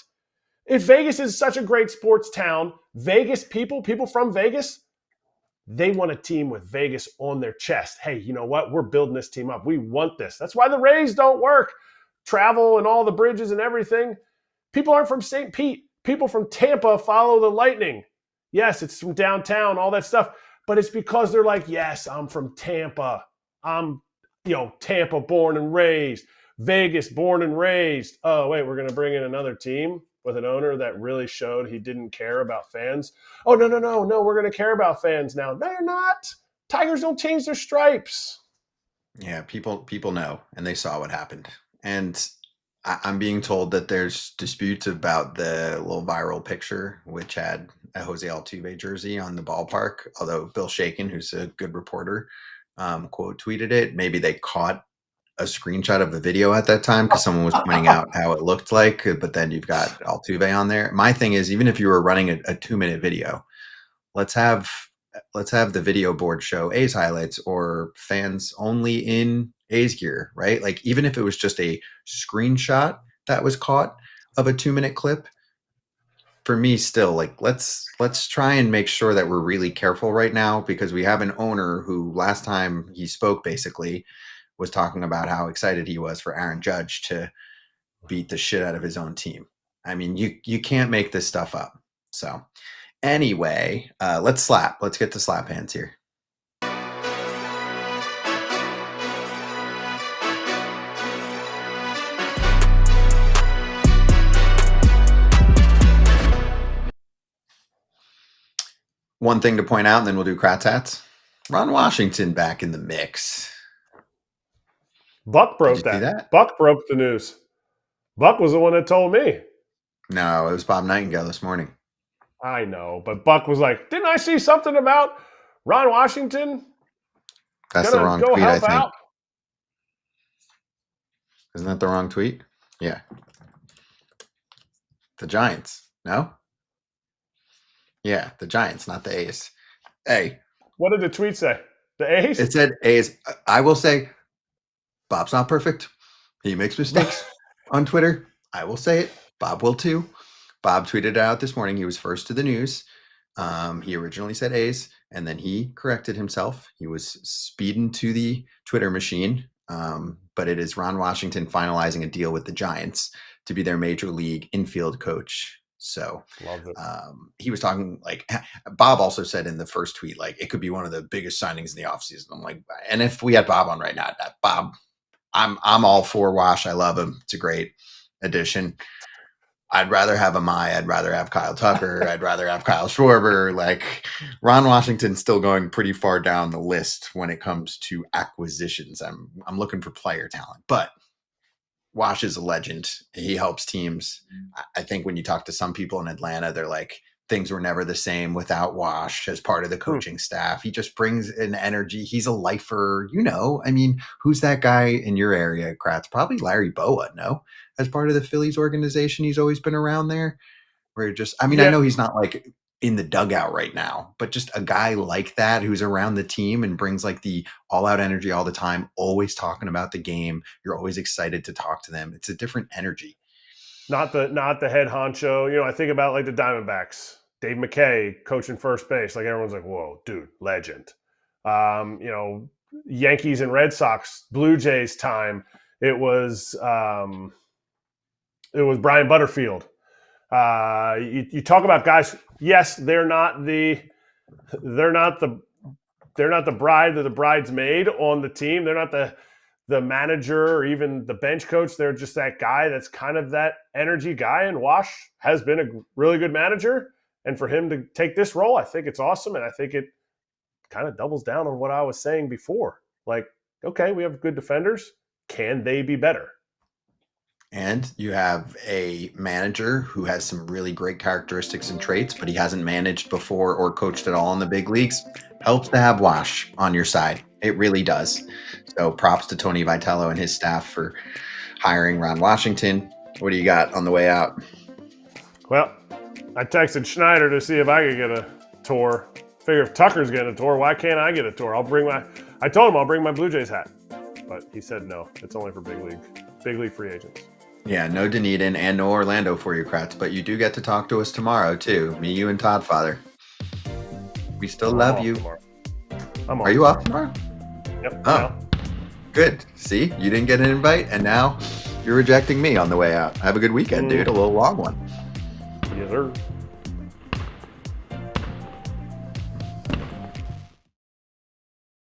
If Vegas is such a great sports town, Vegas people from Vegas, they want a team with Vegas on their chest. Hey, you know what? We're building this team up. We want this. That's why the Rays don't work. Travel and all the bridges and everything. People aren't from St. Pete. People from Tampa follow the Lightning. Yes, it's from downtown, all that stuff. But it's because they're like, yes, I'm from Tampa. I'm, Tampa born and raised. Vegas born and raised. Oh, wait, we're going to bring in another team? with an owner that really showed he didn't care about fans. Oh, no, we're going to care about fans now. No, you're not. Tigers don't change their stripes. Yeah, people know, and they saw what happened. And I'm being told that there's disputes about the little viral picture, which had a Jose Altuve jersey on the ballpark. Although Bill Shaken, who's a good reporter, quote tweeted it. Maybe they caught a screenshot of the video at that time because someone was pointing out how it looked like. But then you've got Altuve on there. My thing is, even if you were running a 2-minute video, let's have the video board show A's highlights or fans only in A's gear, right? Like, even if it was just a screenshot that was caught of a 2-minute clip, for me, still, like, let's try and make sure that we're really careful right now, because we have an owner who last time he spoke basically was talking about how excited he was for Aaron Judge to beat the shit out of his own team. I mean, you can't make this stuff up. So anyway, let's get to slap hands here. One thing to point out, and then we'll do Kratz hats. Ron Washington back in the mix. Buck broke that. Buck broke the news. Buck was the one that told me. No, it was Bob Nightingale this morning. I know, but Buck was like, didn't I see something about Ron Washington? That's the wrong tweet, I think. Out? Isn't that the wrong tweet? Yeah. The Giants. No? Yeah, the Giants, not the A's. Hey. What did the tweet say? The A's? It said A's. I will say, Bob's not perfect. He makes mistakes on Twitter. I will say it. Bob will too. Bob tweeted it out this morning. He was first to the news. He originally said A's, and then he corrected himself. He was speeding to the Twitter machine. But it is Ron Washington finalizing a deal with the Giants to be their major league infield coach. So he was talking, like, Bob also said in the first tweet, like, it could be one of the biggest signings in the offseason. I'm like, and if we had Bob on right now, Bob, I'm all for Wash. I love him. It's a great addition. I'd rather have Imai. I'd rather have Kyle Tucker. I'd rather have Kyle Schwarber. Like, Ron Washington's still going pretty far down the list when it comes to acquisitions. I'm looking for player talent, but Wash is a legend. He helps teams. I think when you talk to some people in Atlanta, they're like, things were never the same without Wash as part of the coaching staff. He just brings an energy. He's a lifer. I mean, who's that guy in your area, Kratz? Probably Larry Boa, no? As part of the Phillies organization, he's always been around there. Where I know he's not like in the dugout right now, but just a guy like that who's around the team and brings like the all-out energy all the time, always talking about the game. You're always excited to talk to them. It's a different energy. Not the head honcho. I think about like the Diamondbacks, Dave McKay coaching first base. Like, everyone's like, whoa, dude, legend. Yankees and Red Sox, Blue Jays time. It was Brian Butterfield. You talk about guys. Yes, they're not the bride or the bridesmaid on the team. They're not the manager or even the bench coach. They're just that guy that's kind of that energy guy. And Wash has been a really good manager. And for him to take this role, I think it's awesome. And I think it kind of doubles down on what I was saying before. Like, okay, we have good defenders. Can they be better? And you have a manager who has some really great characteristics and traits, but he hasn't managed before or coached at all in the big leagues. Helps to have Wash on your side. It really does. So props to Tony Vitello and his staff for hiring Ron Washington. What do you got on the way out? Well, I texted Schneider to see if I could get a tour. Figure if Tucker's getting a tour, why can't I get a tour? I told him I'll bring my Blue Jays hat. But he said no. It's only for big league free agents. Yeah, no Dunedin and no Orlando for you, Kratz, but you do get to talk to us tomorrow, too. Me, you, and Todd Father. We still love you. Are you off tomorrow? Yep. Oh, good. See, you didn't get an invite, and now you're rejecting me on the way out. Have a good weekend, dude. A little long one. Yes, sir.